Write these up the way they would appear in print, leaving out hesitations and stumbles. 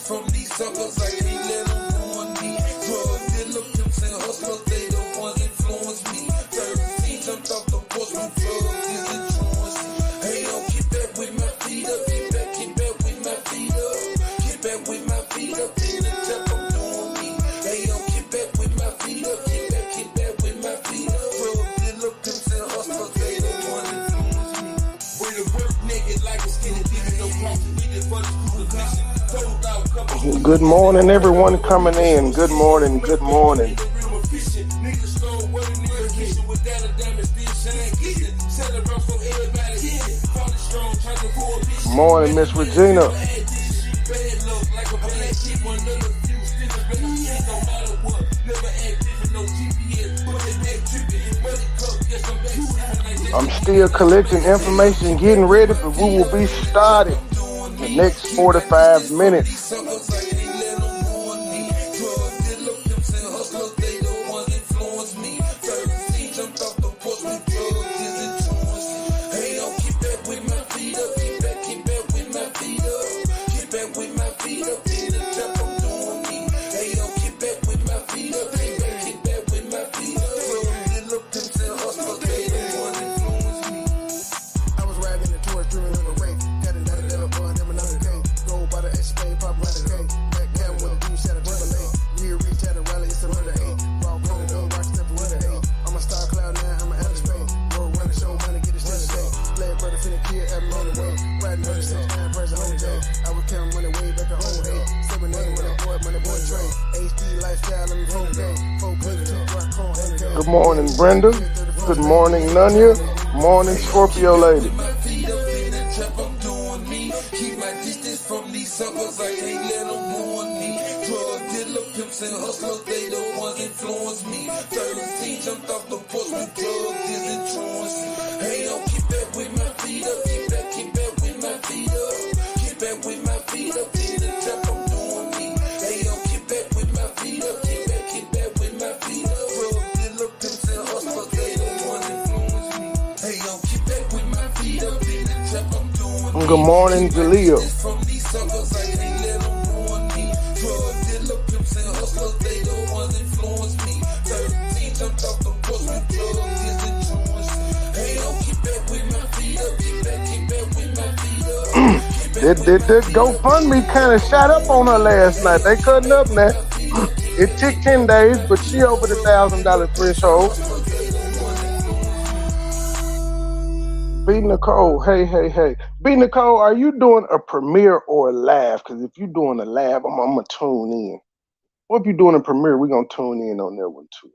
from these suckers, I can't let them ruin me. Drug dealer, pimps and hustlers, they the ones influence me. 13 jumped off the porch from drugs, is influence. Hey, yo, keep back with my feet up, keep back with my feet up. Keep back with my feet up, in the trap, I'm doing me. Hey, yo, keep back with my feet up, keep back with my feet up. Drug dealer, pimps and hustlers, they the ones influence me. Bring the work naked like a skinny dick, no problem. Good morning, everyone coming in. Good morning, good morning. Morning, Miss Regina. I'm still collecting information, getting ready, but we will be started in the next 45 minutes. Good morning, Brenda. Good morning, Nunya. Morning, Scorpio lady. Keep my distance from these suckers, I can't let them ruin me. Drug dealer, pimps and hustlers, they the ones influence me. 13 jumped off the porch with drugs, is influence. Hey, yo, keep back with my feet up, keep back with my feet up. Keep back with my feet up, in the trap, I'm doing me. Hey, yo, keep back with my feet up, keep back with my feet up. Drug dealer, pimps and hustlers, they the ones influence me. Hey, yo, keep back with my feet up, in the trap, I'm doing me. Good morning, Jaleel. From these suckers, I can't let them ruin me. Drug dealer, pimps and hustlers, they the ones influence me. 13 jumped off the porch with drugs, is influence. Hey, yo, keep back with my feet up, keep back with my feet up. That GoFundMe kind of shot up on her last night. They cutting up now. It took 10 days, but she over the $1,000 threshold. B. Nicole, hey. B. Nicole, are you doing a premiere or a live? Because if you're doing a live, I'm going to tune in. Or if you're doing a premiere, we're going to tune in on that one too.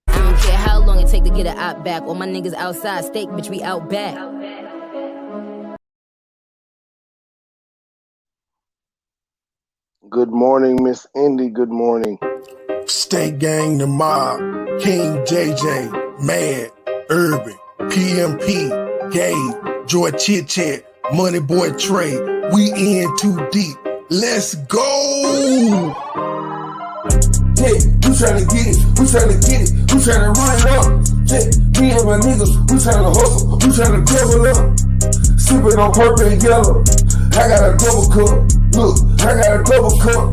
I don't care how long it take to get an op back. All my niggas outside, steak, bitch, we out back. Good morning, Miss Indy. Good morning. State Gang, the Mob, King JJ, Mad, Urban, PMP, Gabe, Joy Chit Chat, MoneyBoy Trey. We in too deep. Let's go! Yeah, we tryna get it, we tryna run it up. Yeah, me and my niggas, we tryna hustle, we tryna double up. Sippin' on purple and yellow, I got a double cup. Look, I got a double cup.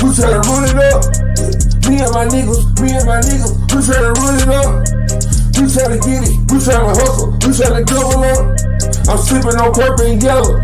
We tryna run it up. Yeah, me and my niggas, we tryna run it up. We tryna get it, we tryna hustle, we tryna double up. I'm sippin' on purple and yellow,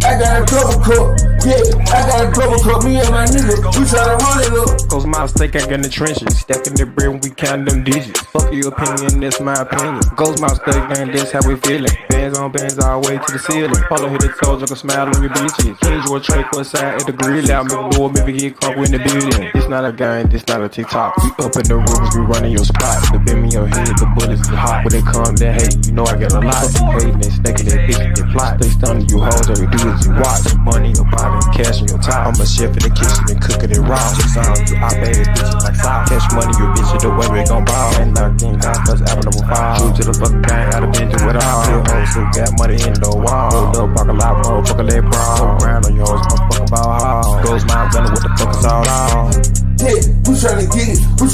I got a double cup. Yeah, I got a double cup, me and my niggas, we tryna run it up. Goes my steak, I in the trenches, stacking the bread when we count them digits. Fuck your opinion, that's my opinion. Goes my steak, gang, that's how we feelin'. Bands on bands all the way to the ceiling. Follow hit the toes, like a smile on your bitches. King George Trey, west side at the grill out. Make the door, maybe get caught in the building. It's not a game, this not a TikTok. We up in the rooms, we running your spot. The beam in your head, the bullets is hot. When they come, they hate, you know I got a lot. Hating and stacking that bitch, they fly. They stunning you hoes, all you do is you watch. Money, your body, cash in your time. I'm a chef in the kitchen and cooking it raw. Just on you, I pay this bitch like sauce. Cash money, you bitch, the way we gon' ball. And knocking down, plus apple number 5. True to the fucking gang, I done been through it all. Still hoes who got money in the wall. Hold up, pocket lot, motherfucker, let brawl. Go round on yours, motherfucking ball hall. Goes my gunner, what the fuck is all on? Yeah, we tryna get it, we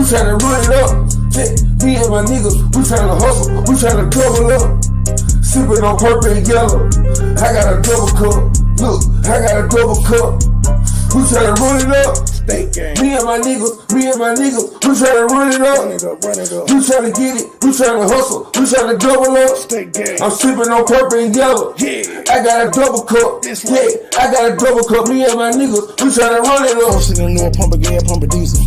tryna run it up. Yeah, me and my niggas, we tryna hustle, we tryna double up. Sippin' on purple and yellow, I got a double cup. Look, I got a double cup. We tryna run it up. State gang. Me and my niggas, we tryna run it up. Run it up. We tryna get it, we tryna hustle, we tryna double up. State gang. I'm sipping on purple and yellow. Yeah. I got a double cup. Yeah, I got a double cup. Me and my niggas, we tryna run it up. Posting in the pump again, pump a diesel.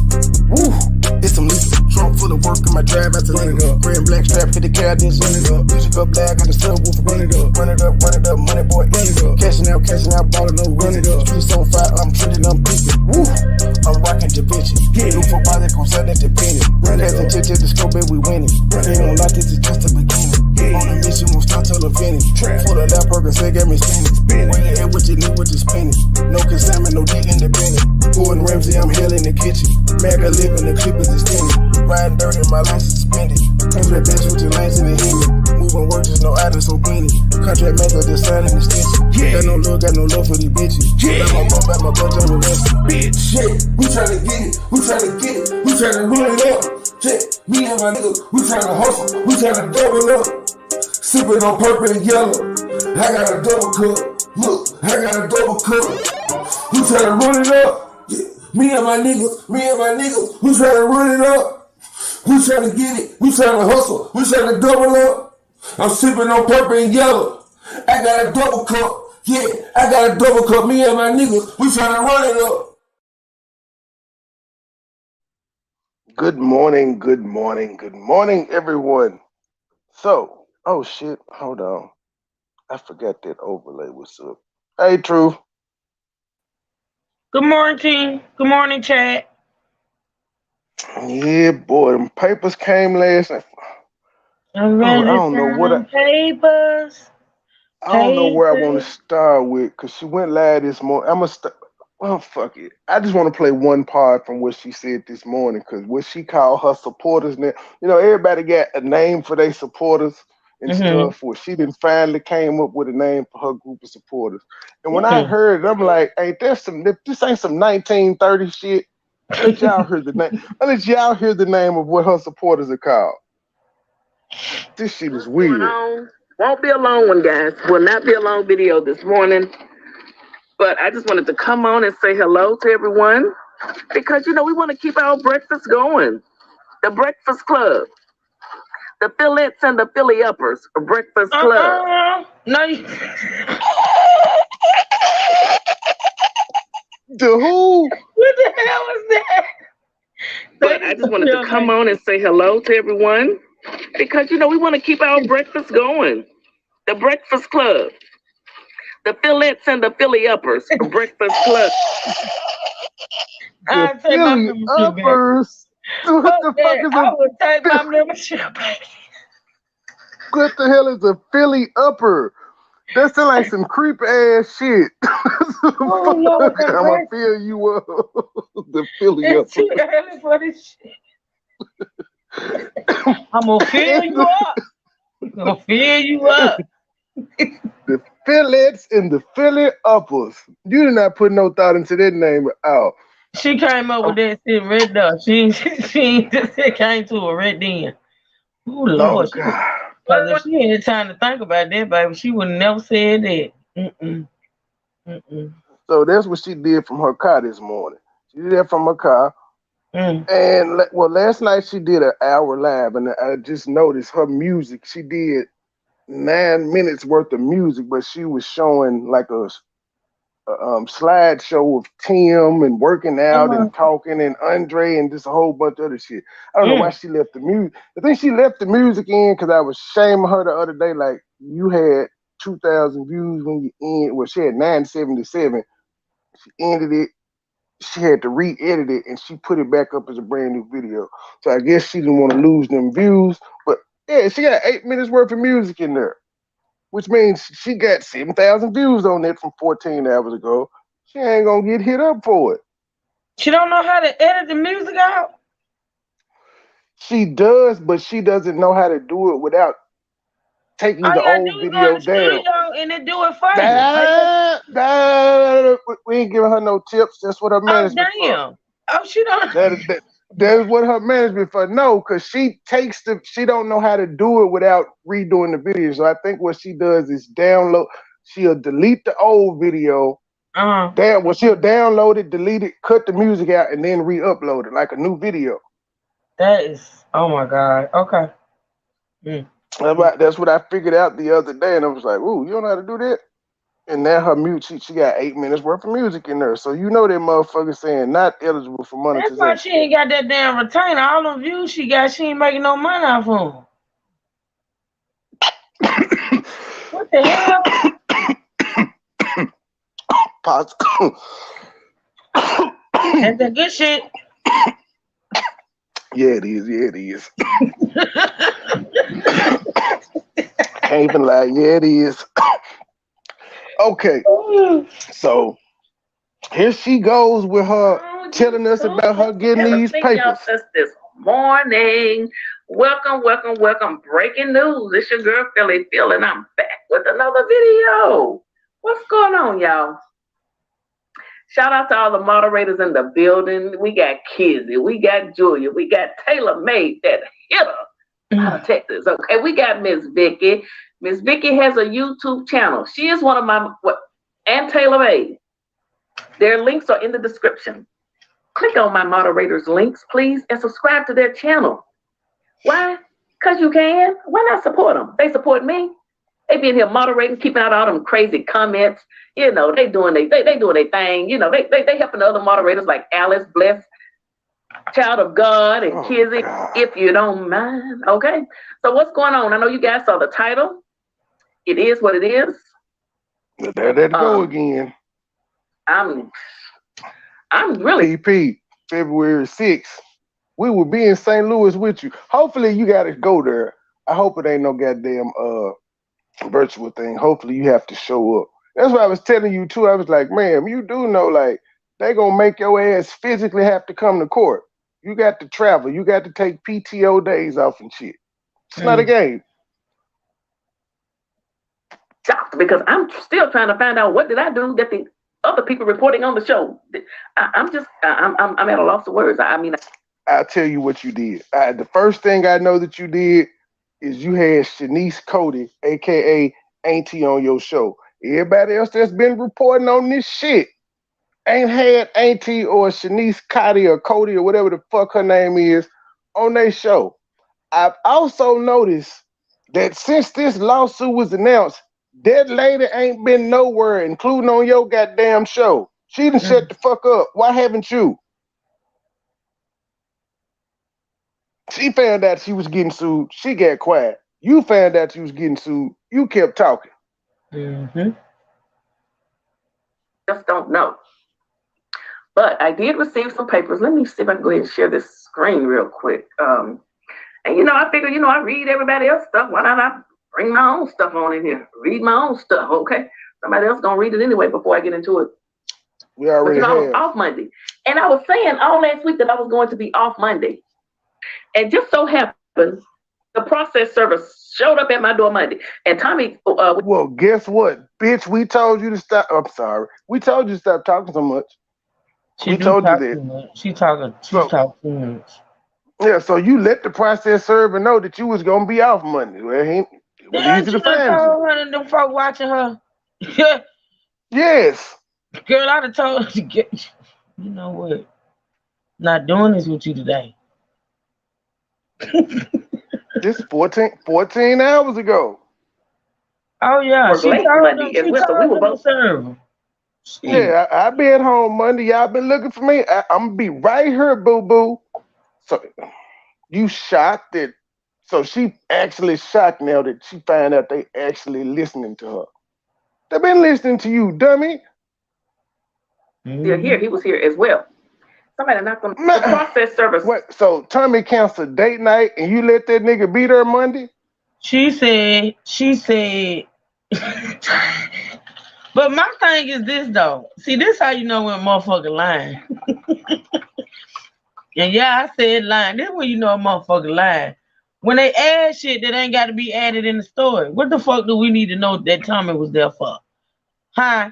Woo, it's some lease. Trunk full of work in my drive out to run it up. Gray and black strap, 50 cat, this run it up. Music up black, got the subwoofer, run it up. Run it up, money boy, run it up. Cashing out, ballin' no run it up. Streets on fire, I'm trending, I'm picking. Woo, I'm rocking Da Vinci. New for body, gon' sell that to penny. Passing to the scope, baby, we winning. Ain't gon' lie, this is just the beginning. On a mission, won't start till I'm finished. Full of that burger, say, got me spinning. When you head with your knee, with your spinning. No consignment, no D independent. Gordon Ramsay, I'm hell in the kitchen. Mega living, the clip is extended. Riding dirty, my license suspended. Came to that bench with your lanes in the Henry. Moving work, just no items, so plenty. Contract maker, just signing extension. Got no love for these bitches. Got my butt, I'm arrested. Bitch, shit, we tryna get it, we tryna run it up. Shit, me and my niggas, we tryna hustle, we tryna double up. Sipping on purple and yellow. I got a double cup. Look, I got a double cup. We tryna run it up. Yeah. Me and my niggas, we tryna run it up. We tryna get it, we tryna hustle, we tryna double up. I'm sipping on purple and yellow. I got a double cup. Yeah, I got a double cup. Me and my niggas, we tryna run it up. Good morning, everyone. So, oh shit, hold on. I forgot that overlay was up. Hey, True. Good morning, team. Good morning, chat. Yeah, boy, them papers came last night. I don't know what papers. I don't know where I want to start with, because she went live this morning. I'm going to start. Well, fuck it. I just want to play one part from what she said this morning, because what she called her supporters now, everybody got a name for their supporters and stuff. Well, she done finally came up with a name for her group of supporters. And when I heard it, I'm like, ain't this ain't some 1930 shit? Let y'all hear the name. Let y'all hear the name of what her supporters are called. This shit is weird. Won't be a long one, guys. Will not be a long video this morning. But I just wanted to come on and say hello to everyone, because, we want to keep our breakfast going. The Breakfast Club. The Fillettes and the Philly Uppers. A Breakfast Club. No, you... The who? What the hell was that? But I just wanted to come on and say hello to everyone, because, we want to keep our breakfast going. The Breakfast Club. The Fillettes and the Philly Uppers. A Breakfast Club. The Philly Uppers? What the fuck is I would take my membership back. What the hell is a Philly Upper? That sounds like some creep ass shit. Oh, Lord, I'm gonna fill you up. The Philly Upper. It's too early for this shit. I'm gonna fill you up. I'm gonna fill you up. The Fillettes and the Philly Uppers. You did not put no thought into that name at all. She came up with that shit right there. She just came to her right then. Oh, Lord. Oh, God. Because if she had time to think about that, baby, she would never said that. So that's what she did from her car this morning. She did that from her car. And, last night she did an hour live, and I just noticed her music. She did 9 minutes worth of music, but she was showing like a slideshow of Tim and working out and talking and Andre and just a whole bunch of other shit. I don't know why she left the music. I think she left the music in because I was shaming her the other day. Like, you had 2,000 views when you end. Well, she had 977. She ended it. She had to re-edit it, and she put it back up as a brand new video. So I guess she didn't want to lose them views. But yeah, she got 8 minutes worth of music in there, which means she got 7,000 views on it from 14 hours ago. She ain't gonna get hit up for it. She don't know how to edit the music out? She does, but she doesn't know how to do it without taking the old video down. And then do it for you. We ain't giving her no tips. That's what her management for. Oh, she don't. That is what her management for. No, because she don't know how to do it without redoing the video. So I think what she does is download. she'll delete the old video. Uh-huh. She'll download it, delete it, cut the music out, and then re-upload it like a new video. That is, oh my God. Okay. That's what I figured out the other day, and I was like, "Ooh, you don't know how to do that?" And now her music, she got 8 minutes worth of music in there, so you know that motherfucker saying not eligible for monetization. That's why she ain't got that damn retainer. All them views she got, she ain't making no money off of them. What the hell? That's that good shit. Yeah, it is. Yeah, it is. Can't even lie. Yeah, it is. Okay, so here she goes with her telling us about her getting these papers. This morning. Welcome. Breaking news. It's your girl Philly Phil, and I'm back with another video. What's going on, y'all? Shout out to all the moderators in the building. We got Kizzy, we got Julia, we got Taylor May, that hitter out of Texas. Okay, we got Miss Vicky. Miss Vicky has a YouTube channel. She is one of my and Taylor May. Their links are in the description. Click on my moderators' links, please, and subscribe to their channel. Why? Because you can. Why not support them? They support me. They be in here moderating, keeping out all them crazy comments. You know, they doing their thing. You know, they helping the other moderators like Alice, Bless, Child of God, and Kizzy, if you don't mind. Okay. So what's going on? I know you guys saw the title. It is what it is. There they go again. I'm really PP, February 6th. We will be in St. Louis with you. Hopefully you gotta go there. I hope it ain't no goddamn virtual thing. Hopefully you have to show up. That's what I was telling you too. I was like, ma'am, you do know like they gonna make your ass physically have to come to court. You got to travel. You got to take PTO days off and shit. It's not a game. Shocked because I'm still trying to find out what did I do that the other people reporting on the show. I'm at a loss of words. I mean, I'll tell you what you did. The first thing I know that you did is you had Shanice Cody, aka Auntie, on your show. Everybody else that's been reporting on this shit ain't had Auntie or Shanice Cody or Cody or whatever the fuck her name is on their show. I've also noticed that since this lawsuit was announced, that lady ain't been nowhere, including on your goddamn show. She done shut the fuck up. Why haven't you? She found out she was getting sued. She got quiet. You found out she was getting sued. You kept talking. Just don't know. But I did receive some papers. Let me see if I can go ahead and share this screen real quick. And you know, I figure, you know, I read everybody else's stuff. Why not I bring my own stuff on in here? Read my own stuff, okay? Somebody else gonna read it anyway before I get into it. We already I was off Monday. And I was saying all last week that I was going to be off Monday. And just so happened, the process service showed up at my door Monday. And Tommy... well, guess what? Bitch, we told you to stop... I'm sorry. We told you to stop talking so much. We told you that. She talking too much. Yeah, so you let the process server know that you was going to be off Monday. Well, it was easy to find you. Her and them folk watching her. Yes. Girl, I'd have told her to get... You know what? Not doing this with you today. Just 14 hours ago. Oh yeah, she late Monday as well, so we were both serve. Yeah, I be at home Monday. Y'all been looking for me. I'm gonna be right here, boo boo. So you shocked that? So she actually shocked now that she found out they actually listening to her. They've been listening to you, dummy. They're here. He was here as well. Somebody knocked on the process service. What? So Tommy canceled date night and you let that nigga be there Monday? She said. But my thing is this though. See, this how you know when a motherfucker lying. And yeah, I said lying. This when you know a motherfucker lying. When they add shit that ain't got to be added in the story. What the fuck do we need to know that Tommy was there for? Huh?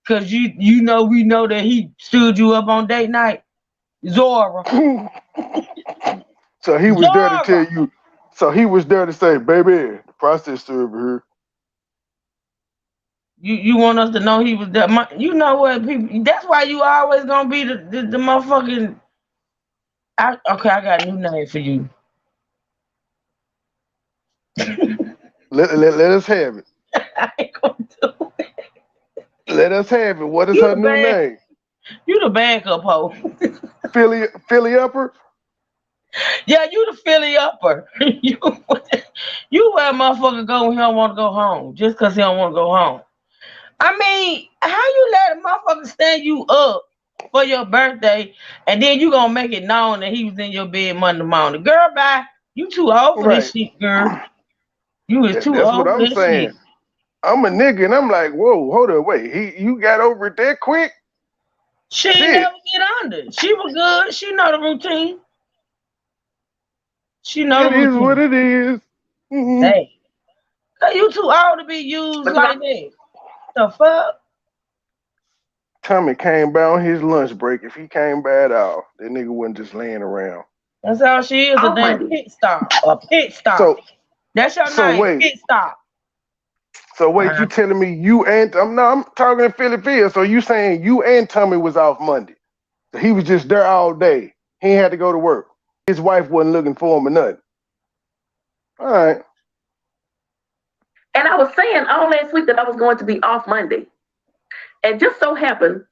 Cause you know we know that he stood you up on date night. Zora. So he was there to tell you. So he was there to say, baby, the process server here. You want us to know he was there? You know what, people? That's why you always gonna be the motherfucking. Okay, I got a new name for you. Let us have it. I ain't gonna do it. Let us have it. What is You her the new name? You the backup hoe. Philly Upper? Yeah, you the Philly Upper. you where a motherfucker go when he don't want to go home, just cause he don't want to go home. I mean, how you let a motherfucker stand you up for your birthday, and then you gonna make it known that he was in your bed Monday morning? Girl, bye. You too old for this shit, girl. You is too That's what old for I'm this saying. shit. I'm a nigga, and I'm like, whoa, hold up, wait. You got over it that quick? She ain't never get under. She was good. She know the routine. She know It the is routine. what it is. Mm-hmm. Hey, you too old to be used like that. The fuck? Tommy came by on his lunch break. If he came by at all, that nigga wasn't just laying around. That's all she is, a damn pit stop. A pit stop. That's your name, wait. pit stop. So wait, you telling me you and I'm talking to Philadelphia. So you saying you and Tommy was off Monday? So he was just there all day. He ain't had to go to work. His wife wasn't looking for him or nothing. All right. And I was saying all last week that I was going to be off Monday. And just so happened,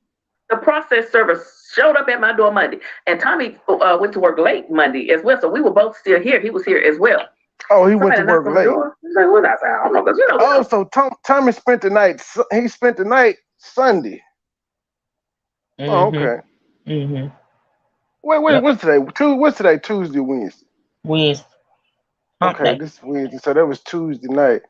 the process server showed up at my door Monday. And Tommy went to work late Monday as well. So we were both still here. He was here as well. Oh, he went to work late. He's like, what? I said, I don't know, because you know. Oh, so Tommy spent the night. He spent the night Sunday. Mm-hmm. Oh, okay. Mm-hmm. Wait, what's today? What's today? Tuesday, Wednesday. Wednesday. Okay, this is Wednesday. So that was Tuesday night.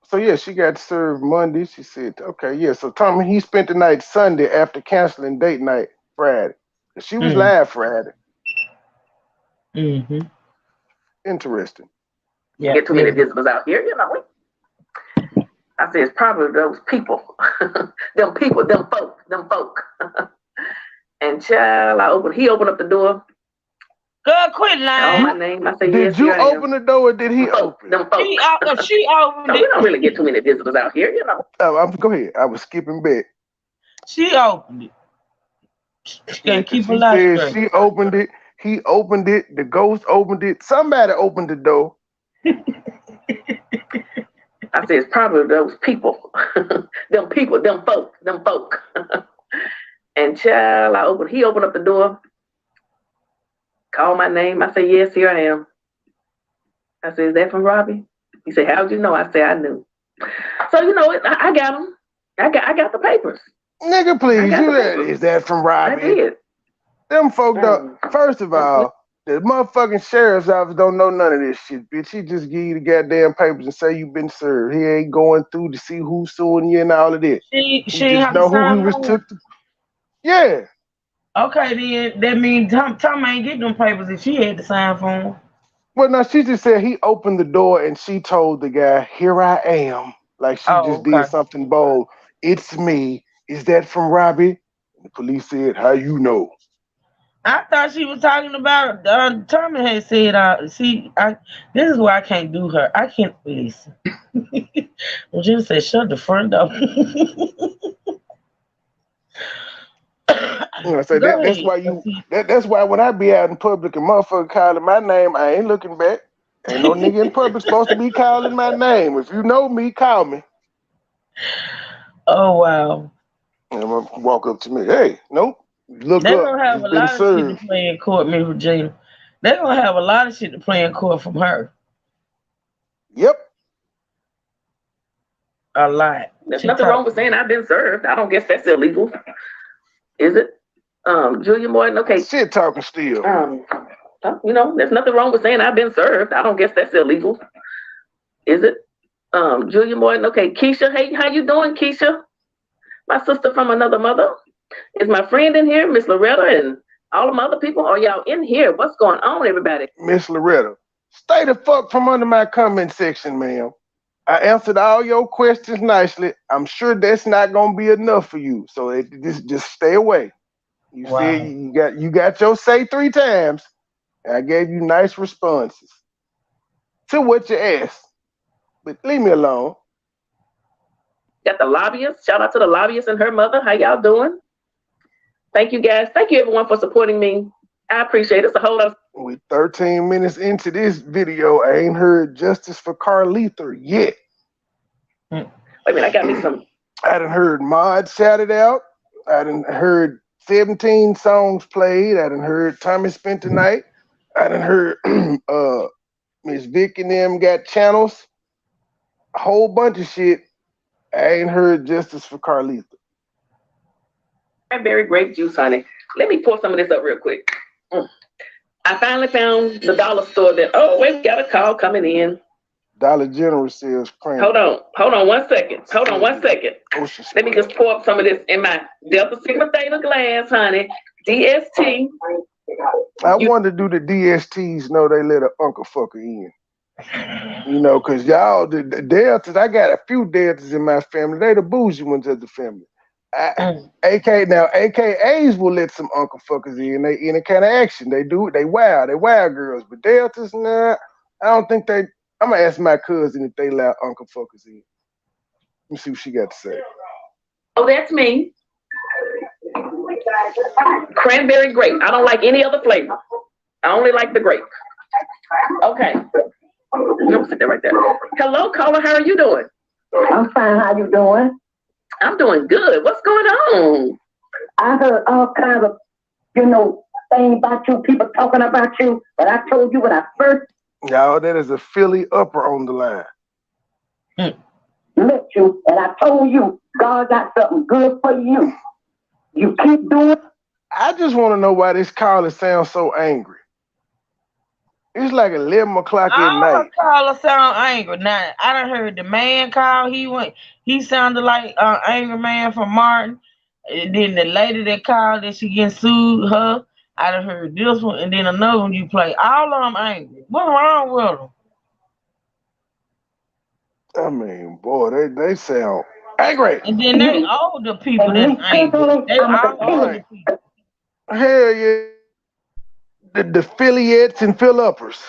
So yeah, she got served Monday. She said, okay, yeah. So Tommy, he spent the night Sunday after canceling date night Friday. She was live Friday. Mm-hmm. Interesting. Yeah. Get too many visitors out here, you know. I said, it's probably those people. them folk. And child, he opened up the door. Girl, quit lying. Call my name. I said, did you open the door or did he open? Them folk. She opened it. We don't really get too many visitors out here, you know. Go ahead. I was skipping back. She opened it. She can't keep her life straight. She opened it. He opened it. The ghost opened it. Somebody opened the door. I said, it's probably those people. them folk. And child, he opened up the door. Called my name. I said, yes, here I am. I said, is that from Robbie? He said, how'd you know? I said, I knew. So, you know, I got him. I got the papers. Nigga, please, is that from Robbie? I did. Them folk don't. First of all, the motherfucking sheriff's office don't know none of this shit, bitch. He just give you the goddamn papers and say you been served. He ain't going through to see who's suing you and all of this. She just know who he was took to. Yeah. Okay, then that means Tom ain't getting them papers if she had to sign for him. Well, no, she just said he opened the door and she told the guy, here I am. Like she did something bold. It's me. Is that from Robbie? And the police said, how you know? I thought she was talking about Tommy had said, this is why I can't do her. I can't listen. Well, Jim said, shut the front door. So that's why when I be out in public and motherfucker calling my name, I ain't looking back. Ain't no nigga in public supposed to be calling my name. If you know me, call me. Oh wow. And I'm gonna walk up to me. Hey, nope. Look They're up. Gonna have a lot of shit to play in court, Miss Regina. They're gonna have a lot of shit to play in court from her. Yep. A lot. There's nothing wrong with saying I've been served. I don't guess that's illegal. Is it? Julia Morton, okay. Shit talking still. You know, there's nothing wrong with saying I've been served. I don't guess that's illegal. Is it? Julia Morton, okay. Keisha, hey, how you doing, Keisha? My sister from another mother. Is my friend in here, Miss Loretta, and all the other people? Are y'all in here? What's going on, everybody? Miss Loretta, stay the fuck from under my comment section, ma'am. I answered all your questions nicely. I'm sure that's not gonna be enough for you. So just stay away. You said you got your say 3 times, and I gave you nice responses to what you asked. But leave me alone. Got the lobbyist. Shout out to the lobbyist and her mother. How y'all doing? Thank you, guys. Thank you, everyone, for supporting me. I appreciate it. So hold on. We 13 minutes into this video. I ain't heard justice for Carletha yet. Wait a minute, I got me some. I done heard Mod shout it out. I done heard 17 songs played. I done heard Tommy Spent the Night. I done heard Miss Vic and them got channels. A whole bunch of shit. I ain't heard justice for Carletha. Cranberry grape juice, honey. Let me pour some of this up real quick. I finally found the dollar store that, oh, wait, we got a call coming in. Dollar General sells cream. Hold on 1 second. Let me just pour up some of this in my Delta Sigma Theta glass, honey. DST. I wonder, do the DSTs know they let an uncle fucker in? You know, because y'all, the Deltas, I got a few Deltas in my family. They the bougie ones of the family. AKAs will let some uncle fuckers in. They any kind of action. They do. They wild girls. But Deltas, nah, I don't think they. I'm gonna ask my cousin if they allow uncle fuckers in. Let me see what she got to say. Oh, that's me. Cranberry grape. I don't like any other flavor. I only like the grape. Okay. I'm gonna sit there right there. Hello, caller. How are you doing? I'm fine. How you doing? I'm doing good. What's going on? I heard all kinds of, things about you, people talking about you, but I told you when I first Y'all, that is a Philly upper on the line. met you, and I told you God got something good for you. You keep doing it. I just want to know why this caller sounds so angry. It's like 11 o'clock at night. All the callers sound angry. Now, I done heard the man call. He sounded like an angry man from Martin. And then the lady that called that she getting sued, her. I done heard this one, and then another one you play. All of them angry. What's wrong with them? I mean, boy, they sound angry. And then they older people that's angry. They all older people. Hell yeah. The Philliettes and Phil uppers.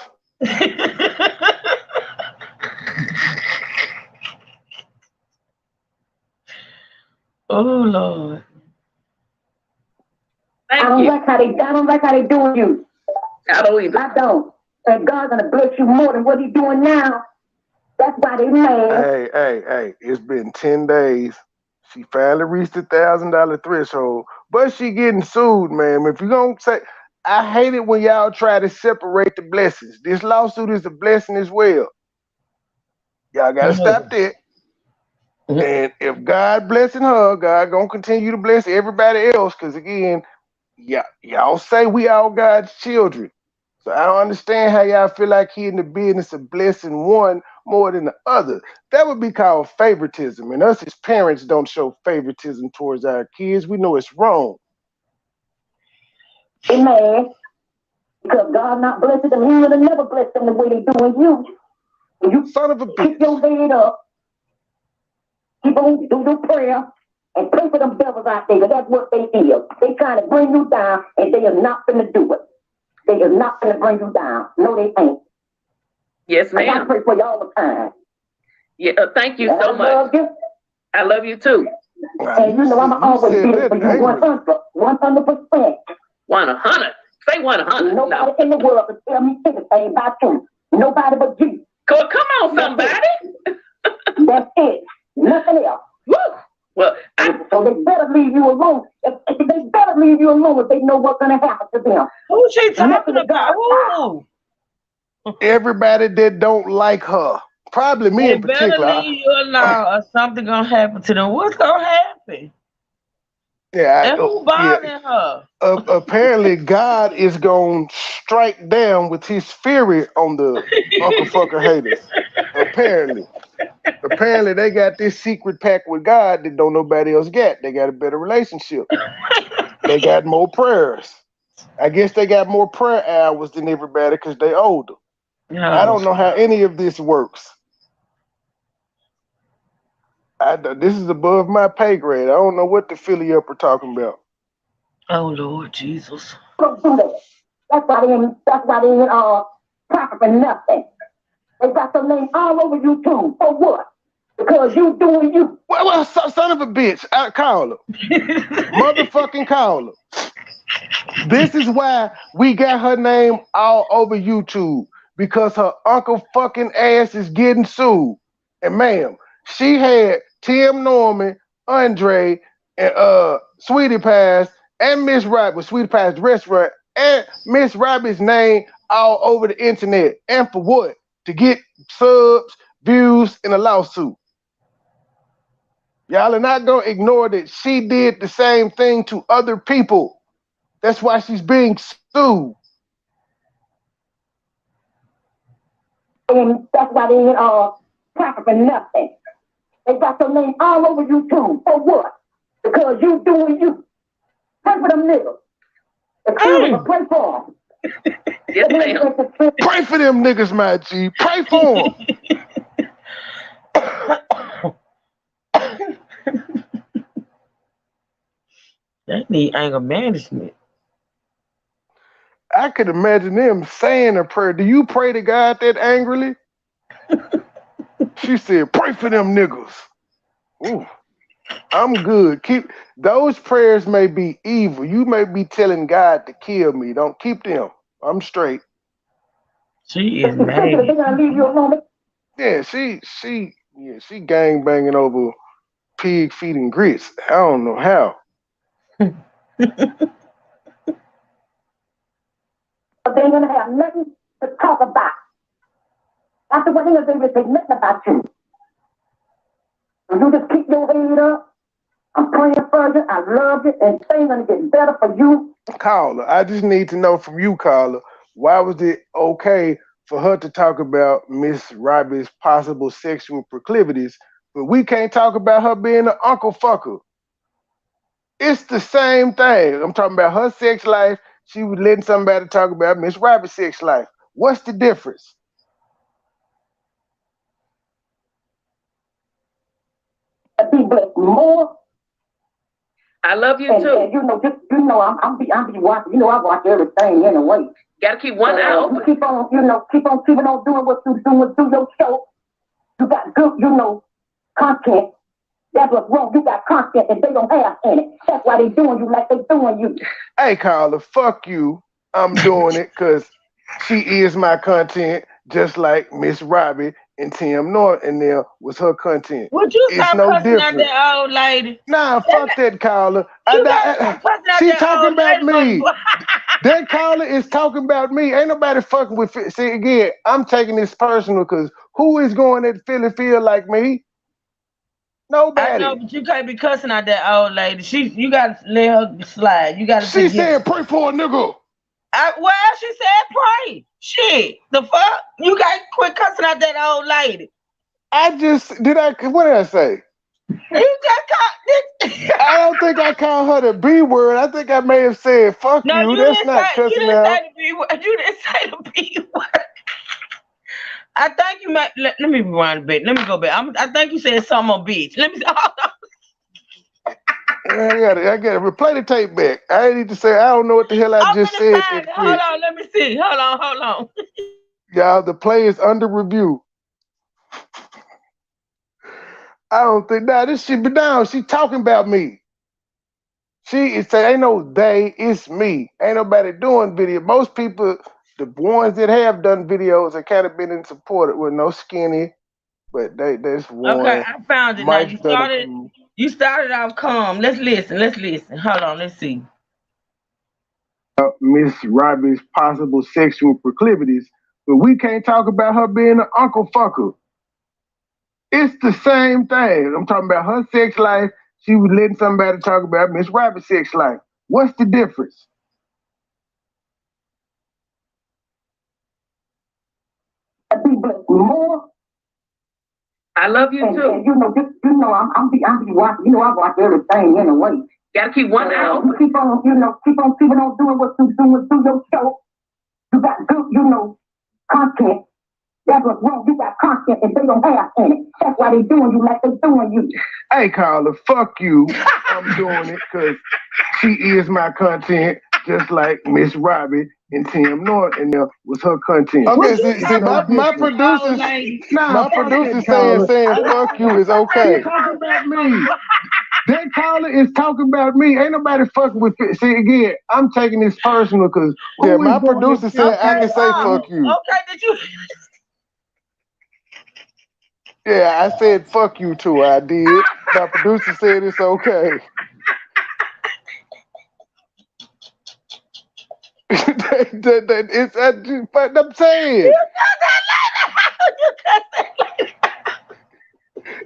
Oh Lord. I don't like how they doing you. I don't either. I don't. And God's gonna bless you more than what he's doing now. That's why they mad. Hey. It's been 10 days. She finally reached the $1,000 threshold. But she getting sued, man. If you're gonna say, I hate it when y'all try to separate the blessings. This lawsuit is a blessing as well. Y'all gotta stop that. And if God blessing her, God gonna continue to bless everybody else. Because again, y'all say we all God's children. So I don't understand how y'all feel like he in the business of blessing one more than the other. That would be called favoritism. And us as parents don't show favoritism towards our kids. We know it's wrong. They mad because God not blessing them. He would have never blessed them the way they doing you. You son of a bitch. Keep your head up. Keep on do the prayer and pray for them devils out there. That's what they is. They trying to bring you down, and they are not going to do it. They are not going to bring you down. No, they ain't. Yes, ma'am. I pray for you all the time. Yeah, thank you so much. I love you too. And I'm always be there for you 100%. 100. Say 100. Nobody in the world can tell me anything about you. Nobody but you. Come on, somebody. That's it. Nothing else. Woo. Well, so they better leave you alone. They better leave you alone if they know what's going to happen to them. Who's she talking about? Who? Everybody that don't like her. Probably me in particular. Better leave you alone or something gonna happen to them. What's gonna happen? Yeah, and who bothering her? Apparently, God is gonna strike down with his fury on the Uncle Fucker haters. Apparently, they got this secret pact with God that don't nobody else get. They got a better relationship. They got more prayers. I guess they got more prayer hours than everybody because they older. No. I don't know how any of this works. This is above my pay grade. I don't know what the Philly up are talking about. Oh Lord Jesus! Don't do that. That's why they ain't proper for nothing. They got some name all over YouTube. For what? Because you doing you. Well, son of a bitch. I call her. Motherfucking call her. This is why we got her name all over YouTube. Because her uncle fucking ass is getting sued. And ma'am, she had Tim Norman, Andre, and Sweetie Pies, and Miss Robbie, Sweetie Pies Restaurant, and Miss Robbie's name all over the internet. And for what? To get subs, views, and a lawsuit. Y'all are not gonna ignore that she did the same thing to other people. That's why she's being sued. And that's why they ain't profit for nothing. They got your name all over YouTube. For what? Because you doing you. Pray for them niggas. The children pray for them. Yes, ma'am. Pray for them niggas, my G. Pray for them. They need anger management. I could imagine them saying a prayer. Do you pray to God that angrily? She said, pray for them niggas. Ooh, I'm good. Keep those prayers may be evil. You may be telling God to kill me. Don't keep them. I'm straight. She is mad. They gonna leave you alone. Yeah, she gang banging over pig feet and grits. I don't know how. But they ain't gonna have nothing to talk about. After what they will say nothing about you. So you just keep your head up. I'm praying for you. I love you, and things gonna get better for you. Caller, I just need to know from you, caller, why was it okay for her to talk about Miss Robbie's possible sexual proclivities, but we can't talk about her being an uncle fucker? It's the same thing. I'm talking about her sex life. She was letting somebody talk about Miss Robbie's sex life. What's the difference? Be blessed more. I love you too. And I'm be watching. You know, I watch everything anyway. Gotta keep one eye open. Keep on doing what you doing. Do your show. You got good, content. That's what's wrong. You got content that they don't have in it. That's why they doing you like they doing you. Hey, caller, fuck you. I'm doing it because she is my content, just like Miss Robbie and Tim Norton and there was her content. Would you It's stop no cussing different. out that old lady? Nah, fuck that caller. She talking about me. That caller is talking about me. Ain't nobody fucking with. See, again, I'm taking this personal because who is going to Philly feel like me? Nobody. I know, but you can't be cussing out that old lady. You gotta let her slide. You gotta. She said, "Pray for a nigga." She said, "Pray." Shit, the fuck? You gotta quit cussing out that old lady. What did I say? You just called. I don't think I called her the B word. I think I may have said, "Fuck no, you." That's not cussing out. You didn't say the B word. I think you might. Let me rewind a bit. Let me go back. I think you said something on bitch. Let me. Hold on. I got to replay the tape back. I need to say I don't know what the hell I just said. Hold on, let me see. Hold on. Y'all, the play is under review. I don't think this shit be down. She talking about me. She is saying ain't no they, it's me. Ain't nobody doing video. Most people, the ones that have done videos, have kind of been in support with no skinny, but there's one. Okay, I found it. Mike's now you started off calm. Let's listen. Hold on, let's see. Miss Robbie's possible sexual proclivities, but we can't talk about her being an uncle fucker. It's the same thing. I'm talking about her sex life. She was letting somebody talk about Miss Robbie's sex life. What's the difference? Be blessed more. I love you too. And I'm be watching. I watch everything anyway. Gotta keep one eye open. Keep on doing what you doing. Do your show. You got good, content. That's what's wrong. You got content that they don't have in it. That's why they doing you like they doing you. Hey, caller, fuck you. I'm doing it because she is my content, just like Miss Robbie and Tim Norton there was her content. Okay, see, my producers saying fuck you is okay. Talking about me. That caller is talking about me. Ain't nobody fucking with it. See, again, I'm taking this personal because my producer said I can say fuck you. Okay, did you? Yeah, I said fuck you too. I did. My producer said it's okay. It's what I'm saying.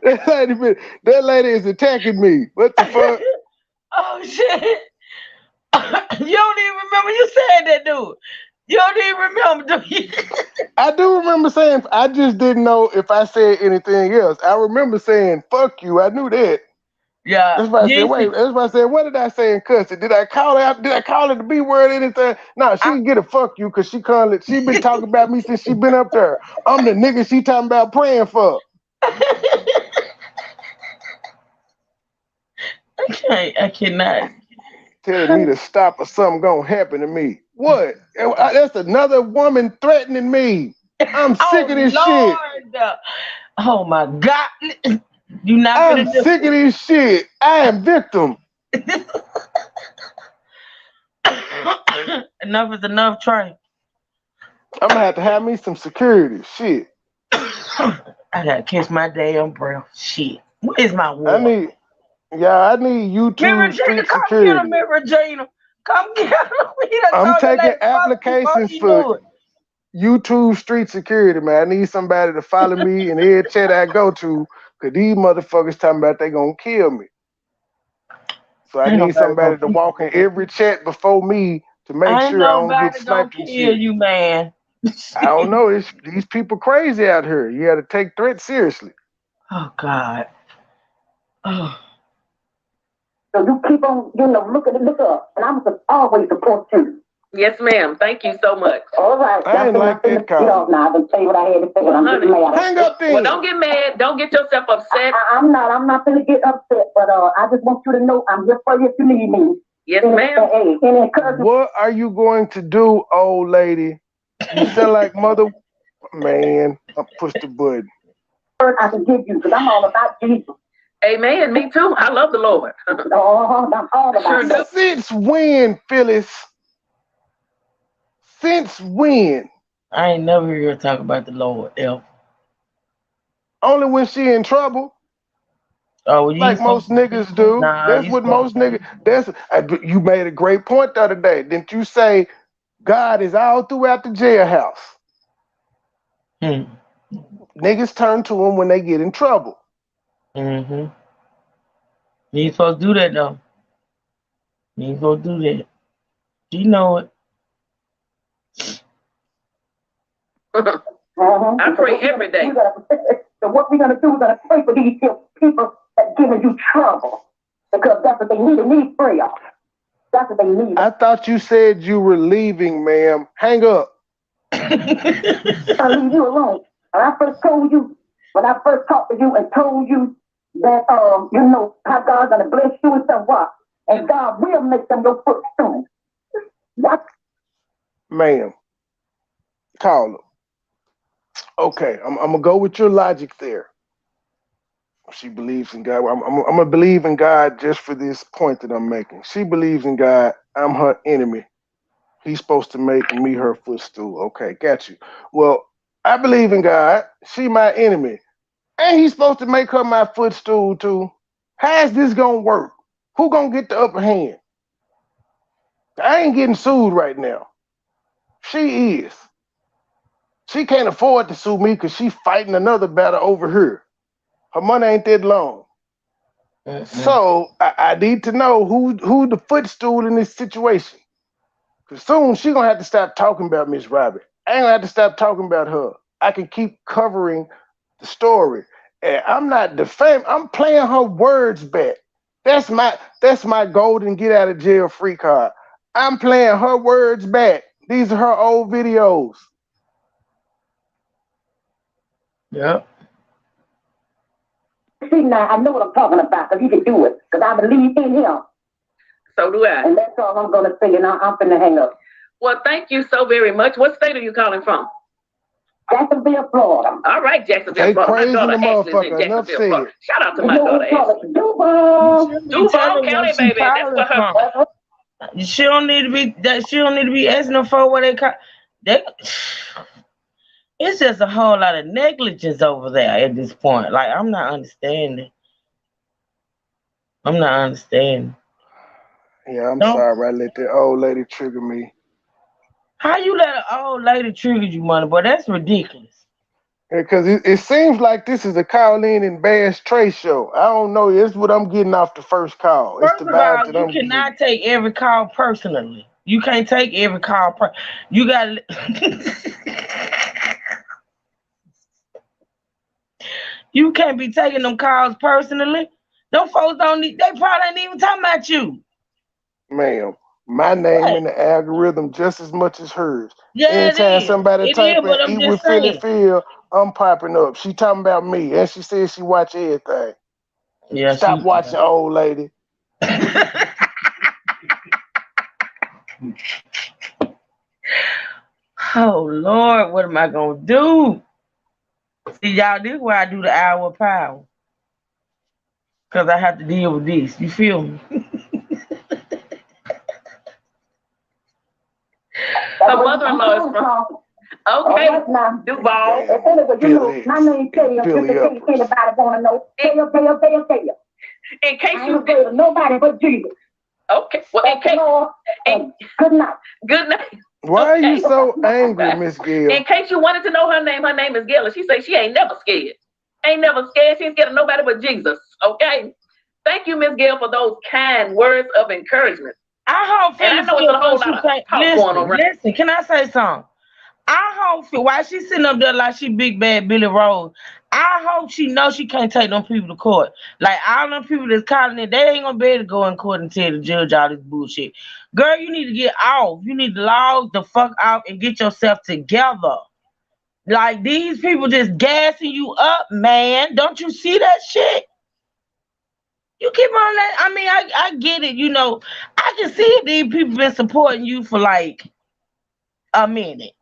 That lady is attacking me. What the fuck? Oh shit! You don't even remember you said that, dude. You don't even remember, do you? I do remember saying. I just didn't know if I said anything else. I remember saying "fuck you." I knew that. Yeah. That's why I said. Wait. That's why I said. What did I say in cussing? Did I call her out? Did I call her the B word? Anything? No, she can get a fuck you because she called. She been talking about me since she been up there. I'm the nigga she talking about praying for. I cannot. Telling me to stop or something gonna happen to me. What? That's another woman threatening me. I'm sick of this shit. Oh my God. You not I'm sick of this shit. I am victim. Enough is enough, Trey. I'm gonna have me some security. Shit. I gotta catch my damn breath. Shit. Where's my water? I need YouTube street security. Come get him, Regina. Come get him. I'm taking applications for YouTube street security, man. I need somebody to follow me in every chat I go to, because these motherfuckers talking about they gonna kill me. So I need somebody to walk in every chat before me to make sure I don't get sniped and shit. You, man. I don't know. These people crazy out here. You got to take threats seriously. Oh God. Oh. So you keep on, look up, and I'm always support you. Yes, ma'am. Thank you so much. All right. I ain't like that call. Now I can say what I had to say, but I'm getting mad. Hang up then. Well, don't get mad. Don't get yourself upset. I'm not going to get upset, but I just want you to know I'm here for you if you need me. Yes, ma'am. What are you going to do, old lady? You sound like mother. Man, I pushed the button. I can give you, because I'm all about Jesus. Amen. Me too. I love the Lord. I'm all about it. Since when, Phyllis? Since when? I ain't never heard her talk about the Lord, ever. Only when she in trouble. Oh, like most niggas do. That's what most niggas. You made a great point the other day. Didn't you say God is all throughout the jailhouse? Niggas turn to him when they get in trouble. Mm-hmm. You ain't supposed to do that though. You ain't supposed to do that. You know it. I pray every day. So what we're gonna do, we're gonna pray for these people that giving you trouble, because that's what they need. They need prayer. That's what they need. I thought you said you were leaving, ma'am. Hang up. I'll leave you alone. When I first talked to you and told you that you know how God's gonna bless you and stuff, what? And God will make them your footstool. What? Ma'am, call them. Okay, I'm gonna go with your logic there. She believes in God. I'm gonna believe in God just for this point that I'm making. She believes in God. I'm her enemy. He's supposed to make me her footstool. Okay, got you. Well, I believe in God. She my enemy. And he's supposed to make her my footstool too. How's this gonna work? Who gonna get the upper hand? I ain't getting sued right now. She is. She can't afford to sue me because she's fighting another battle over here. Her money ain't that long. So I need to know who the footstool in this situation. Because soon she gonna have to stop talking about Miss Robbie. I ain't gonna have to stop talking about her. I can keep covering the story. And I'm not defaming. I'm playing her words back. That's my golden get out of jail free card. I'm playing her words back. These are her old videos. Yep. See, now I know what I'm talking about, because he can do it, because I believe in him. So do I. And that's all I'm going to say, and I'm finna hang up. Well, thank you so very much. What state are you calling from? Jacksonville, Florida. All right, Jacksonville, They Florida. My crazy daughter the Ashley's in motherfucker. Enough Jacksonville, Florida. said. Shout out to my daughter Ashley. Duval County, baby. That's what her. She don't need to be that. She don't need to be asking them for what they call. They, it's just a whole lot of negligence over there at this point. Like I'm not understanding. Yeah, I'm sorry. I let that old lady trigger me. How you let an old lady trigger you, money boy? That's ridiculous. Because it seems like this is a call in and Bass Trey show. I don't know. It's what I'm getting off the first call. It's First the of all, vibes that you I'm getting. cannot take every call personally. You can't take every call. You got. You can't be taking them calls personally. Them folks don't need. They probably ain't even talking about you. Ma'am, my name in the algorithm just as much as hers. Yeah, Anytime somebody type in but I'm eat just with saying. Philly, I'm popping up. She talking about me, and she says she watch everything. Yeah, Stop watching, old lady. Oh Lord, what am I gonna do? See, y'all, this is why I do the hour of power. Cause I have to deal with this. You feel me? Her mother-in-law is from. Okay, Duval. My name Taylor. Just in case anybody wanna know. Taylor. In case I ain't afraid of nobody but Jesus. Okay. Well, Good night. Good night. Why are you so angry, Miss Gail? In case you wanted to know her name is Gail. She said she ain't never scared. Ain't never scared. She ain't scared of nobody but Jesus. Okay. Thank you, Miss Gail, for those kind words of encouragement. I hope and I know it's a whole lot of talk going on. Listen, can I say something? I hope while she's sitting up there like she big bad Billy Rose, I hope she knows she can't take them people to court. Like all them people that's calling it, they ain't gonna be able to go in court and tell the judge all this bullshit. Girl, you need to get off. You need to log the fuck out and get yourself together. Like these people just gassing you up, man. Don't you see that shit? You keep on that. I mean, I get it. You know, I can see it. These people been supporting you for like a minute.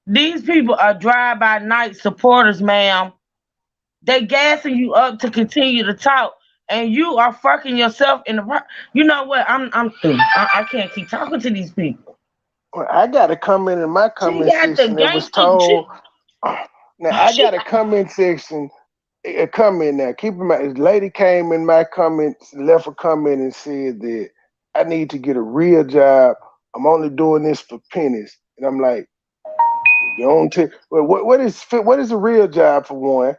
These people are drive-by-night supporters, ma'am. They gassing you up to continue to talk, and you are fucking yourself in the. You know what? I'm through. I can't keep talking to these people. Well, I got a comment in my comment section that was told. Now I got a comment section. A comment now. Keep in mind, this lady came in my comments, left a comment and said that I need to get a real job. I'm only doing this for pennies, and I'm like, you don't tell. Well, what is a real job for one?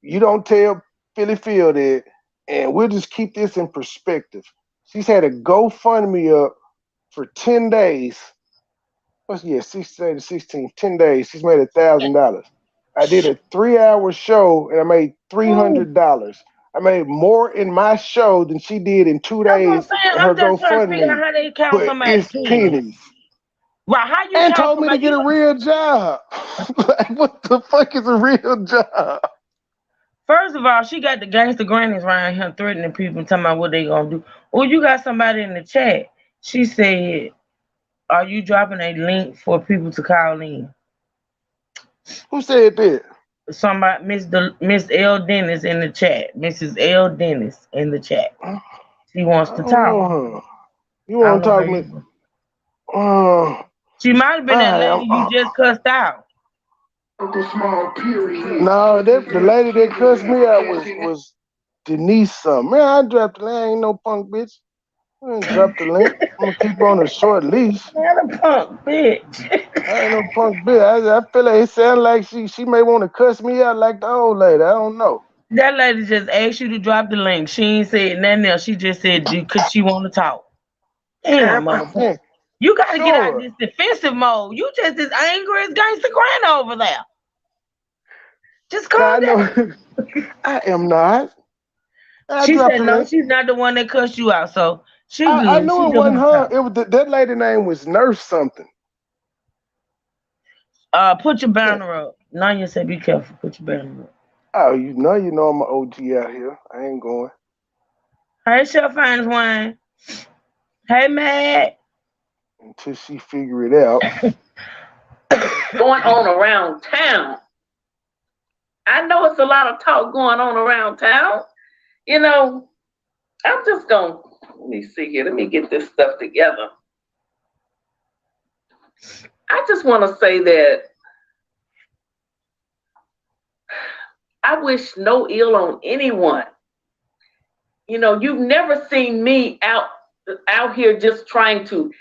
You don't tell Philly Phil that, and we'll just keep this in perspective. She's had a GoFundMe up for 10 days. What's 16, 10 days. She's made $1,000. I did a 3-hour show and I made $300. I made more in my show than she did in 2 days in her GoFundMe. But it's pennies. Well, how you and told me to get a real job. Like, what the fuck is a real job? First of all, she got the gangster grannies around here threatening people and talking about what they gonna do. Oh, you got somebody in the chat. She said, are you dropping a link for people to call in? Who said that? Somebody, Miss L. Dennis in the chat. Mrs. L. Dennis in the chat. She wants to talk. You want to talk to me? She might have been that lady you just cussed out. No, the lady that cussed me out was Denise something. Man, I dropped the link. I ain't no punk bitch. I ain't dropped the link. I'm gonna keep on a short leash. Not a punk bitch. I ain't no punk bitch. I feel like it sounds like she may want to cuss me out like the old lady. I don't know. That lady just asked you to drop the link. She ain't said nothing else. She just said, could she want to talk? Damn, motherfucker. You got to get out of this defensive mode. You just as angry as Gangsta Granny over there. Just calm down. I am not. She said no, she's not the one that cussed you out. So she good. I knew it wasn't her. It was that lady name was Nurse something. Put your banner up. Nanya said be careful. Put your banner up. Oh, you know I'm an OG out here. I ain't going. Hey, Chef Finds Wine. Hey, Matt. until she figure it out. Going on around town. I know it's a lot of talk going on around town. You know, I'm just going, let me see here. Let me get this stuff together. I just want to say that I wish no ill on anyone. You know, you've never seen me out here just trying to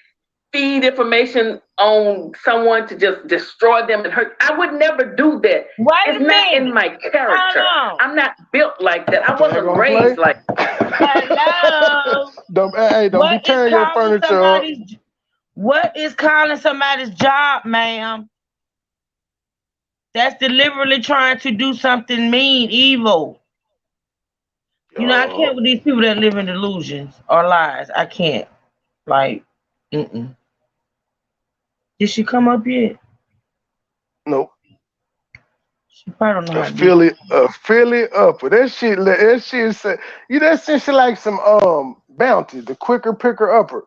feed information on someone to just destroy them and hurt. I would never do that. It's not in my character. I'm not built like that. I wasn't raised like that. Hello. Don't be tearing your furniture up. What is calling somebody's job, ma'am? That's deliberately trying to do something mean, evil. You know, I can't with these people that live in delusions or lies. I can't. Like, Did she come up yet? Nope. She probably don't know how to do Philly upper. That shit say, that shit like some Bounty, the quicker picker upper.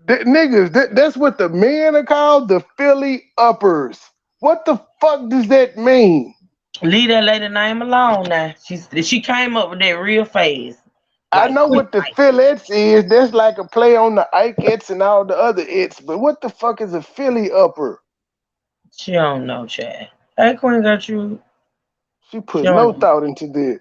Niggas, that's what the men are called, the Philly uppers. What the fuck does that mean? Leave that lady name alone now. She came up with that real fast. Like, I know what the Phillettes is. That's like a play on the Ikettes and all the other its. But what the fuck is a Philly upper? She don't know, Chad. Hey, Queen Gertrude. She put no thought into that.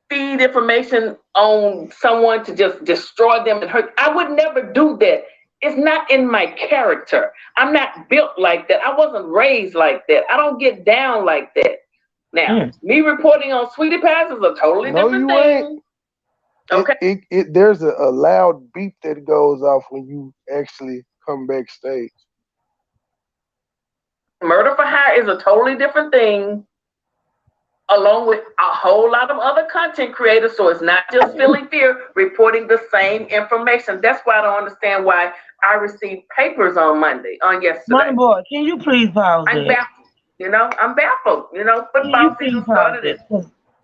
Feed information on someone to just destroy them and hurt. I would never do that. It's not in my character. I'm not built like that. I wasn't raised like that. I don't get down like that. Now, me reporting on Sweetie Pies is a totally different thing. Okay. There's a loud beep that goes off when you actually come backstage. Murder for hire is a totally different thing, along with a whole lot of other content creators. So it's not just Philly Fear reporting the same information. That's why I don't understand why I received papers on yesterday. MoneyBoy, can you please pause I'm baffled. I'm baffled. Football season started.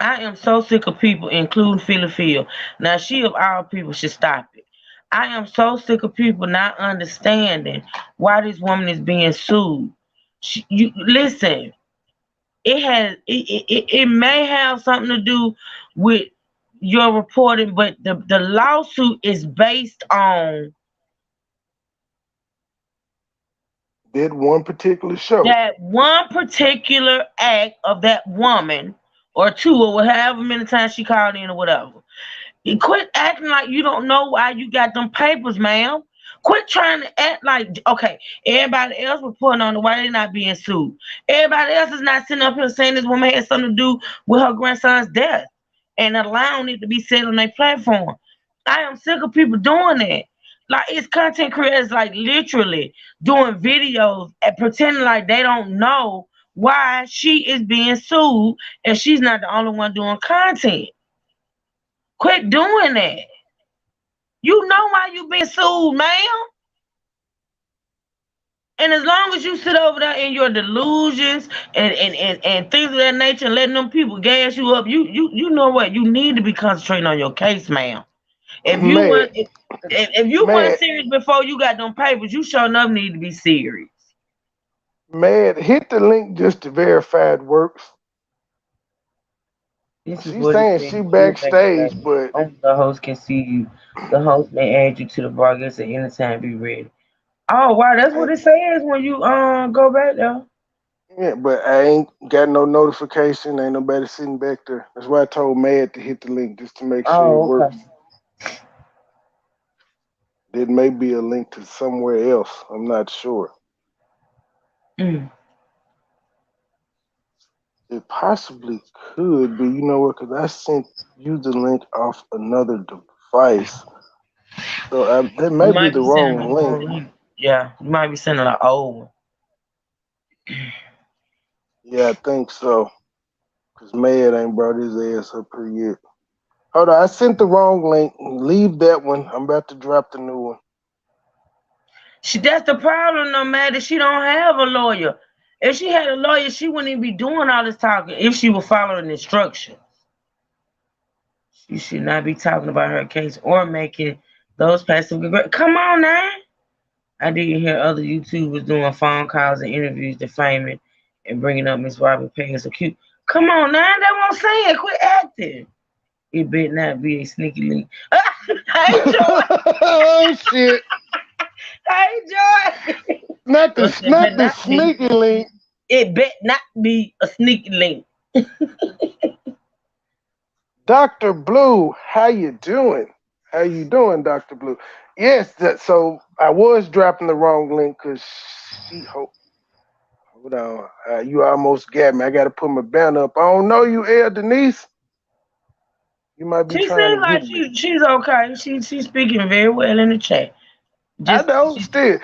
I am so sick of people, including Philly Fear. Now, she of all people should stop it. I am so sick of people not understanding why this woman is being sued. Listen. It may have something to do with your reporting, but the lawsuit is based on that one particular show. That one particular act of that woman, or two, or however many times she called in or whatever. You quit acting like you don't know why you got them papers, ma'am. Quit trying to act like, okay, everybody else reporting on it, why they not being sued. Everybody else is not sitting up here saying this woman had something to do with her grandson's death and allowing it to be said on their platform. I am sick of people doing that. Like, it's content creators, like, literally doing videos and pretending like they don't know why she is being sued and she's not the only one doing content. Quit doing that. You know why you being sued, ma'am. And as long as you sit over there in your delusions and things of that nature and letting them people gas you up, you know what? You need to be concentrating on your case, ma'am. If you weren't serious before you got them papers, you sure enough need to be serious. Man, hit the link just to verify it works. She's saying she backstage, but only the host can see you. The host may add you to the broadcast at any time. Be ready. Oh wow, that's what it says when you go back there. Yeah, but I ain't got no notification. Ain't nobody sitting back there. That's why I told Mad to hit the link just to make sure it works. There may be a link to somewhere else. I'm not sure. It possibly could be, you know what, because I sent you the link off another device. So that may be the wrong link. Yeah, you might be sending an old one. Yeah, I think so. Because Mad ain't brought his ass up here yet. Hold on, I sent the wrong link. Leave that one. I'm about to drop the new one. That's the problem, no matter. She don't have a lawyer. If she had a lawyer, she wouldn't even be doing all this talking if she was following instructions. You should not be talking about her case or making those passive aggressive. Come on now. I did hear other YouTubers doing phone calls and interviews defaming and bringing up Miss Robbie paying so cute. Come on now, that's what I'm saying. Quit acting. It better not be a sneaky link. Hey, Joy. Oh shit! Hey, Joy. Not the sneaky link. It better not be a sneaky link. Dr. Blue, how you doing? How you doing, Dr. Blue? Yes, so I was dropping the wrong link because hold on. You almost got me. I got to put my banner up. I don't know you, Denise. You might be trying to like she's okay. She's speaking very well in the chat. I know. Still,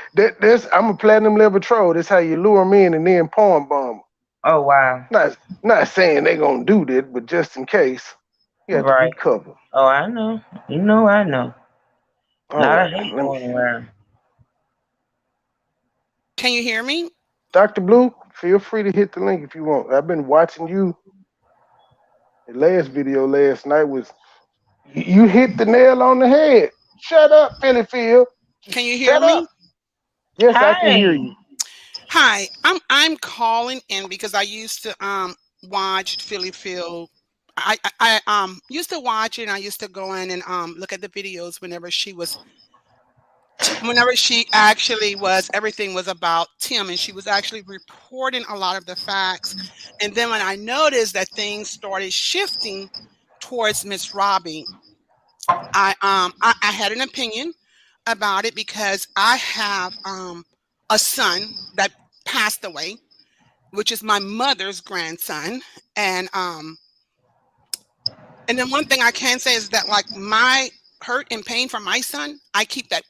I'm a platinum level troll. That's how you lure them in and then poem bomb. Oh wow. Not saying they gonna do that, but just in case, you have to be covered. Oh, I know. You know, I know. A lot of hate going around. Can you hear me? Dr. Blue, feel free to hit the link if you want. I've been watching you. The last video last night was you hit the nail on the head. Shut up, Philly Phil. Can you hear me? Yes, I can hear you. Hi, I'm calling in because I used to watch Philly Phil. I used to watch it and I used to go in and look at the videos whenever she actually was, everything was about Tim, and she was actually reporting a lot of the facts. And then when I noticed that things started shifting towards Miss Robbie, I had an opinion about it because I have a son that passed away, which is my mother's grandson, and then one thing I can say is that, like, my hurt and pain for my son, I keep that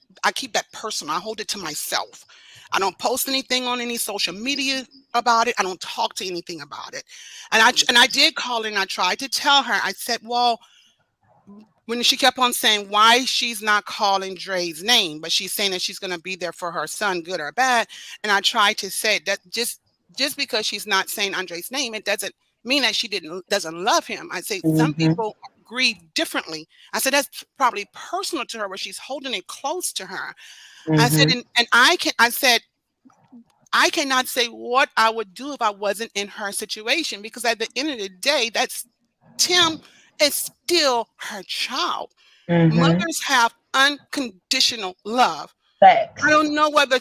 personal. I hold it to myself. I don't post anything on any social media about it. I don't talk to anything about it. And I did call her and I tried to tell her. I said, well, when she kept on saying why she's not calling Dre's name, but she's saying that she's going to be there for her son, good or bad. And I tried to say that just because she's not saying Andre's name, it doesn't mean that she doesn't love him. I say some people grieve differently. I said that's probably personal to her, where she's holding it close to her. I said, and I said I cannot say what I would do if I wasn't in her situation, because at the end of the day, Tim is still her child. Mothers have unconditional love. Facts. I don't know whether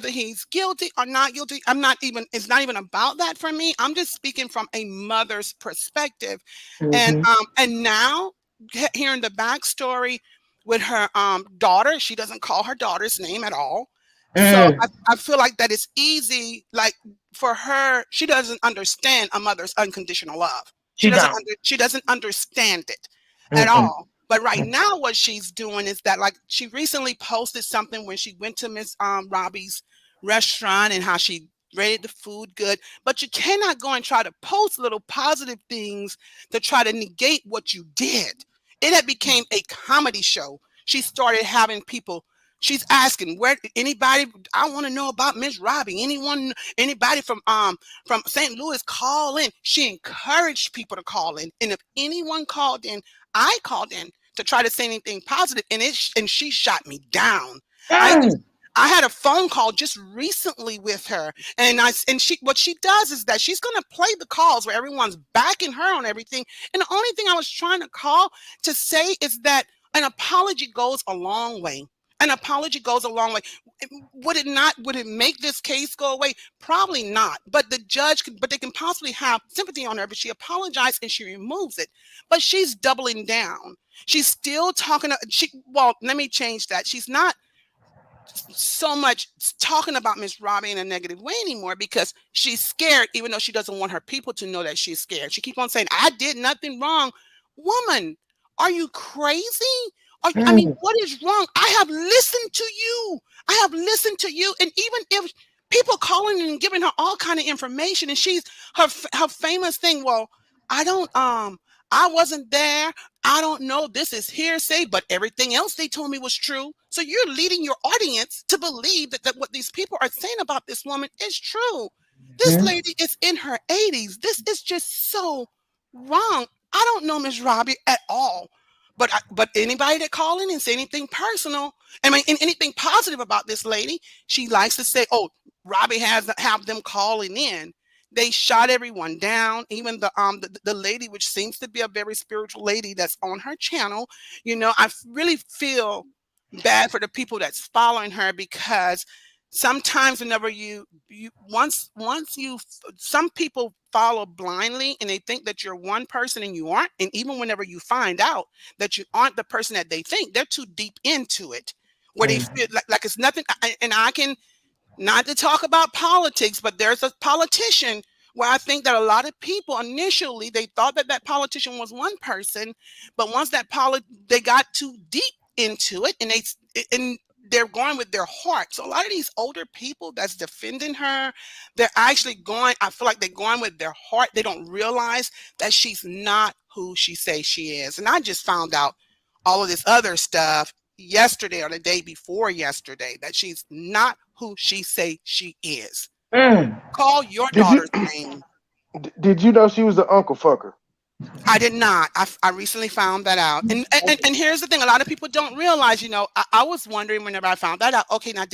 he's guilty or not guilty. It's not even about that for me. I'm just speaking from a mother's perspective. And now hearing the backstory with her daughter, she doesn't call her daughter's name at all. So I feel like that it's easy, like, for her, she doesn't understand a mother's unconditional love. She doesn't understand it at all. But right now, what she's doing is that, like, she recently posted something when she went to Miss Robbie's restaurant and how she rated the food good. But you cannot go and try to post little positive things to try to negate what you did. It had became a comedy show. She started having people. She's asking anybody. I want to know about Miss Robbie. Anybody from St. Louis, call in. She encouraged people to call in, and if anyone called in, I called in to try to say anything positive, and she shot me down. I had a phone call just recently with her, and what she does is that she's gonna play the calls where everyone's backing her on everything. And the only thing I was trying to call to say is that an apology goes a long way. An apology goes a long way. Would it make this case go away? Probably not. But they can possibly have sympathy on her, but she apologized and she removes it. But she's doubling down. She's still talking. Let me change that. She's not so much talking about Miss Robbie in a negative way anymore, because she's scared, even though she doesn't want her people to know that she's scared. She keeps on saying, I did nothing wrong. Woman, are you crazy? I mean, what is wrong? I have listened to you. And even if people calling and giving her all kind of information, and she's her famous thing, well, I wasn't there. I don't know. This is hearsay, but everything else they told me was true. So you're leading your audience to believe that what these people are saying about this woman is true. This lady is in her 80s. This is just so wrong. I don't know Miss Robbie at all. But anybody that call in and say anything personal, I mean, anything positive about this lady, she likes to say, "Oh, Robbie has have them calling in." They shot everyone down, even the lady, which seems to be a very spiritual lady that's on her channel. You know, I really feel bad for the people that's following her, because sometimes whenever you once you some people follow blindly and they think that you're one person and you aren't, and even whenever you find out that you aren't the person that they think, they're too deep into it, where they feel like it's nothing. And I can, not to talk about politics, but there's a politician where I think that a lot of people initially they thought that that politician was one person, but once they got too deep into it, and they're going with their heart. So a lot of these older people that's defending her, they're actually going. I feel like they're going with their heart. They don't realize that she's not who she says she is. And I just found out all of this other stuff yesterday or the day before yesterday, that she's not who she say she is. Call your daughter's name. Did you know she was the uncle fucker? I did not. I recently found that out. And here's the thing: a lot of people don't realize. You know, I was wondering whenever I found that out. Okay, now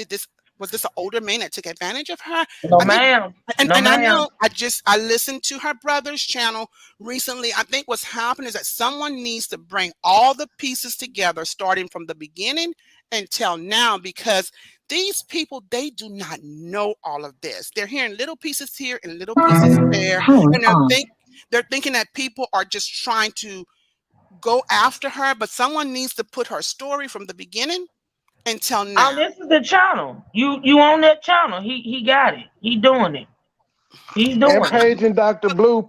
was this an older man that took advantage of her? No, ma'am. And I know I listened to her brother's channel recently. I think what's happening is that someone needs to bring all the pieces together, starting from the beginning until now, because these people, they do not know all of this. They're hearing little pieces here and little pieces there, and they're thinking that people are just trying to go after her, but someone needs to put her story from the beginning until now. Oh, this is the channel. You on that channel. He got it. He doing it. He's doing it. Paige and Dr. Blue.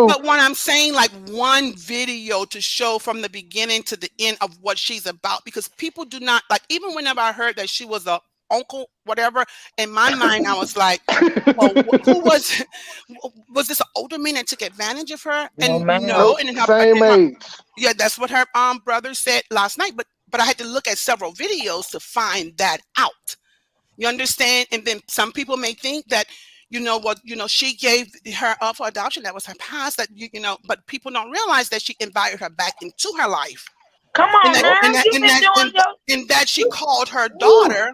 But when I'm saying like one video to show from the beginning to the end of what she's about, because people do not, like, even whenever I heard that she was a uncle, whatever, in my mind, I was like, well, who was this an older man that took advantage of her? And no, and same age. Yeah, that's what her brother said last night. But I had to look at several videos to find that out. You understand? And then some people may think that, she gave her up for adoption. That was her past. That but people don't realize that she invited her back into her life. Come on, and that she called her daughter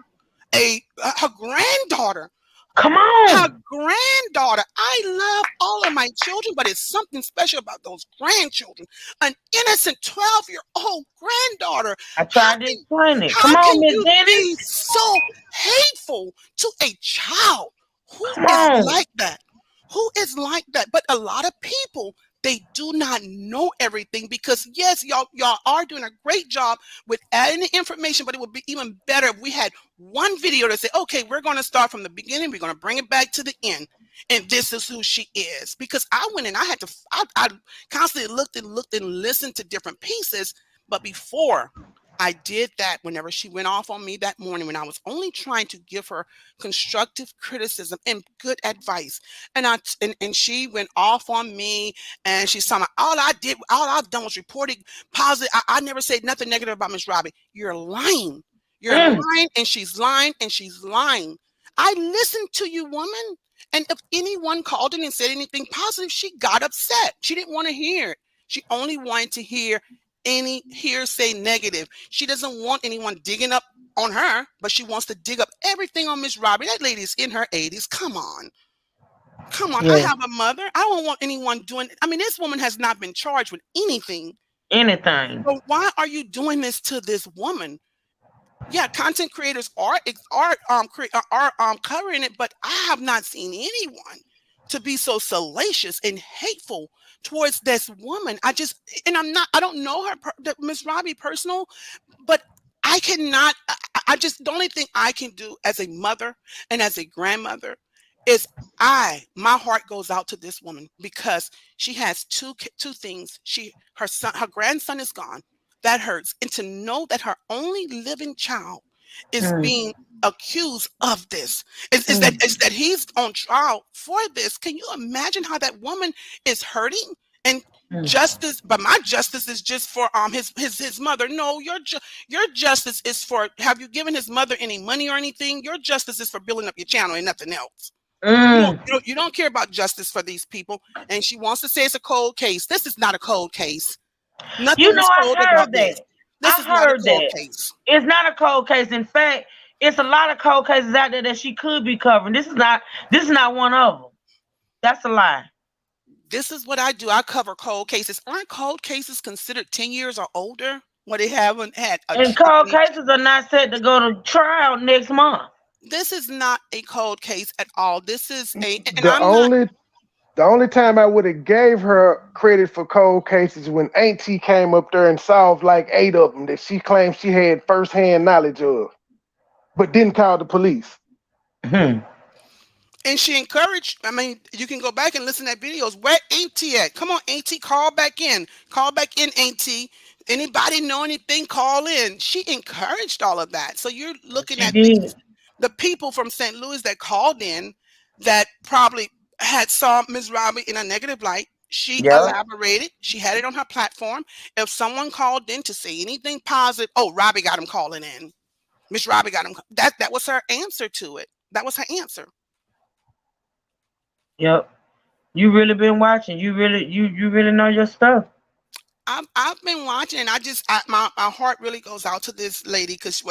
her granddaughter. Come on. Her granddaughter. I love all of my children, but it's something special about those grandchildren. An innocent 12-year-old granddaughter. I tried to explain it. Come on, Miss Dennis. Be so hateful to a child. Who is like that? Who is like that? But a lot of people, they do not know everything, because yes, y'all are doing a great job with adding the information, but it would be even better if we had one video to say, okay, we're going to start from the beginning. We're going to bring it back to the end. And this is who she is. Because I went and I constantly looked and listened to different pieces. But before I did that, whenever she went off on me that morning, when I was only trying to give her constructive criticism and good advice, and she went off on me, and she's talking about, all I've done was reporting positive. I never said nothing negative about Miss Robbie. You're lying. You're lying, and she's lying, and she's lying. I listened to you, woman. And if anyone called in and said anything positive, she got upset. She didn't want to hear it. She only wanted to hear any hearsay negative. She doesn't want anyone digging up on her, but she wants to dig up everything on Miss Robbie. That lady's in her 80s. Come on. Yeah. I have a mother. I don't want anyone doing it. I mean, this woman has not been charged with anything. So why are you doing this to this woman? Yeah, content creators are covering it, but I have not seen anyone to be so salacious and hateful towards this woman. I don't know her, Miss Robbie, personal, but I cannot. The only thing I can do as a mother and as a grandmother is my heart goes out to this woman, because she has two things. Her grandson is gone. That hurts. And to know that her only living child is being accused of this, is that he's on trial for this. Can you imagine how that woman is hurting? And justice, but my justice is just for his mother. No, your justice is for, have you given his mother any money or anything? Your justice is for building up your channel and nothing else. You don't care about justice for these people. And she wants to say it's a cold case. This is not a cold case. Nothing was told about this. This is not a cold case. It's not a cold case. In fact, it's a lot of cold cases out there that she could be covering. This is not one of them. That's a lie. This is what I do. I cover cold cases. Aren't cold cases considered 10 years or older when they haven't had and cold cases are not set to go to trial next month. This is not a cold case at all. This is the only time I would have gave her credit for cold cases when Auntie came up there and solved like 8 of them that she claimed she had firsthand knowledge of, but didn't call the police. And she encouraged, I mean, you can go back and listen to videos. Where Auntie at? Come on, Auntie, call back in. Call back in, Auntie. Anybody know anything, call in. She encouraged all of that. So you're looking at the people from St. Louis that called in that probably saw Ms. Robbie in a negative light. She elaborated. She had it on her platform. If someone called in to say anything positive, Robbie got him calling in. Miss Robbie got him. That was her answer to it. That was her answer. Yep. You really been watching. You really know your stuff. I've been watching, and my heart really goes out to this lady because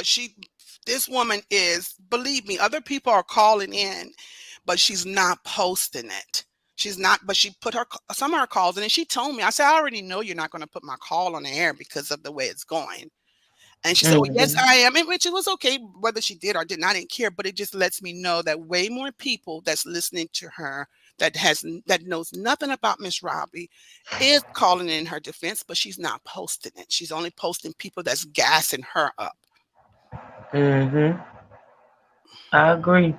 this woman is, believe me, other people are calling in, but she's not posting it. She's not, but she put some of her calls in, and she told me, I said, I already know you're not going to put my call on the air because of the way it's going. And she said, well, yes, I am. And which it was okay whether she did or didn't. I didn't care, but it just lets me know that way more people that's listening to her that knows nothing about Miss Robbie is calling in her defense, but she's not posting it. She's only posting people that's gassing her up. I agree.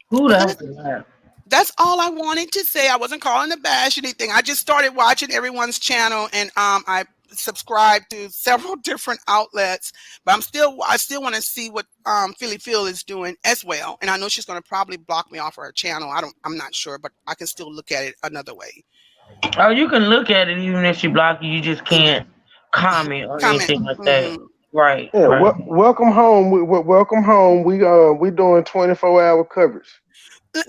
Who that? That's all I wanted to say. I wasn't calling to bash anything. I just started watching everyone's channel, and I subscribe to several different outlets. But I still want to see what Philly Phil is doing as well. And I know she's going to probably block me off her channel. I'm not sure, but I can still look at it another way. Oh, you can look at it even if she blocks you. You just can't comment or anything like that. Right. Yeah. Right. Welcome home. Welcome home. We doing 24-hour coverage.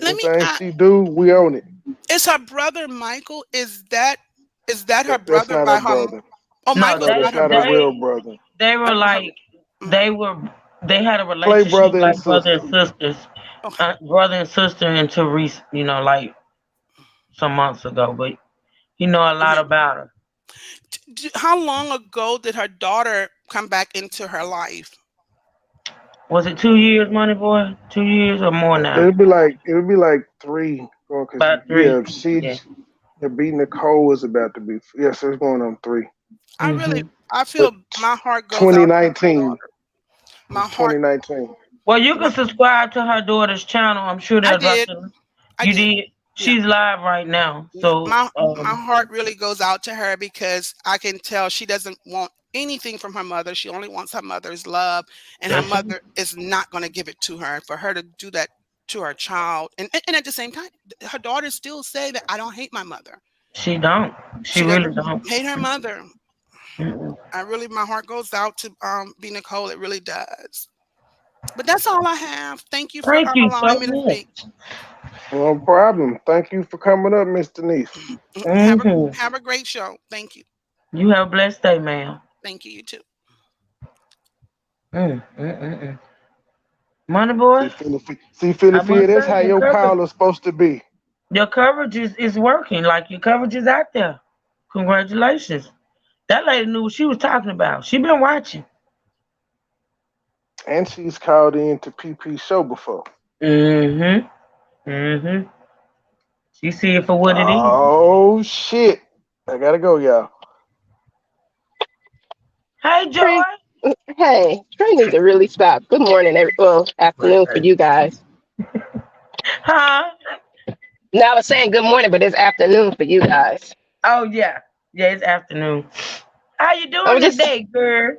Let me she do, we own it. Is her brother Michael? Is that her brother by her brother? Oh, no, Michael, that's not a real brother. They were like they had a relationship like brother and sisters. Brother and sister until recent, like some months ago, but he know a lot about her. How long ago did her daughter come back into her life? Was it 2 years, MoneyBoy? 2 years or more now? It'd be like 3. About 3. The beating Nicole was about to be. Yes, it's going on 3. I feel my heart goes 2019. Out to my heart. 2019. Well, you can subscribe to her daughter's channel. I'm sure that's You did. She's live right now. So my heart really goes out to her because I can tell she doesn't want anything from her mother. She only wants her mother's love, and her mother is not going to give it to her. For her to do that to her child, and at the same time, her daughter still say that I don't hate my mother. She don't. She really don't hate her mother. My heart goes out to B. Nicole. It really does. But that's all I have. Thank you for allowing me to speak. No problem. Thank you for coming up, Miss Denise. Have a great show. Thank you. You have a blessed day, ma'am. Thank you. You too. MoneyBoy. See, Philly, that's how your call is supposed to be. Your coverage is working. Like your coverage is out there. Congratulations. That lady knew what she was talking about. She been watching. And she's called in to PP's show before. She see it for what it is. Oh shit! I gotta go, y'all. Hey, Joy. Hey, Trey needs to really stop. Good morning, afternoon for you guys. Huh? No, I was saying good morning, but it's afternoon for you guys. Oh yeah, it's afternoon. How you doing today, girl?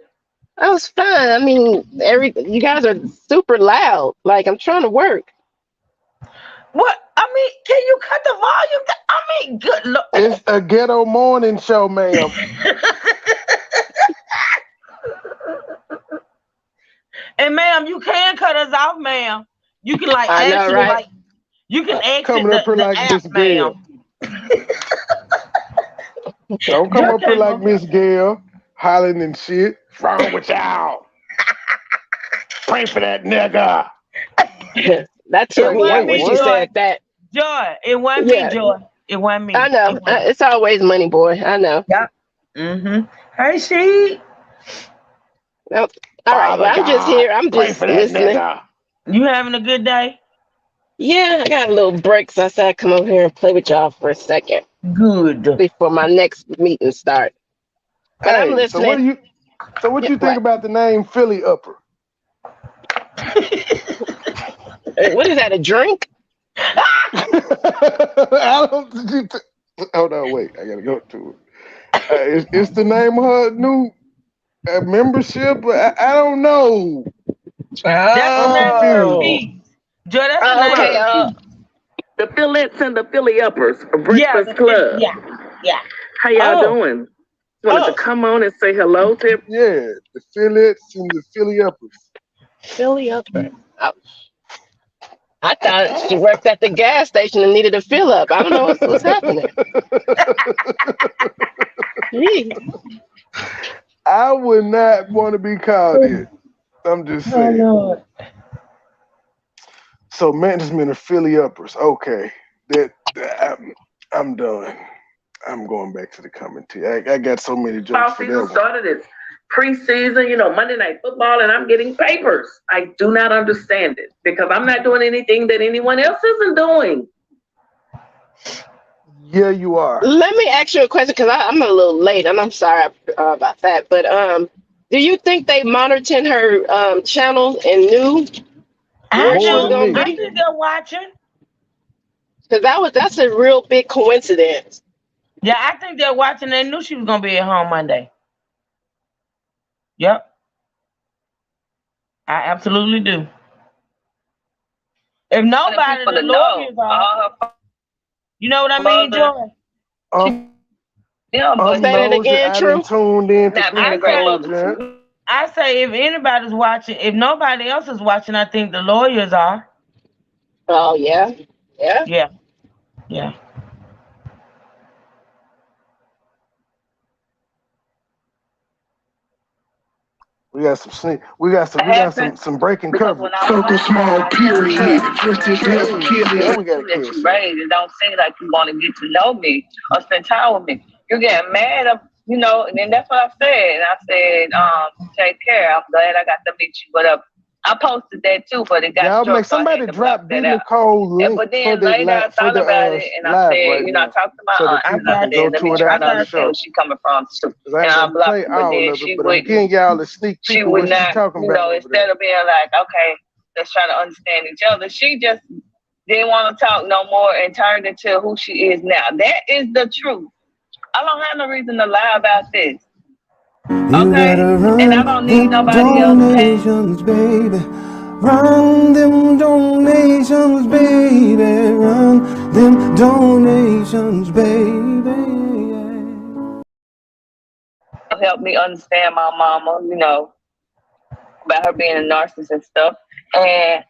I was fine. I mean, you guys are super loud. Like I'm trying to work. What? I mean, can you cut the volume down? I mean, good Lord. It's a ghetto morning show, ma'am. Hey, ma'am, you can cut us off, ma'am. You can like I know, actually right? like you can exit Coming up here the like app, Miss Gail. ma'am. Don't come Just up here came like up. Miss Gail, hollering and shit. What's wrong with y'all? Pray for that nigga. That took It me out wasn't when me, she what? Joy. said that. Joy. It wasn't me, Yeah, Joy. It wasn't me. I know. It wasn't. It's always Money Boy. I know. Yep. Hey, she. Nope. All right. Father Well, I'm just God, here. I'm pray for just that listening. nigga. You having a good day? Yeah, I got a little break, so I said I'd come over here and play with y'all for a second Good. before my next meeting start. But I'm Hey, so listening. what Yeah, you think what? about the name Philly Upper? What is that? A drink? I don't. Hold on, wait. I gotta go to it. It's the name of her new membership. I don't know. That's the I'm name of her confused. Oh. piece. Joy, that's the name Okay. of her piece. The Phillettes and the Philly Uppers, a Yeah, breakfast club. yeah. How y'all Oh. doing? Wanted to Oh. come on and say hello to. Yeah, the Phillettes and the Philly Uppers. Philly Upper. Oh, I thought she worked at the gas station and needed a fill up. I don't know what's happening. Gee. I would not want to be called it. I'm just Oh saying. Lord. So management of Philly Uppers. Okay, I'm done. I'm going back to the commentary. I got so many jokes Football for season that one. started. It's preseason, Monday Night Football, and I'm getting papers. I do not understand it because I'm not doing anything that anyone else isn't doing. Yeah, you are. Let me ask you a question because I'm a little late and I'm sorry about that. But do you think they monitored her channel and knew I where she More was do. than gonna me. I be? think they're watching. Because that's a real big coincidence. Yeah, I think they're watching. They knew she was gonna be at home Monday. Yep. I absolutely do. If nobody, the lawyers are. You know what I mean, Joy? I'm Say that nosy. again, I done True. tuned in to Not Be being the a great Cold, mother. Jan. I say if anybody's watching, if nobody else is watching, I think the lawyers are. Oh yeah, yeah. Yeah, yeah. We got some sneak. We got some breaking coverage. Focus small, period. Yeah, we got to That kill you some. raised, it don't seem like you want to get to know me or spend time with me. You're getting mad, and then that's what I said. I said, take care. I'm glad I got to meet you, whatever. I posted that too, but it got Y'all short, make so I somebody had to drop block B that out. Nicole link But for then the later I thought about it, and I live said, right I now, talked to my so the aunt, people and I can go said, let to me it try after to the understand show. where she coming from too. Cause I And ain't I gonna blocked play her, but all then of it, she but I'm wouldn't. getting y'all a sneak She peek of would what she's not, talking about over instead there. of being like, okay, let's try to understand each other, she just didn't want to talk no more and turned into who she is now. That is the truth. I don't have no reason to lie about this. Okay? And I don't need nobody else. Donations, baby. Run them donations, baby. Run them donations, baby. Help me understand my mama, about her being a narcissist and stuff. And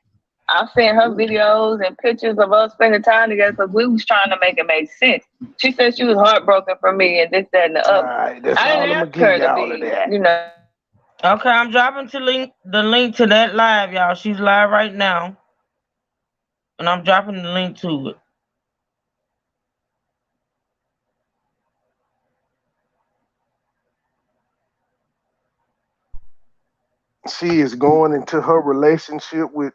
I sent her videos and pictures of us spending time together because we was trying to make it make sense. She said she was heartbroken for me and this, that, and the All other. right, that's I all didn't I'm gonna ask give her to y'all of be, that. Okay, I'm dropping the link to that live, y'all. She's live right now, and I'm dropping the link to it. She is going into her relationship with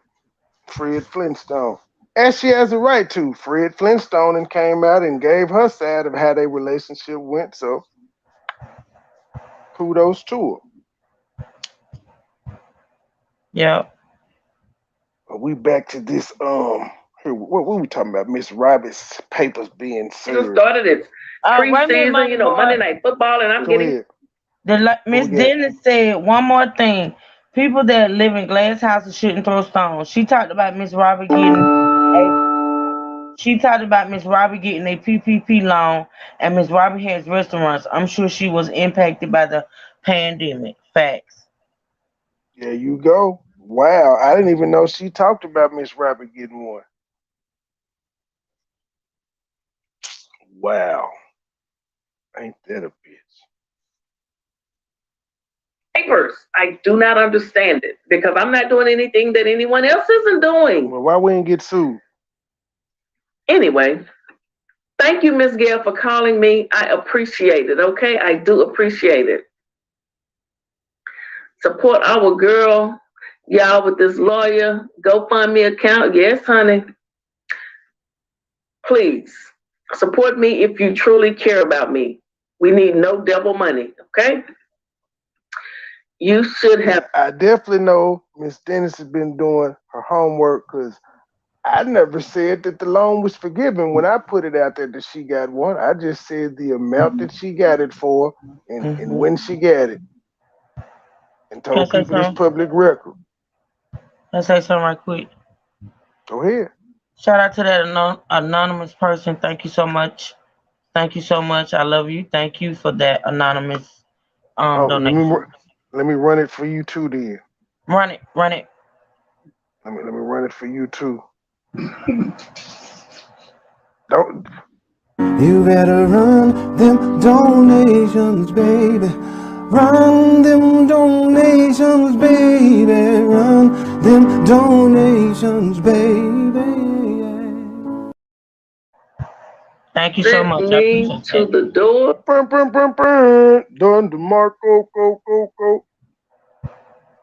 Fred Flintstone. As she has a right to. Fred Flintstone and came out and gave her side of how their relationship went. So kudos to her. Yeah. We back to this. Here, what we talking about? Miss Robbie's papers being served. Started it preseason, Boy. Monday Night Football, and I'm Go getting. ahead. Miss Dennis said one more thing. People that live in glass houses shouldn't throw stones. She talked about Miss Robbie getting a PPP loan, and Miss Robbie has restaurants. I'm sure she was impacted by the pandemic. Facts. There you go. Wow, I didn't even know she talked about Miss Robbie getting one. Wow, ain't that a bitch? Papers. I do not understand it because I'm not doing anything that anyone else isn't doing. Well, why we ain't get sued? Anyway, thank you, Miss Gail, for calling me. I appreciate it. Okay, I do appreciate it. Support our girl, y'all, with this lawyer GoFundMe account. Yes, honey. Please support me if you truly care about me. We need no devil money. Okay. You should have. I definitely know Miss Dennis has been doing her homework because I never said that the loan was forgiven when I put it out there that she got one. I just said the amount that she got it for and when she got it. And told people this public record. Let's say something right quick. Go ahead. Shout out to that anonymous person. Thank you so much. Thank you so much. I love you. Thank you for that anonymous donation. Let me run it for you too then. Run it. Let me run it for you too. Don't. You better run them donations, baby. Run them donations, baby. Run them donations, baby. Thank you so much. I appreciate to the door. Don DeMarco, go.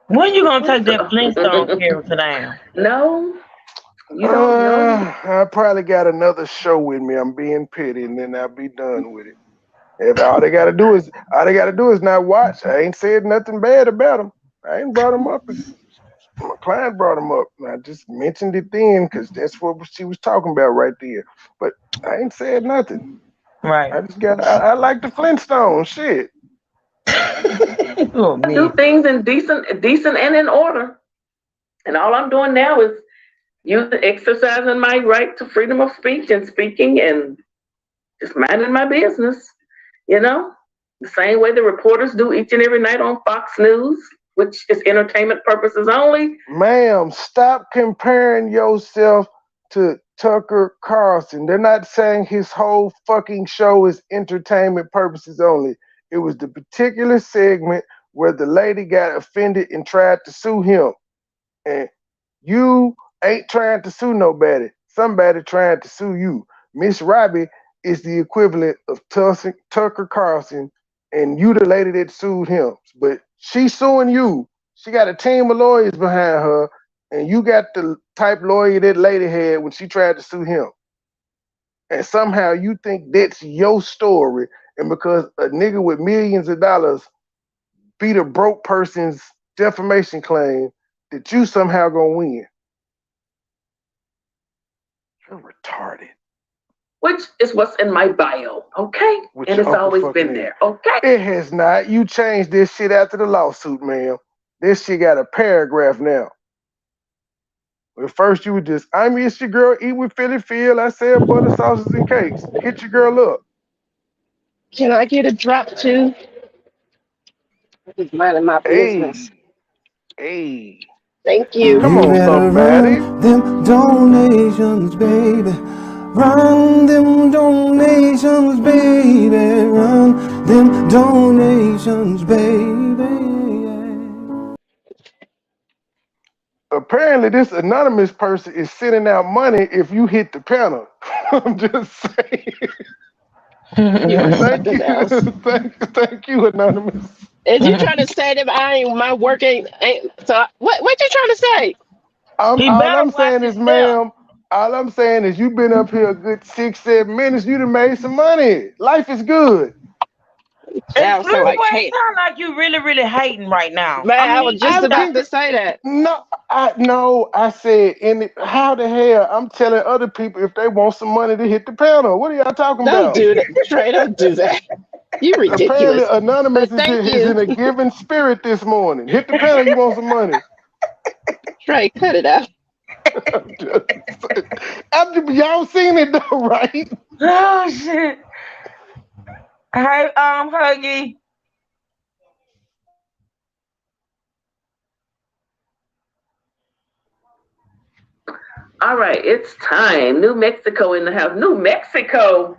When you gonna take that Flintstone character down? No. You don't know. I probably got another show with me. I'm being petty, and then I'll be done with it. If all they gotta do is not watch. I ain't said nothing bad about them. I ain't brought them up. My client brought them up. I just mentioned it then because that's what she was talking about right there. But I ain't said nothing. Right. I just got. I like the Flintstones. Shit. Oh, I do things in decent and in order. And all I'm doing now is exercising my right to freedom of speech and speaking and just minding my business. You know, the same way the reporters do each and every night on Fox News, which is entertainment purposes only. Ma'am, stop comparing yourself to Tucker Carlson. They're not saying his whole fucking show is entertainment purposes only. It was the particular segment where the lady got offended and tried to sue him. And you ain't trying to sue nobody. Somebody trying to sue you. Miss Robbie is the equivalent of Tucker Carlson, and you the lady that sued him. But she's suing you. She got a team of lawyers behind her, and you got the type lawyer that lady had when she tried to sue him. And somehow you think that's your story, and because a nigga with millions of dollars beat a broke person's defamation claim, that you somehow gonna win. You're retarded. Which is what's in my bio, okay? And it's always been there, okay? It has not. You changed this shit after the lawsuit, ma'am. This shit got a paragraph now. At first you were just, I'm your girl, eat with Philly Phil. I sell butter, sausages, and cakes. Hit your girl up. Can I get a drop too? Just minding my business. Hey. Thank you. Come on, somebody. Run them donations, baby. Run them donations, baby. Run them donations, baby. Apparently, this anonymous person is sending out money if you hit the panel. I'm just saying. Thank you, anonymous. Is you trying to say that my work ain't so? What you trying to say? All I'm saying is, ma'am. All I'm saying is, you've been up here a good 6-7 minutes. You done made some money. Life is good. Sound like you really, really hating right now. Man, I was just about to say that. No, I said, how the hell I'm telling other people if they want some money to hit the panel? What are y'all talking about? Don't do that, Trey. Don't do that. You ridiculous. Apparently, anonymous is in a giving spirit this morning. Hit the panel. You want some money? Trey, cut it out. Y'all seen it though, right? Oh shit. Hey, Huggy. All right, it's time. New Mexico in the house. New Mexico.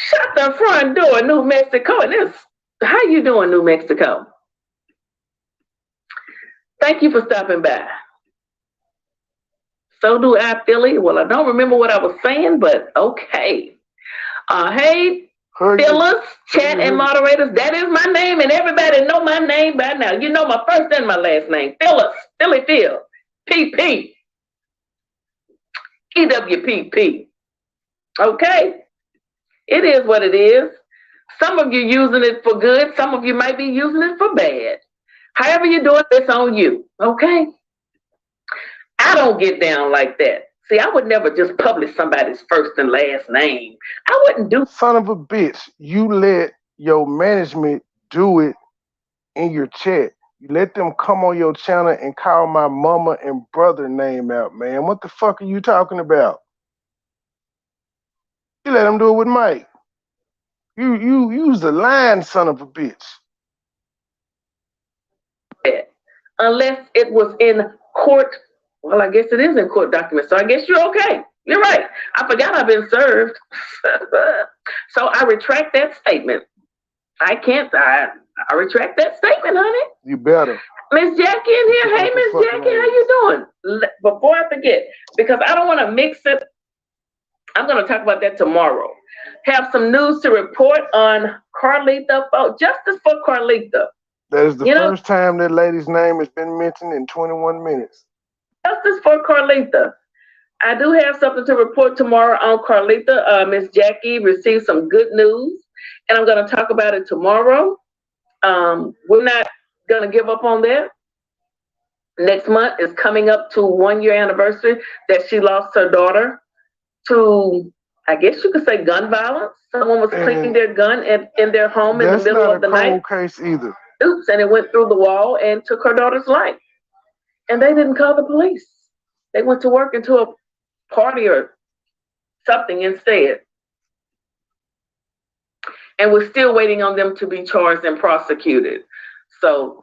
Shut the front door, New Mexico. And this, how you doing, New Mexico? Thank you for stopping by. So do I, Philly. Well, I don't remember what I was saying, but okay. Hey, Phyllis, chat and moderators, that is my name, and everybody know my name by now. You know my first and my last name. Phyllis, Philly Phil, PP, EWPP. Okay? It is what it is. Some of you using it for good. Some of you might be using it for bad. However you do it, it's on you. Okay? I don't get down like that. See, I would never just publish somebody's first and last name. I wouldn't do. Son of a bitch, you let your management do it in your chat. You let them come on your channel and call my mama and brother name out, man. What the fuck are you talking about? You let them do it with Mike. You use the line, son of a bitch. Unless it was in court. Well, I guess it is in court documents, so I guess you're okay. You're right. I forgot I've been served. So I retract that statement. I retract that statement, honey. You better. Miss Jackie in here. Hey, Miss Jackie, how you doing? Before I forget, because I don't want to mix it, I'm going to talk about that tomorrow. Have some news to report on Carlita. Justice for Carlita. That is the first time that lady's name has been mentioned in 21 minutes. Justice for Carlita. I do have something to report tomorrow on Carlita. Miss Jackie received some good news, and I'm going to talk about it tomorrow. We're not going to give up on that. Next month is coming up to 1 year anniversary that she lost her daughter to, I guess you could say, gun violence. Someone was cleaning their gun in their home in the middle of the night. That's not a cold case either. Oops, and it went through the wall and took her daughter's life. And they didn't call the police. They went to work into a party or something instead. And we're still waiting on them to be charged and prosecuted. So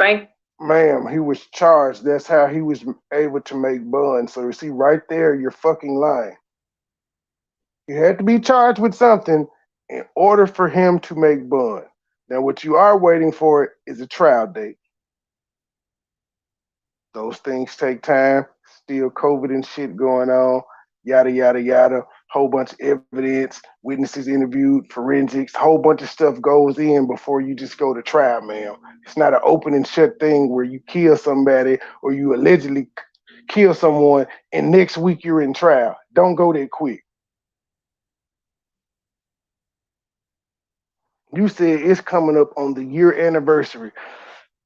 Ma'am, he was charged. That's how he was able to make bond. So you see right there, you're fucking lying. You had to be charged with something in order for him to make bond. Now what you are waiting for is a trial date. Those things take time. Still COVID and shit going on. Yada, yada, yada. Whole bunch of evidence. Witnesses interviewed. Forensics. Whole bunch of stuff goes in before you just go to trial, ma'am. It's not an open and shut thing where you kill somebody or you allegedly kill someone and next week you're in trial. Don't go that quick. You said it's coming up on the year anniversary.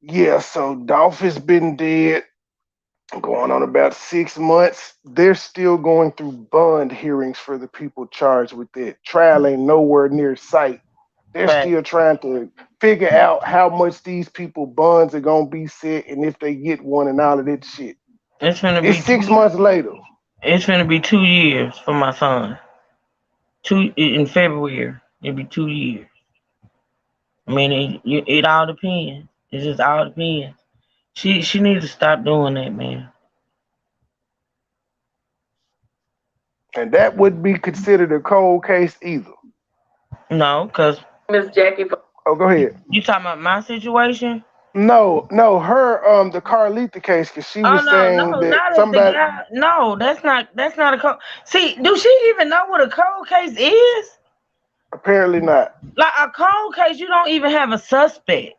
Yeah, so Dolph has been dead going on about 6 months. They're still going through bond hearings for the people charged with it. Trial ain't nowhere near sight. They're still trying to figure out how much these people bonds are gonna be set and if they get one and all of that shit. It's 6 months later. It's gonna be 2 years for my son. In February. It'll be 2 years. I mean, it all depends. It just all depends. She needs to stop doing that, man. And that would be considered a cold case either. No, because Miss Jackie. Oh, go ahead. You talking about my situation? No, her the Carlita case, because she was saying that somebody. No, that's not a cold. See, do she even know what a cold case is? Apparently not. Like a cold case, you don't even have a suspect.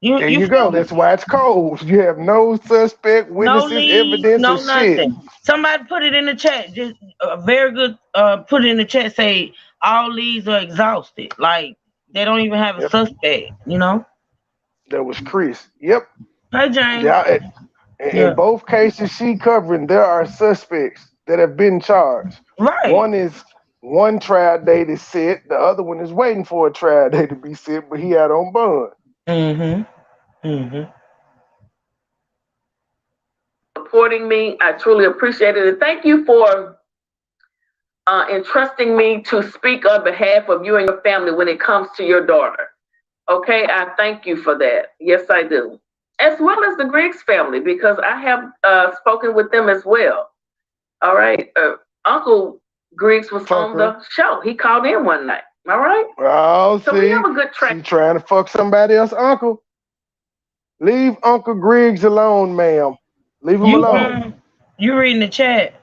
There you go. That's why it's cold. You have no suspect, witnesses, evidence, or nothing. shit. Somebody put it in the chat. Just very good. Put it in the chat. Say all these are exhausted. Like they don't even have a suspect. You know. That was Chris. Yep. Hey, James. Yeah. In both cases she covering, there are suspects that have been charged. Right. One trial date is set. The other one is waiting for a trial date to be set, but he out on bond. Supporting me, I truly appreciate it, and thank you for entrusting me to speak on behalf of you and your family when it comes to your daughter. Okay, I thank you for that. Yes, I do, as well as the Griggs family, because I have spoken with them as well. All right. Uncle Griggs was on Tucker. the show. He called in one night. All right. Oh, So we see, have a good track. she trying to fuck somebody else, uncle. Leave Uncle Griggs alone, ma'am. Leave him alone. You reading the chat?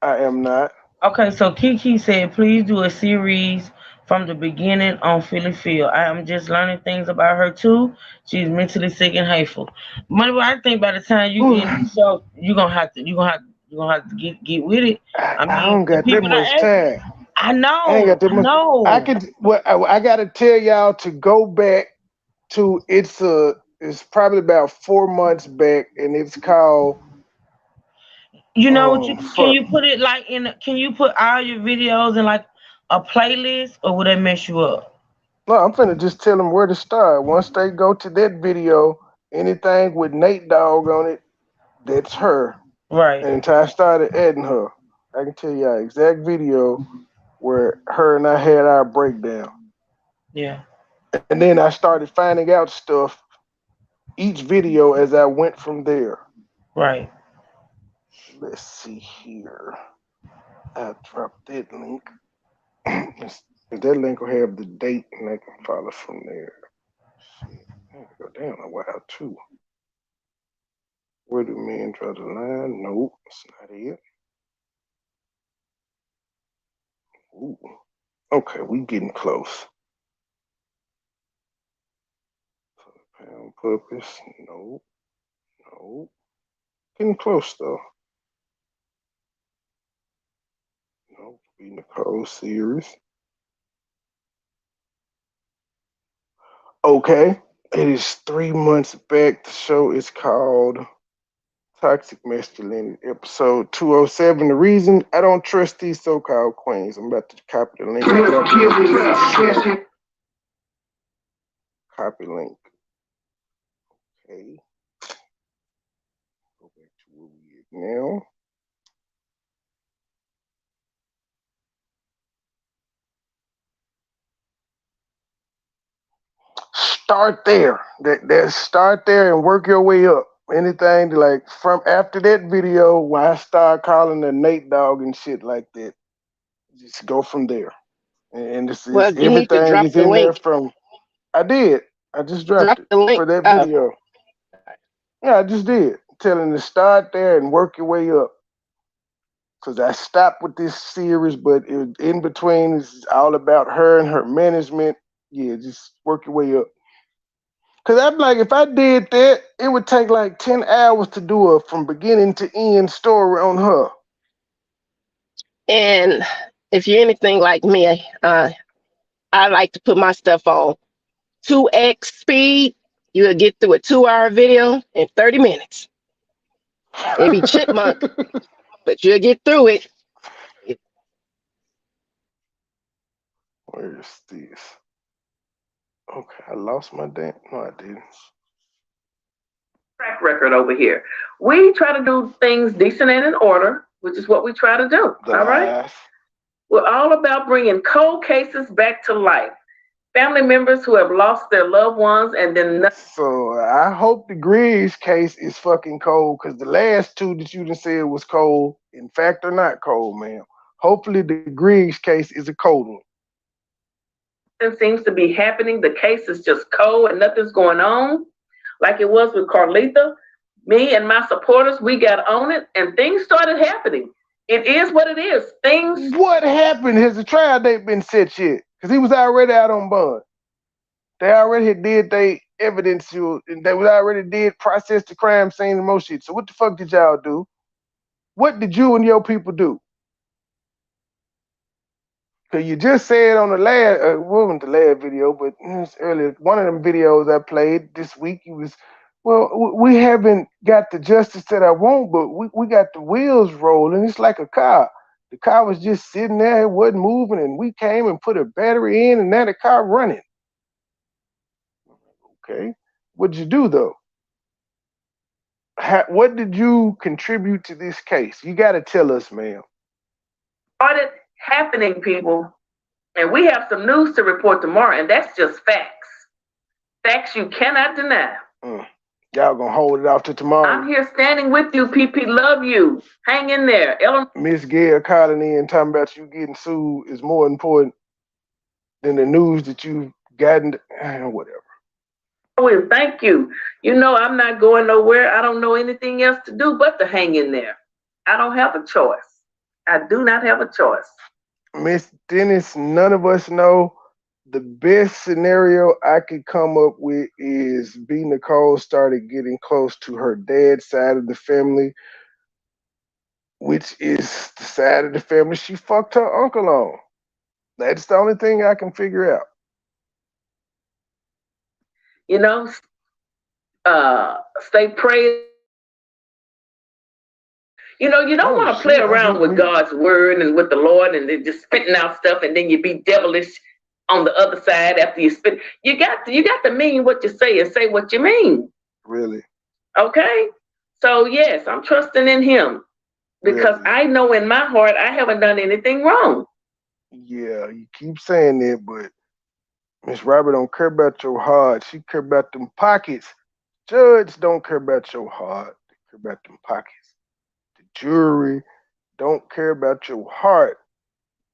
I am not. Okay, so Kiki said, please do a series from the beginning on Philly Phil. I am just learning things about her too. She's mentally sick and hateful. MoneyBoy, I think by the time you get in the show, you're gonna have to get with it. I mean, don't got that people are much asking. time. I know. I ain't got that I much. know. I could. Well, I got to tell y'all to go back to it's probably about 4 months back, and it's called. You know what? Can Fuck. you put it like in? Can you put all your videos in like a playlist, or would that mess you up? No, I'm finna just tell them where to start. Once they go to that video, anything with Nate Dogg on it, that's her. Right. And until I started adding her, I can tell you exact video where her and I had our breakdown. Yeah. And then I started finding out stuff each video as I went from there. Right. Let's see here. I dropped that link. That link will have the date and I can follow from there. I can go down a while too. Where do men draw the line? Nope, that's not it. Ooh. Okay, we getting close. Pound purpose, nope. Nope. Getting close though. Nope. Be Nicole series. Okay. It is 3 months back. The show is called Toxic Masculinity, episode 207. The reason I don't trust these so-called queens. I'm about to copy the link. Copy link. Okay. Go back to where we at now. Start there. Start there and work your way up. Anything like from after that video when I start calling the Nate Dogg and shit like that, just go from there. And this is Well, you need to everything drop is the in there link. from. I did. I just dropped Drop it the link for that video. Yeah, I just did. Telling to start there and work your way up. Because I stopped with this series, but in between is all about her and her management. Yeah, just work your way up. Because I'm like, if I did that, it would take like 10 hours to do a from beginning to end story on her. And if you're anything like me, I like to put my stuff on 2x speed. You'll get through a 2-hour video in 30 minutes. It'd be chipmunk, but you'll get through it. Where's this? Okay, I lost my damn. No, I didn't. Track record over here. We try to do things decent and in order, which is what we try to do. All right. We're all about bringing cold cases back to life. Family members who have lost their loved ones and then. So I hope the Griggs case is fucking cold because the last two that you done said was cold. In fact, they're not cold, ma'am. Hopefully the Griggs case is a cold one. Seems to be happening. The case is just cold and nothing's going on. Like it was with Carlitha. Me and my supporters, we got on it and things started happening. It is what it is. Things. What happened? Has the trial date been set yet? Because he was already out on bond. They already did they evidence you, and they already did process the crime scene and most shit. So what the fuck did y'all do? What did you and your people do? Because you just said on the last, wasn't the last video, but it was earlier, one of them videos I played this week, you was, well, we haven't got the justice that I want, but we got the wheels rolling. It's like a car. The car was just sitting there, it wasn't moving, and we came and put a battery in, and now the car running. Okay. What'd you do, though? What did you contribute to this case? You got to tell us, ma'am. Started happening, people. And we have some news to report tomorrow, and that's just facts. Facts you cannot deny. Y'all gonna hold it off to tomorrow? I'm here standing with you, PP. Love you. Hang in there. Miss Gail calling in talking about you getting sued is more important than the news that you've gotten. Whatever. Thank you. You know I'm not going nowhere. I don't know anything else to do but to hang in there. I don't have a choice. I do not have a choice. Miss Dennis, none of us know. The best scenario I could come up with is B. Nicole started getting close to her dad's side of the family, which is the side of the family she fucked her uncle on. That's the only thing I can figure out. You know, stay praying. You know, you don't want to play around with God's word and with the Lord and then just spitting out stuff and then you be devilish on the other side after you spit. You got to mean what you say and say what you mean. Really? Okay? So yes, I'm trusting in him because I know in my heart I haven't done anything wrong. Yeah, you keep saying that, but Miss Robert don't care about your heart. She care about them pockets. Judge don't care about your heart. They care about them pockets. The jury don't care about your heart.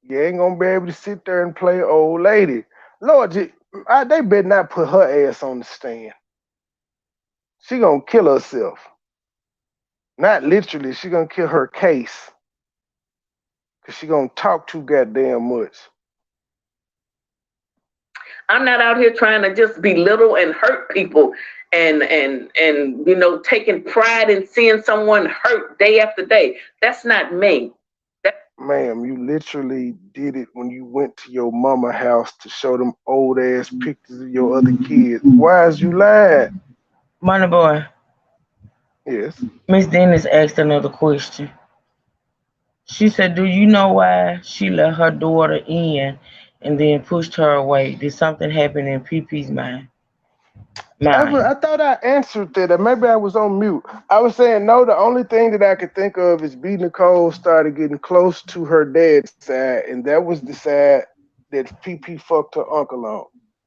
You ain't gonna be able to sit there and play old lady. Lord, they better not put her ass on the stand. She gonna kill herself. Not literally, she gonna kill her case. Cause she gonna talk too goddamn much. I'm not out here trying to just belittle and hurt people and you know, taking pride in seeing someone hurt day after day. That's not me. Ma'am, you literally did it when you went to your mama house to show them old ass pictures of your other kids. Why is you lying? MoneyBoy. Yes. Miss Dennis asked another question. She said, do you know why she let her daughter in and then pushed her away? Did something happen in PP's mind? I thought I answered that. Maybe I was on mute. I was saying no. The only thing that I could think of is B. Nicole started getting close to her dad's side, and that was the side that PP fucked her uncle on.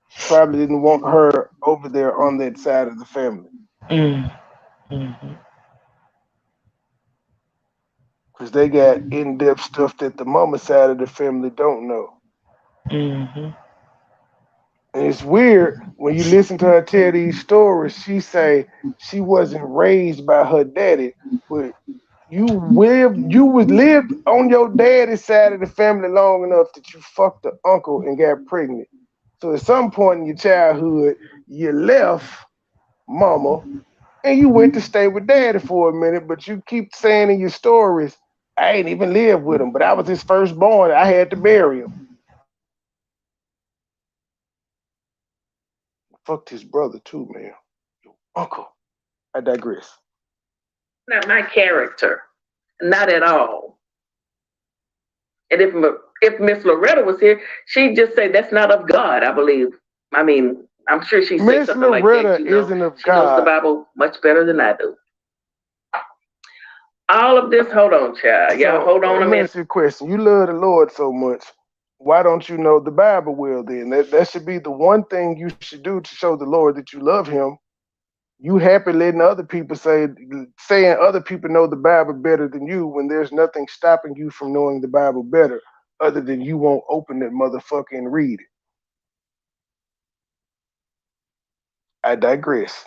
She probably didn't want her over there on that side of the family. Mm-hmm. Because they got in-depth stuff that the mama side of the family don't know. Mm-hmm. And it's weird when you listen to her tell these stories. She say she wasn't raised by her daddy, but you lived on your daddy's side of the family long enough that you fucked the uncle and got pregnant. So at some point in your childhood, you left mama and you went to stay with daddy for a minute. But you keep saying in your stories, I ain't even lived with him, but I was his firstborn. I had to bury him. Fucked his brother too, man. Your uncle. I digress. Not my character. Not at all. And if Miss Loretta was here, she'd just say that's not of God, I believe. I mean, I'm sure she'd say something like that. Isn't of she knows the God. Bible much better than I do. All of this, hold on, child. Y'all hold on a minute. Let me ask you a question. You love the Lord so much. Why don't you know the Bible well then? That should be the one thing you should do to show the Lord that you love him. You happy letting other people saying other people know the Bible better than you when there's nothing stopping you from knowing the Bible better other than you won't open that motherfucker and read it. I digress.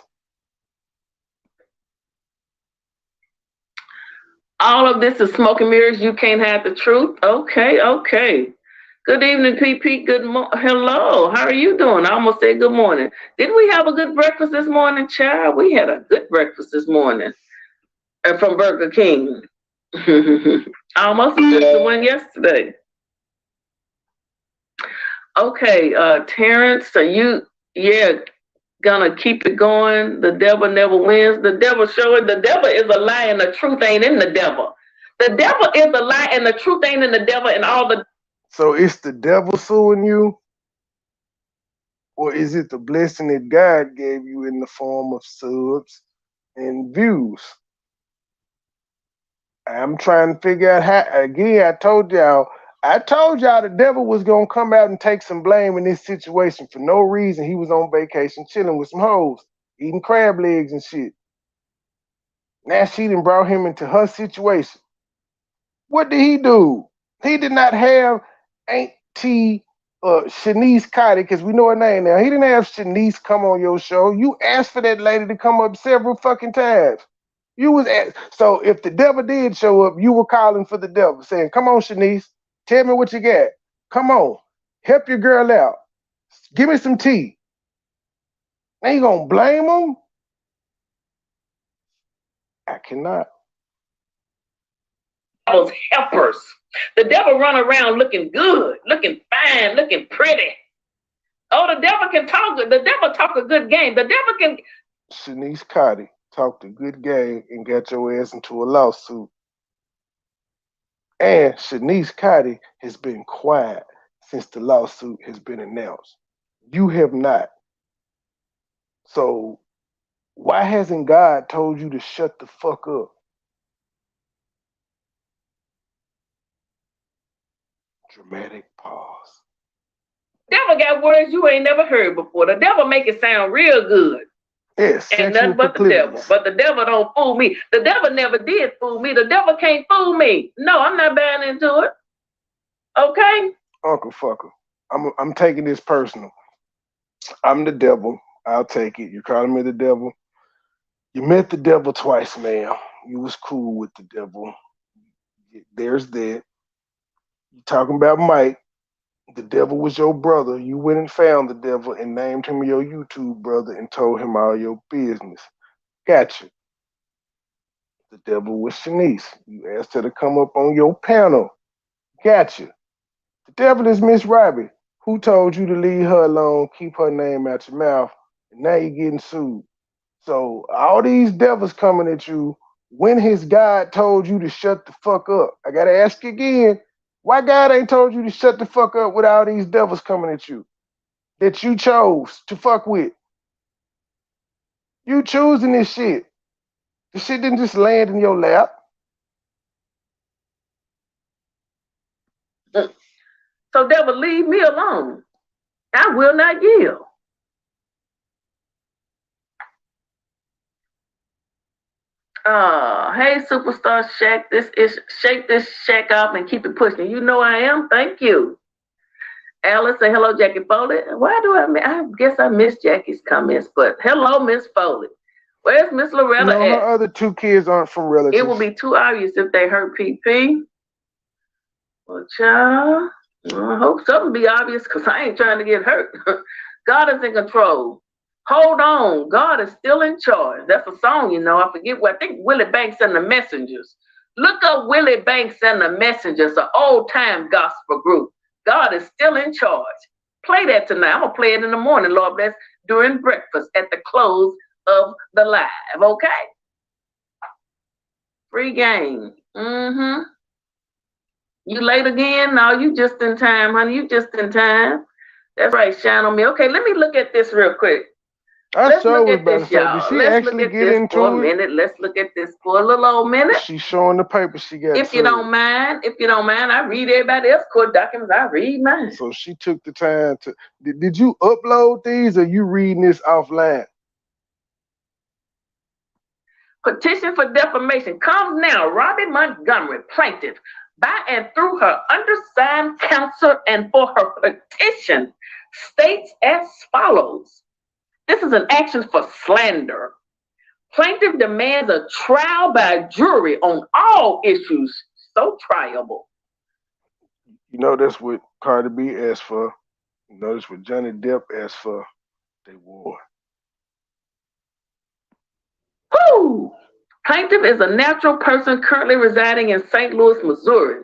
All of this is smoke and mirrors. You can't have the truth. Okay. Good evening, PP. Hello. How are you doing? I almost said good morning. Didn't we have a good breakfast this morning, child? We had a good breakfast this morning from Burger King. Almost as good as the one yesterday. Okay, Terrence, are you gonna keep it going? The devil never wins. The devil showing the devil is a lie and the truth ain't in the devil. The devil is a lie and the truth ain't in the devil and all the. So it's the devil suing you? Or is it the blessing that God gave you in the form of subs and views? I'm trying to figure out how. Again, I told y'all the devil was going to come out and take some blame in this situation for no reason. He was on vacation chilling with some hoes. eating crab legs and shit. Now she done brought him into her situation. What did he do? He did not have Auntie Shanice Cotty, because we know her name now. He didn't have Shanice come on your show. You asked for that lady to come up several fucking times. You was asked. So if the devil did show up, you were calling for the devil, saying, "Come on, Shanice, tell me what you got. Come on, help your girl out. Give me some tea." Now you gonna blame him? I cannot. Those helpers. The devil run around looking good, looking fine, looking pretty. Oh, the devil can talk. The devil talk a good game. The devil can. Shanice Cotty talked a good game and got your ass into a lawsuit. And Shanice Cotty has been quiet since the lawsuit has been announced. You have not. So why hasn't God told you to shut the fuck up? Dramatic pause. Devil got words you ain't never heard before. The devil make it sound real good. Yes, and nothing but the devil. But the devil don't fool me. The devil never did fool me. The devil can't fool me. No, I'm not buying into it. Okay? Uncle Fucker, I'm taking this personal. I'm the devil. I'll take it. You're calling me the devil. You met the devil twice, ma'am. You was cool with the devil. There's that. You talking about Mike. The devil was your brother. You went and found the devil and named him your YouTube brother and told him all your business. Gotcha. The devil was Shanice. You asked her to come up on your panel. Gotcha. The devil is Miss Robbie. Who told you to leave her alone, keep her name out your mouth, and now you're getting sued. So all these devils coming at you when his God told you to shut the fuck up. I gotta ask you again. Why God ain't told you to shut the fuck up with all these devils coming at you that you chose to fuck with? You choosing this shit. The shit didn't just land in your lap. So devil, leave me alone. I will not yield. Hey, superstar Shaq, shake this Shaq off and keep it pushing. You know I am. Thank you. Alice, say hello, Jackie Foley. Why do I guess I missed Jackie's comments, but hello, Miss Foley. Where's Miss Loretta No, at? her other two kids aren't from relatives. It would be too obvious if they hurt PP. Well, child, I hope something be obvious because I ain't trying to get hurt. God is in control. Hold on, God is still in charge. That's a song, you know. I forget what. I think Willie Banks and the Messengers. Look up Willie Banks and the Messengers, an old-time gospel group. God is still in charge. Play that tonight. I'm going to play it in the morning, Lord bless, during breakfast at the close of the live, okay? Free game. Mm-hmm. You late again? No, you just in time, honey. You just in time. That's right, shine on me. Okay, let me look at this real quick. Let's look at this, y'all. Let's look at this for a minute. Let's look at this for a little old minute. She's showing the paper she got. If you don't mind, I read everybody else's court documents. I read mine. So she took the time to. Did you upload these, or you reading this offline? Petition for defamation comes now. Robbie Montgomery, plaintiff, by and through her undersigned counsel and for her petition, states as follows. This is an action for slander. Plaintiff demands a trial by jury on all issues so triable. You know that's what Cardi B asked for. You know that's what Johnny Depp asked for. They won. Woo! Plaintiff is a natural person currently residing in St. Louis, Missouri.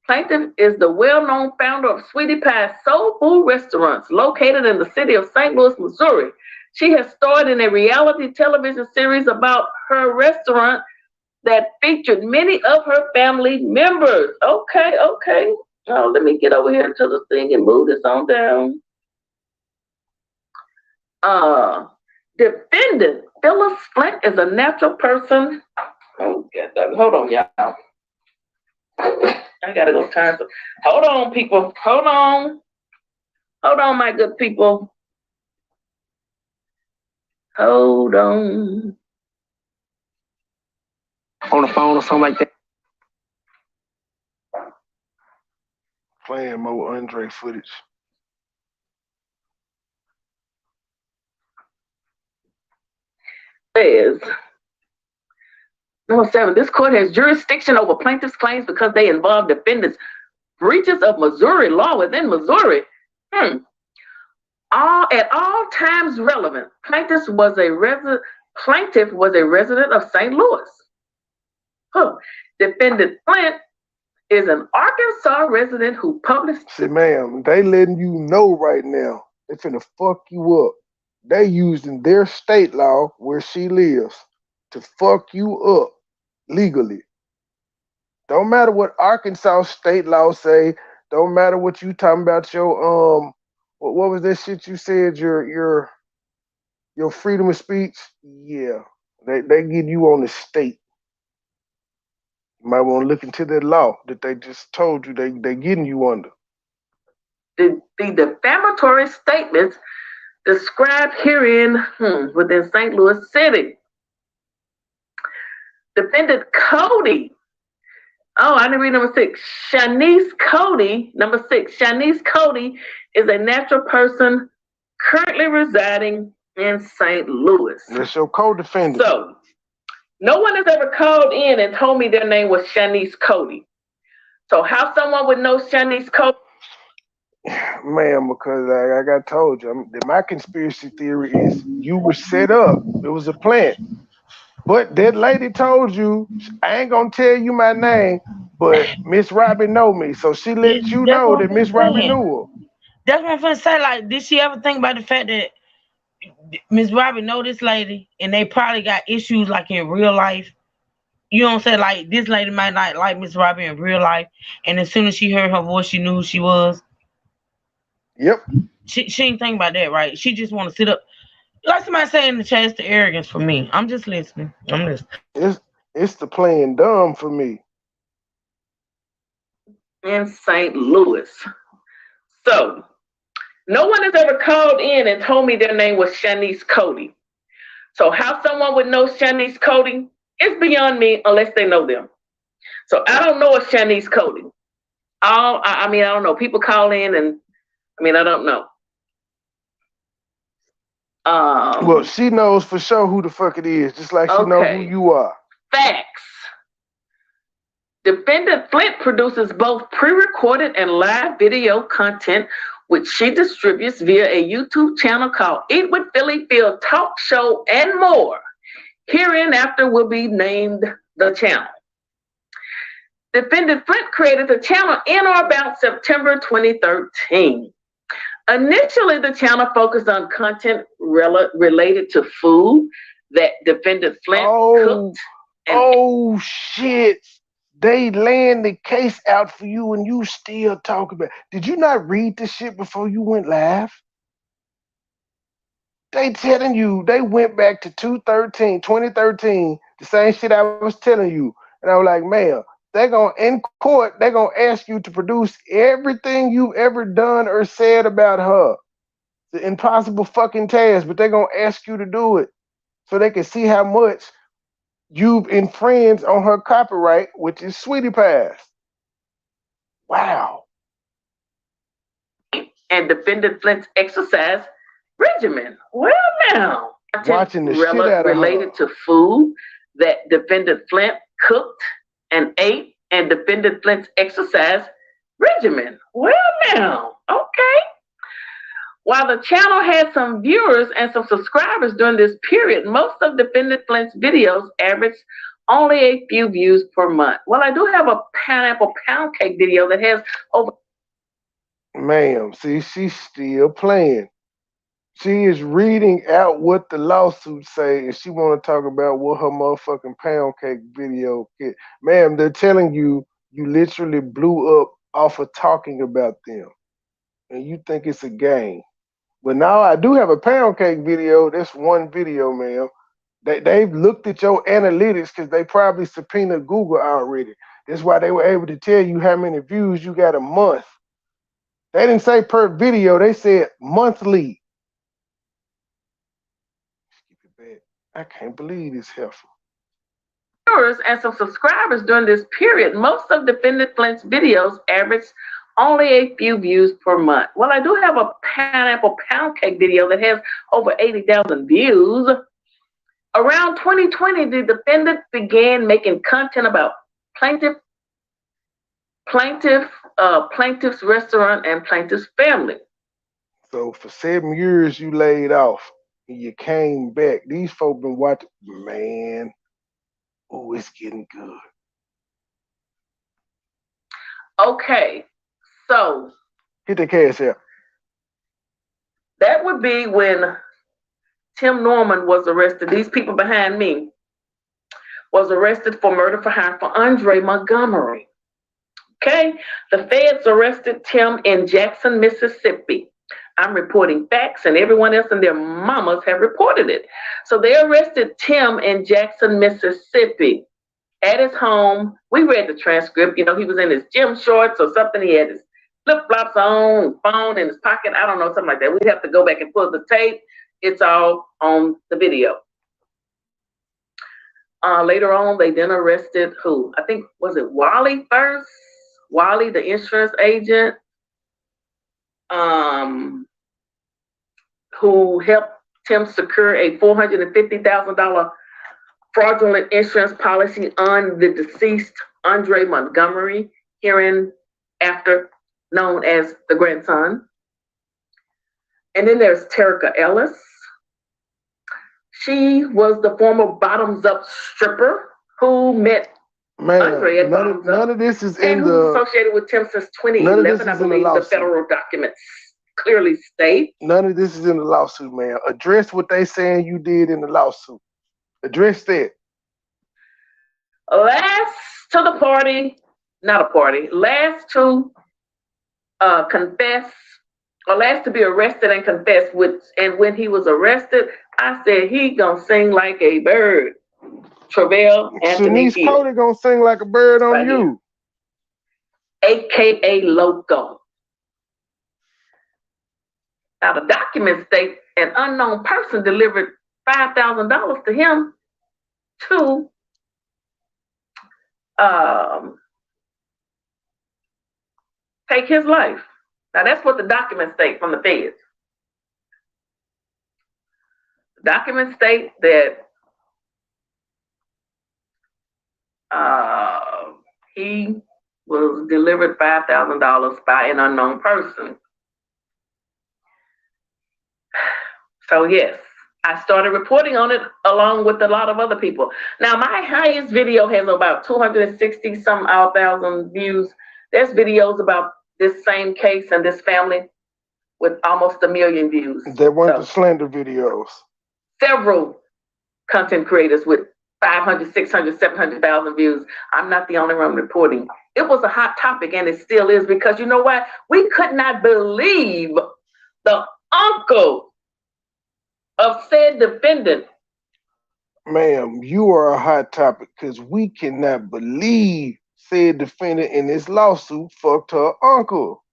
Plaintiff is the well-known founder of Sweetie Pie's Soul Food Restaurants located in the city of St. Louis, Missouri. She has starred in a reality television series about her restaurant that featured many of her family members. Okay. Oh, let me get over here to the thing and move this on down. Defendant Phyllis Flint is a natural person. Oh, hold on, y'all. I gotta go turn some. Hold on, people. Hold on, my good people. Hold on. On the phone or something like that. Playing more Andre footage. Says number 7, this court has jurisdiction over plaintiffs' claims because they involve defendants' breaches of Missouri law within Missouri. At all times relevant. Plaintiff was a resident of St. Louis. Defendant Flint is an Arkansas resident who published. See, ma'am, they letting you know right now. They finna fuck you up. They using their state law where she lives to fuck you up legally. Don't matter what Arkansas state law say. Don't matter what you talking about your what was that shit you said, your freedom of speech? Yeah. They get you on the state. You might want to look into that law that they just told you they getting you under. The defamatory statements described herein within St. Louis City. Defendant Cody. Oh, I didn't read number 6. Shanice Cody. Number 6. Shanice Cody is a natural person currently residing in St. Louis. That's your co-defendant. So, no one has ever called in and told me their name was Shanice Cody. So, how someone would know Shanice Cody? Ma'am, because like I told you, my conspiracy theory is you were set up. It was a plant. But that lady told you, I ain't gonna tell you my name, but Miss Robbie know me. So she let you know that Miss Robbie knew her. That's what I'm finna say. Like, did she ever think about the fact that Miss Robbie know this lady and they probably got issues like in real life? You know what I'm saying? Like, this lady might not like Miss Robbie in real life. And as soon as she heard her voice, she knew who she was. Yep. She ain't think about that, right? She just want to sit up. Like somebody saying in the chat, it's the arrogance for me. I'm just listening. I'm listening. It's the playing dumb for me. In St. Louis. So, no one has ever called in and told me their name was Shanice Cody. So how someone would know Shanice Cody is beyond me unless they know them. So I don't know a Shanice Cody. I don't know. People call in and I don't know. Well, she knows for sure who the fuck it is, just like she knows who you are. Facts. Defendant Flint produces both pre-recorded and live video content, which she distributes via a YouTube channel called Eat with Philly Field Talk Show and more. Hereinafter will be named the channel. Defendant Flint created the channel in or about September 2013. Initially, the channel focused on content related to food that Defendant Flint cooked. Oh, shit. They laying the case out for you and you still talking about it. Did you not read the shit before you went live? They telling you they went back to 2013, the same shit I was telling you. And I was like, man, in court, they're going to ask you to produce everything you've ever done or said about her. It's an impossible fucking task, but they're going to ask you to do it so they can see how much you've infringed on her copyright, which is Sweetie Pies. Wow. And Defendant Flint's exercise regimen. Well, now, watching the shit out of her. Related to food that Defendant Flint cooked and ate, and Defendant Flint's exercise regimen. Well, now, okay. While the channel had some viewers and some subscribers during this period, most of Defendant Flint's videos averaged only a few views per month. Well, I do have a pineapple pound cake video that has over. Ma'am, see, she's still playing. She is reading out what the lawsuits say, and she want to talk about what her motherfucking pound cake video get. Ma'am, they're telling you literally blew up off of talking about them, and you think it's a game. But now I do have a pound cake video. That's one video, ma'am. They've looked at your analytics because they probably subpoenaed Google already. That's why they were able to tell you how many views you got a month. They didn't say per video. They said monthly. I can't believe this heifer. And some subscribers during this period. Most of Defendant Flint's videos average only a few views per month. Well, I do have a pineapple pound cake video that has over 80,000 views. Around 2020, the defendant began making content about plaintiff's restaurant and plaintiff's family. So for 7 years you laid off and you came back. These folk been watching, man. Oh, it's getting good. Okay, so get the cash out. That would be when Tim Norman was arrested. These people behind me was arrested for murder for hire for Andre Montgomery. Okay, the feds arrested Tim in Jackson, Mississippi. I'm reporting facts, and everyone else and their mamas have reported it. So they arrested Tim in Jackson, Mississippi at his home. We read the transcript. You know, he was in his gym shorts or something. He had his flip-flops on, phone in his pocket. I don't know, something like that. We'd have to go back and pull the tape. It's all on the video. Later on, they then arrested who? I think, was it Wally first? Wally, the insurance agent, who helped Tim secure a $450,000 fraudulent insurance policy on the deceased Andre Montgomery, hereinafter known as the grandson. And then there's Terica Ellis. She was the former Bottoms Up stripper who met Andre at Bottoms Up. None of this is in and who's associated with Tim since 2011, I believe the federal documents clearly state. None of this is in the lawsuit, man. Address what they saying you did in the lawsuit. Address that. Last to the party, not a party, last to confess, or last to be arrested and confess, and when he was arrested, I said he gonna sing like a bird. Travell Anthony Shanice Cody gonna sing like a bird on you. AKA Loco. Now the documents state an unknown person delivered $5,000 to him to take his life. Now that's what the documents state from the feds. The documents state that he was delivered $5,000 by an unknown person. So yes, I started reporting on it along with a lot of other people. Now my highest video has about 260 some odd thousand views. There's videos about this same case and this family with almost 1 million views. They weren't the slender videos. Several content creators with 500, 600, 700,000 views. I'm not the only one reporting. It was a hot topic, and it still is, because you know what? We could not believe the uncle of said defendant. Ma'am, you are a hot topic, because we cannot believe said defendant in this lawsuit fucked her uncle.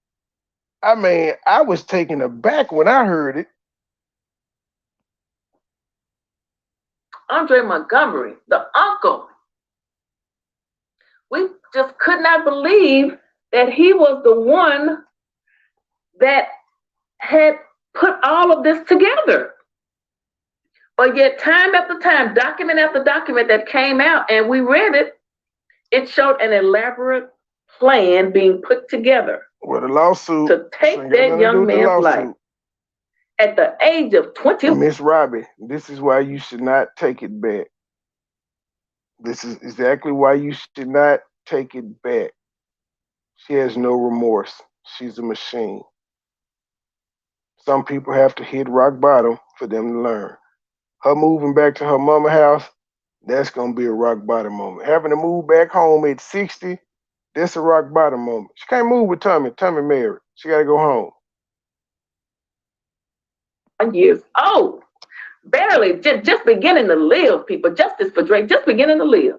I mean, I was taken aback when I heard it. Andre Montgomery, the uncle. We just could not believe that he was the one that had put all of this together. But yet time after time, document after document that came out and we read it, it showed an elaborate plan being put together. Well, the lawsuit to take that young man's life at the age of 20. Miss Robbie, this is why you should not take it back. This is exactly why you should not take it back. She has no remorse. She's a machine. Some people have to hit rock bottom for them to learn. Her moving back to her mama house, that's going to be a rock bottom moment. Having to move back home at 60, that's a rock bottom moment. She can't move with Tommy. Tommy married. She got to go home. Years old, barely just beginning to live, people. Justice for Drake, just beginning to live.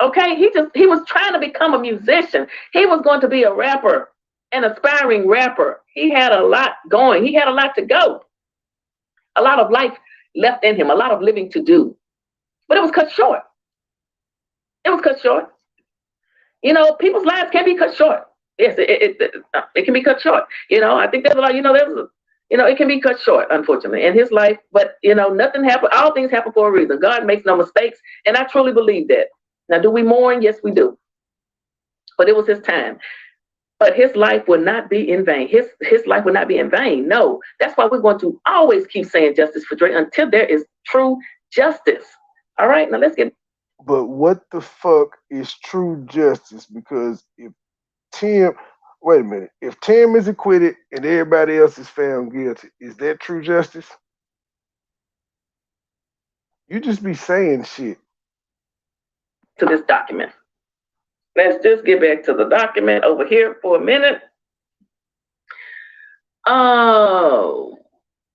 Okay, he was trying to become a musician. He was going to be a rapper, an aspiring rapper. He had a lot going. He had a lot to go. A lot of life left in him, a lot of living to do. But it was cut short. It was cut short. You know, people's lives can be cut short. Yes, it can be cut short. You know, I think there's a lot, it can be cut short, unfortunately, in his life. But, you know, nothing happened. All things happen for a reason. God makes no mistakes. And I truly believe that. Now, do we mourn? Yes, we do. But it was his time. But his life will not be in vain. His life will not be in vain. No, that's why we're going to always keep saying justice for Dre until there is true justice. All right, now let's get. But what the fuck is true justice? Because if wait a minute, if Tim is acquitted and everybody else is found guilty, is that true justice? You just be saying shit. To this document. Let's just get back to the document over here for a minute. Oh,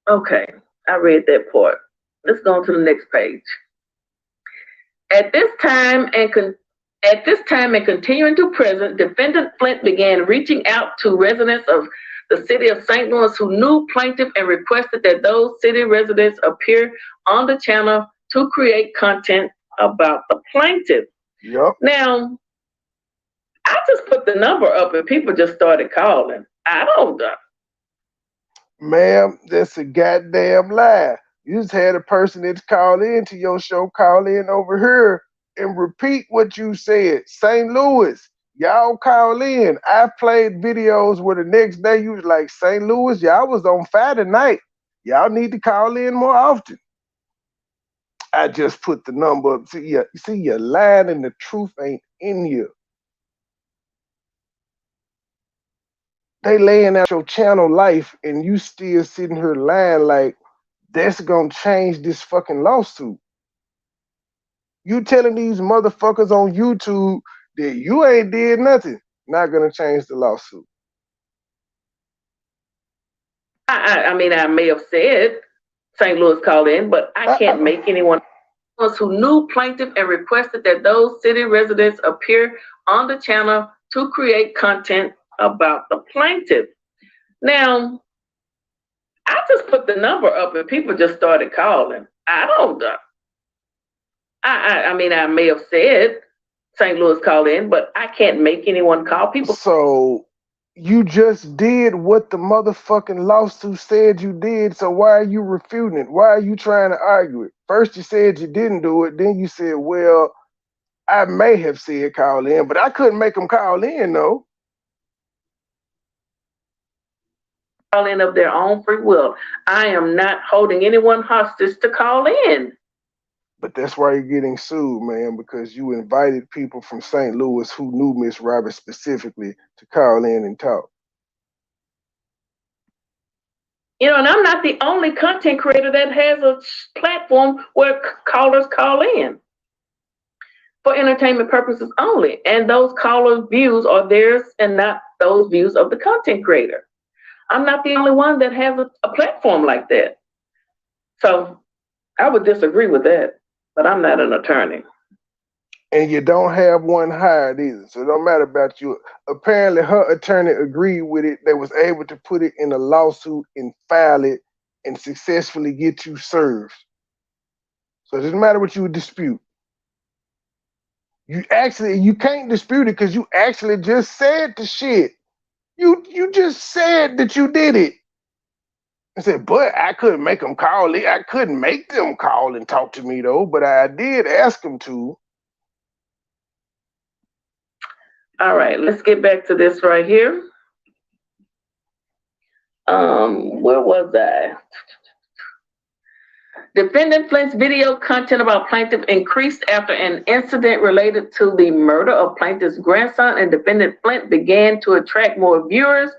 okay. I read that part. Let's go on to the next page. At this time and continuing to present, defendant Flint began reaching out to residents of the city of St. Louis who knew plaintiff and requested that those city residents appear on the channel to create content about the plaintiff. Yep. Now, I just put the number up and people just started calling. I don't know. Ma'am, that's a goddamn lie. You just had a person that's called in to your show call in over here and repeat what you said. St. Louis, y'all call in. I played videos where the next day you was like, St. Louis, y'all was on fire tonight. Y'all need to call in more often. I just put the number up. See, you're lying and the truth ain't in you. They laying out your channel life and you still sitting here lying like that's gonna change this fucking lawsuit. You telling these motherfuckers on YouTube that you ain't did nothing, not gonna change the lawsuit. I mean, I may have said St. Louis called in, but I can't make anyone who knew plaintiff and requested that those city residents appear on the channel to create content about the plaintiff. Now, I just put the number up and people just started calling. I don't know. I mean, I may have said St. Louis called in, but I can't make anyone call people. So you just did what the motherfucking lawsuit said you did, so why are you refuting it? Why are you trying to argue it? First you said you didn't do it, then you said, well, I may have said call in, but I couldn't make them call in, though. Call in of their own free will. I am not holding anyone hostage to call in. But that's why you're getting sued, man, because you invited people from St. Louis who knew Miss Robbie specifically to call in and talk. You know, and I'm not the only content creator that has a platform where callers call in for entertainment purposes only. And those callers' views are theirs and not those views of the content creator. I'm not the only one that has a platform like that. So I would disagree with that, but I'm not an attorney. And you don't have one hired either, so it don't matter about you. Apparently her attorney agreed with it. They was able to put it in a lawsuit and file it and successfully get you served. So it doesn't matter what you would dispute. You can't dispute it because you actually just said the shit. You just said that you did it. I said, but I couldn't make them call it. I couldn't make them call and talk to me though, but I did ask them to. All right, let's get back to this right here. Where was I? Defendant Flint's video content about plaintiff increased after an incident related to the murder of plaintiff's grandson, and defendant Flint began to attract more viewers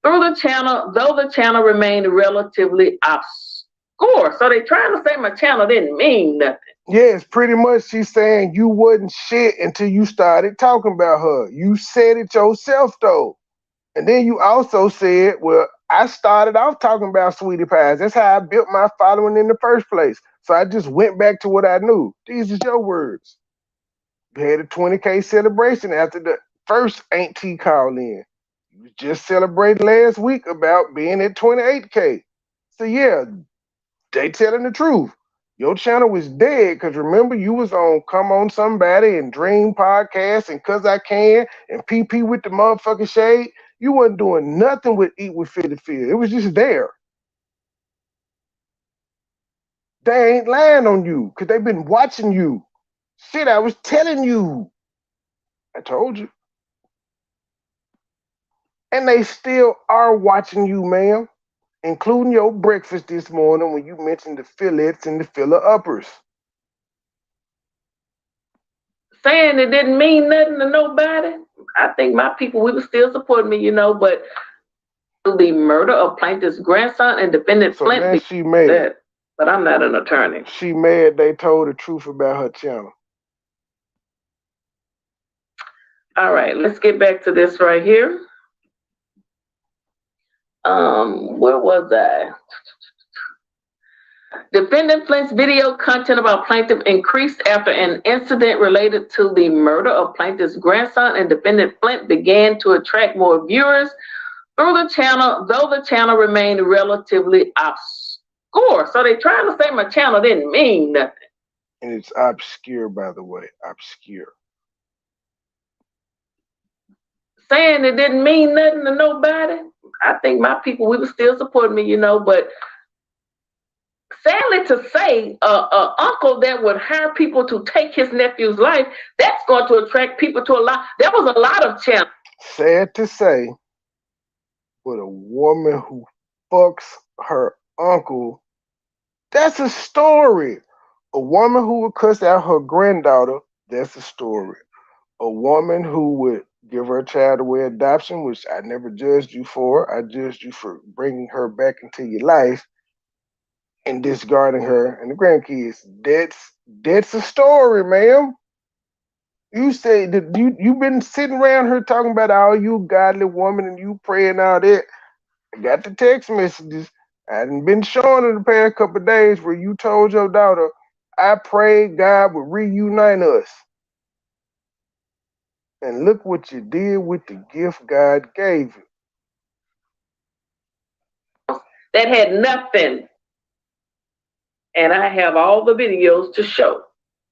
through the channel, though the channel remained relatively obscure. So they trying to say my channel didn't mean nothing. Yes, pretty much she's saying you wasn't shit until you started talking about her. You said it yourself though. And then you also said, well, I started off talking about sweetie pies. That's how I built my following in the first place. So I just went back to what I knew. These are your words. We had a 20K celebration after the first Ain't T call in. You just celebrated last week about being at 28K. So yeah, they telling the truth. Your channel was dead because remember you was on Come On Somebody and Dream Podcast and Cause I Can and PP with the motherfucking shade. You wasn't doing nothing with Eat with Philly Phil. It was just there. They ain't lying on you because they've been watching you. Shit, I was telling you. I told you. And they still are watching you, ma'am, including your breakfast this morning when you mentioned the fillets and the filler uppers. Saying it didn't mean nothing to nobody. I think my people, we would still support me, but the murder of plaintiff's grandson and defendant So Flint. now she mad. That, but I'm not an attorney. She mad they told the truth about her channel. All right, let's get back to this right here. Where was I? Defendant Flint's video content about plaintiff increased after an incident related to the murder of plaintiff's grandson, and defendant Flint began to attract more viewers through the channel, though the channel remained relatively obscure. So they trying to say my channel didn't mean nothing. And it's obscure, by the way, obscure. Saying it didn't mean nothing to nobody. I think my people, we would still support me, but sadly to say, uncle that would hire people to take his nephew's life, that's going to attract people to a lot. There was a lot of channels. Sad to say, but a woman who fucks her uncle, that's a story. A woman who would cuss out her granddaughter, that's a story. A woman who would give her child away adoption, which I never judged you for. I judged you for bringing her back into your life and discarding her and the grandkids. That's a story, ma'am. You say that you've been sitting around here talking about all you godly woman and you praying all that. I got the text messages. I hadn't been showing in the past couple of days where you told your daughter, I prayed God would reunite us. And look what you did with the gift God gave you. That had nothing. And I have all the videos to show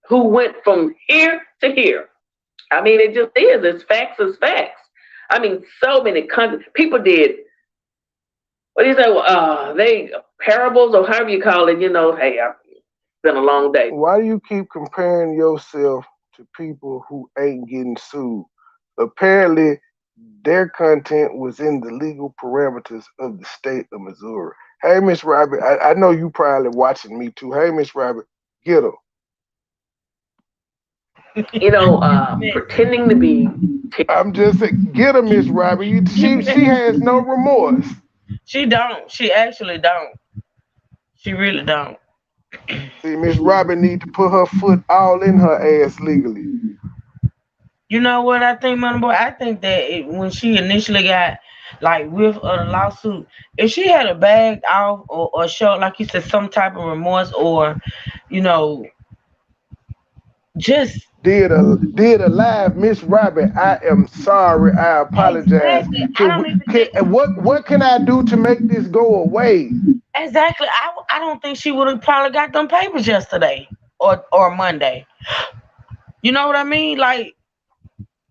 who went from here to here. I mean, it just is. It's facts is facts. I mean, so many people did. What do you say? They parables or however you call it. Hey, it's been a long day. Why do you keep comparing yourself to people who ain't getting sued? Apparently, their content was in the legal parameters of the state of Missouri. Hey, Miss Robbie, I know you probably watching me too. Hey, Miss Robbie, get her. Pretending to be. I'm just saying, get her, Miss Robbie. She has no remorse. She don't. She actually don't. She really don't. See, Miss Robbie need to put her foot all in her ass legally. You know what I think, MoneyBoy? I think that when she initially got with a lawsuit, if she had a bagged off or showed, like you said, some type of remorse or, just did a live, Miss Robbie, I am sorry. I apologize. Exactly. What can I do to make this go away? Exactly. I don't think she would have probably got them papers yesterday or Monday. You know what I mean?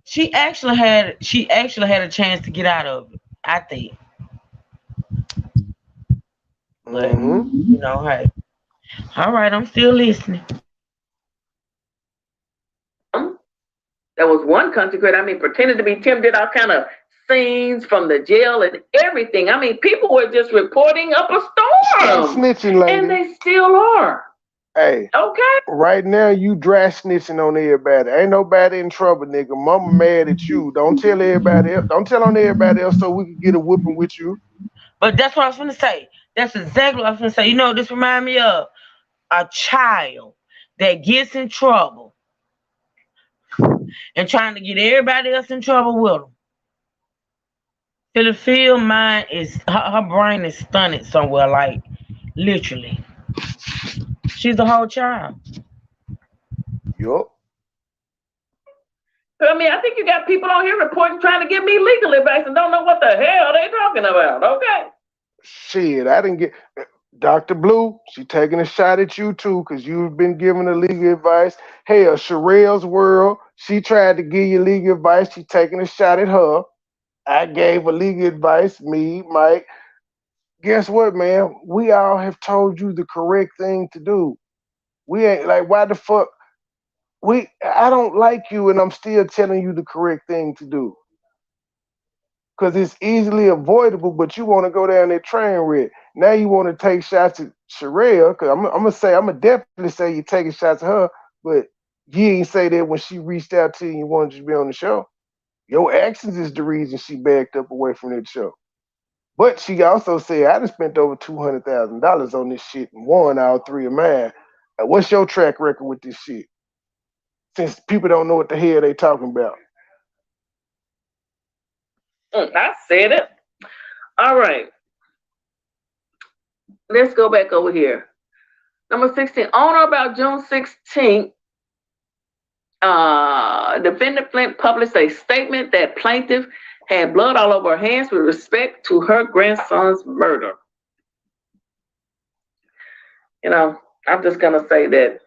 She actually had a chance to get out of it, I think. But hey. All right, I'm still listening. There was one country girl, pretended to be Tim, did all kind of scenes from the jail and everything. People were just reporting up a storm. Stop snitching, lady. And they still are. Hey. Okay. Right now, you dry snitching on everybody. Ain't nobody in trouble, nigga. Mama mad at you. Don't tell everybody else. Don't tell on everybody else so we can get a whooping with you. But that's what I was going to say. That's exactly what I was going to say. You know what this reminds me of? A child that gets in trouble and trying to get everybody else in trouble with them. Philly Phil mind is, her brain is stunted somewhere, literally. She's a whole child. Yup. I think you got people on here reporting trying to get me legal advice and don't know what the hell they talking about. Okay. Shit, I didn't get. Dr. Blue, she taking a shot at you too, because you've been giving her legal advice. Hell, Sherelle's World, she tried to give you legal advice. She taking a shot at her. I gave her legal advice, me, Mike. Guess what, man? We all have told you the correct thing to do. We ain't like, why the fuck? I don't like you, and I'm still telling you the correct thing to do. Because it's easily avoidable, but you want to go down that train wreck. Now you want to take shots at Sherelle, because I'm gonna definitely say you're taking shots at her, but you ain't say that when she reached out to you and you wanted to be on the show. Your actions is the reason she backed up away from that show. But she also said, I done spent over $200,000 on this shit and won all three of mine. What's your track record with this shit? Since people don't know what the hell they talking about. I said it. All right. Let's go back over here. Number 16. On or about June 16th, defendant Flint published a statement that plaintiff had blood all over her hands with respect to her grandson's murder. You know, I'm just going to say that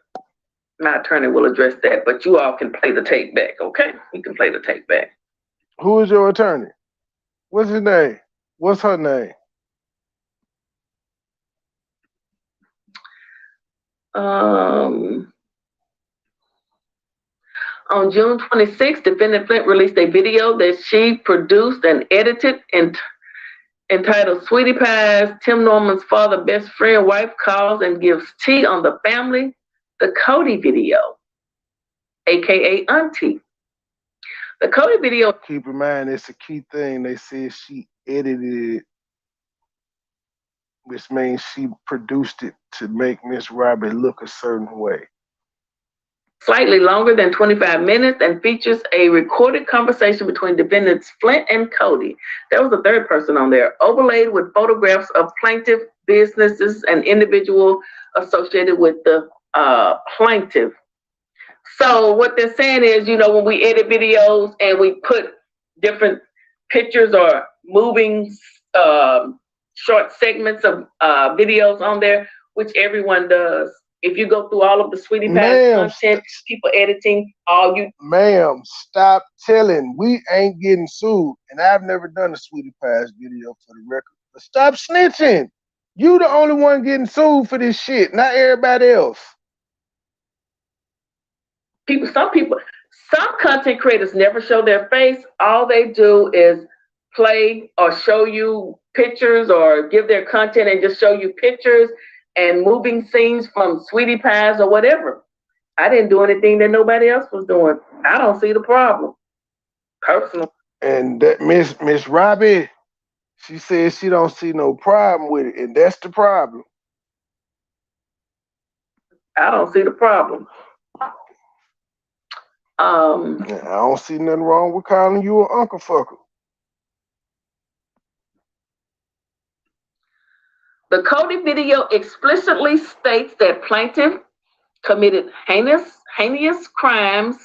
my attorney will address that, but you all can play the tape back, okay? You can play the tape back. Who is your attorney? What's his name? What's her name? On June 26th, defendant Flint released a video that she produced and edited entitled Sweetie Pie's Tim Norman's father, best friend, wife calls and gives tea on the family, the Cody video, aka Auntie. The Cody video. Keep in mind, it's a key thing. They said she edited it, which means she produced it to make Miss Robbie look a certain way. Slightly longer than 25 minutes and features a recorded conversation between defendants Flint and Cody. There was a third person on there, overlaid with photographs of plaintiff, businesses, and individual associated with the plaintiff. So what they're saying is, you know, when we edit videos and we put different pictures or moving short segments of videos on there, which everyone does. If you go through all of the Sweetie Pie content, people editing, all you. Ma'am, stop telling. We ain't getting sued. And I've never done a Sweetie Pie's video for the record. But stop snitching. You the only one getting sued for this shit, not everybody else. Some content creators never show their face. All they do is play or show you pictures or give their content and just show you pictures and moving scenes from Sweetie Pies or whatever. I didn't do anything that nobody else was doing. I don't see the problem, personally. And that Miss Robbie, she says she don't see no problem with it, and that's the problem. I don't see the problem. I don't see nothing wrong with calling you an uncle fucker. The Cody video explicitly states that plaintiff committed heinous crimes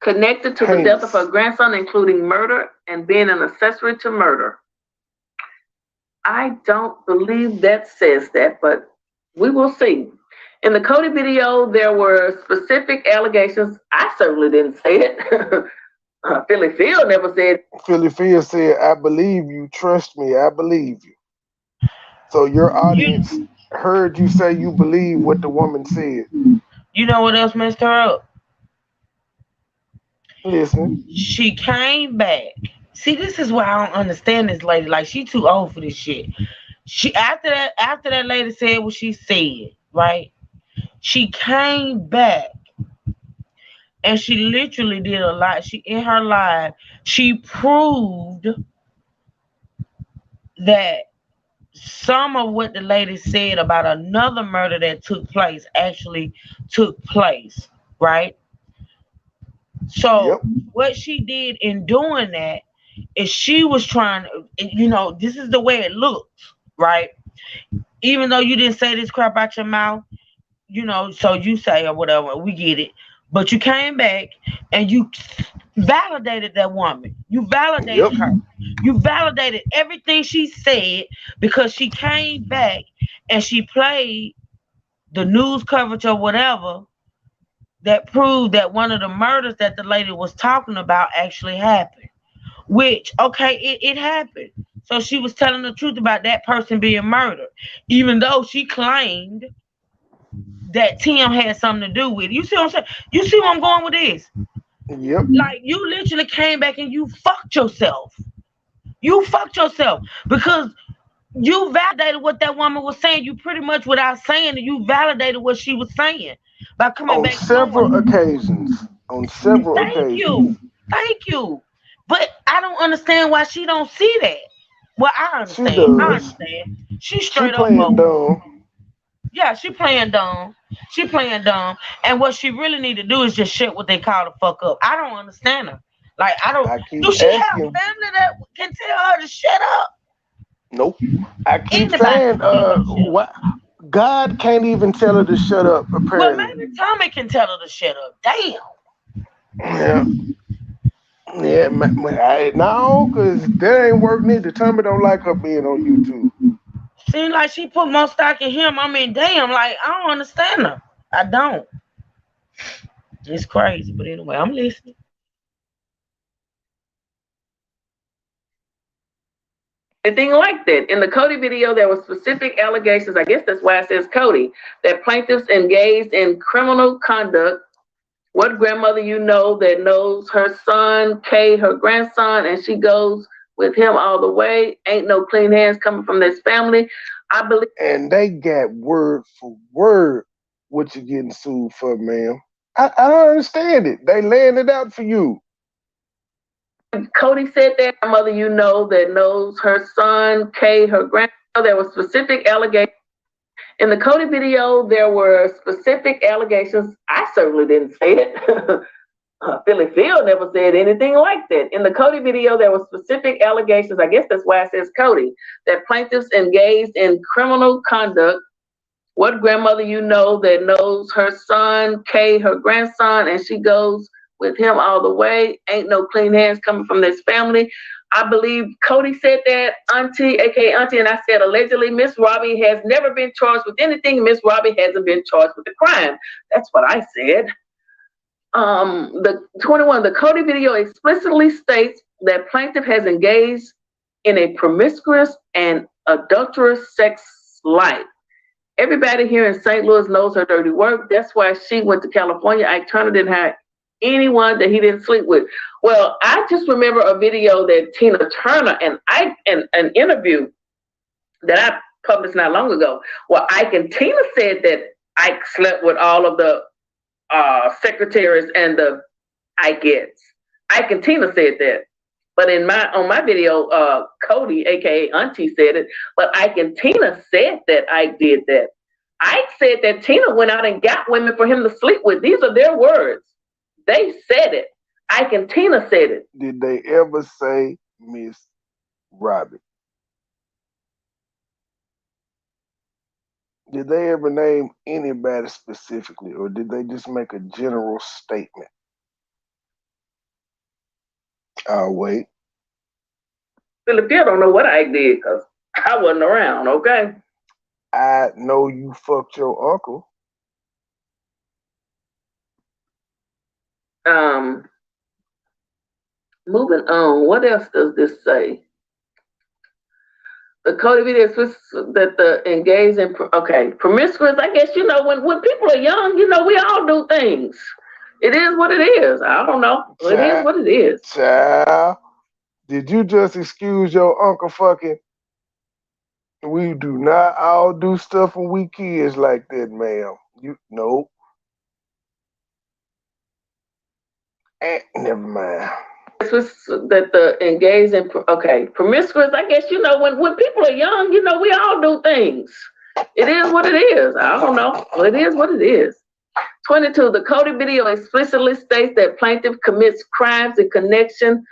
connected to the death of her grandson, including murder and being an accessory to murder. I don't believe that says that, but we will see. In the Cody video, there were specific allegations. I certainly didn't say it. Philly Phil never said. Philly Phil said, I believe you. Trust me, I believe you. So your audience heard you say you believe what the woman said. You know what else messed her up? Listen. She came back. See, this is why I don't understand this lady. Like, she too old for this shit. She after that lady said what she said, right? She came back and she literally did a lot. She in her live, she proved that some of what the lady said about another murder that took place actually took place, right? So what she did in doing that is she was trying to, you know, this is the way it looks, right? Even though you didn't say this crap out your mouth, you know, so you say or whatever, we get it. But you came back and you validated that woman. You validated her. You validated everything she said because she came back and she played the news coverage or whatever that proved that one of the murders that the lady was talking about actually happened. Which, okay, it happened. So she was telling the truth about that person being murdered, even though she claimed that Tim had something to do with it. You see what I'm saying? You see where I'm going with this? Yep. Like, you literally came back and you fucked yourself. You fucked yourself because you validated what that woman was saying. You pretty much, without saying it, you validated what she was saying by coming On back several occasions. On several Thank occasions. you. But I don't understand why she don't see that. Well, I She understand. does. I understand. She She straight up playing bogus. dumb. Yeah, she playing dumb. She playing dumb. And what she really need to do is just shut what they call the fuck up. I don't understand her. Like, I don't. I keep Do she have asking. family that can tell her to shut up? Nope. I keep Anybody saying, can tell her to shut up. what? God can't even tell her to shut up, Well, apparently. maybe Tommy can tell her to shut up. Damn. Yeah. Yeah, no, because that ain't work neither. Tommy don't like her being on YouTube. Seems like she put more stock in him. I mean, damn, like, I don't understand her. I don't. It's crazy, but anyway, I'm listening. Anything like that. In the Cody video, there were specific allegations. I guess that's why it says Cody, that plaintiffs engaged in criminal conduct. What grandmother you know that knows her son, Kay, her grandson, and she goes with him all the way? Ain't no clean hands coming from this family. I believe. And they got word for word what you're getting sued for, ma'am. I don't understand it. They laying it out for you. Cody said that grandmother you know that knows her son, Kay, her grandson. There were specific allegations. In the Cody video, there were specific allegations. I certainly didn't say it. Philly Phil never said anything like that. In the Cody video, there were specific allegations. I guess that's why it says Cody, that plaintiffs engaged in criminal conduct. What grandmother you know that knows her son, Kay, her grandson, and she goes with him all the way? Ain't no clean hands coming from this family. I believe Cody said that, Auntie, aka Auntie, and I said allegedly Miss Robbie has never been charged with anything. Miss Robbie hasn't been charged with a crime. That's what I said. The 21, the Cody video explicitly states that plaintiff has engaged in a promiscuous and adulterous sex life. Everybody here in St. Louis knows her dirty work. That's why she went to California. Ike Turner didn't have anyone that he didn't sleep with. Well, I just remember a video that Tina Turner and Ike, an interview that I published not long ago, where Ike and Tina said that Ike slept with all of the secretaries and the Ikeettes. Ike and Tina said that. But on my video, Cody, aka Auntie, said it. But Ike and Tina said that Ike did that. Ike said that Tina went out and got women for him to sleep with. These are their words. They said it. Ike and Tina said it. Did they ever say Miss Robbie? Did they ever name anybody specifically, or did they just make a general statement? I'll wait. Philip, you don't know what Ike did because I wasn't around, okay? I know you fucked your uncle. Moving on. What else does this say? The Cody video that the engaged in promiscuous. I guess when people are young, we all do things. It is what it is. I don't know. It is what it is. Child, did you just excuse your uncle fucking? We do not all do stuff when we kids like that, ma'am. Nope. Never mind. That the engaged in promiscuous. I guess when people are young, we all do things. It is what it is. I don't know. It is what it is. 22. The Cody video explicitly states that plaintiff commits crimes in connection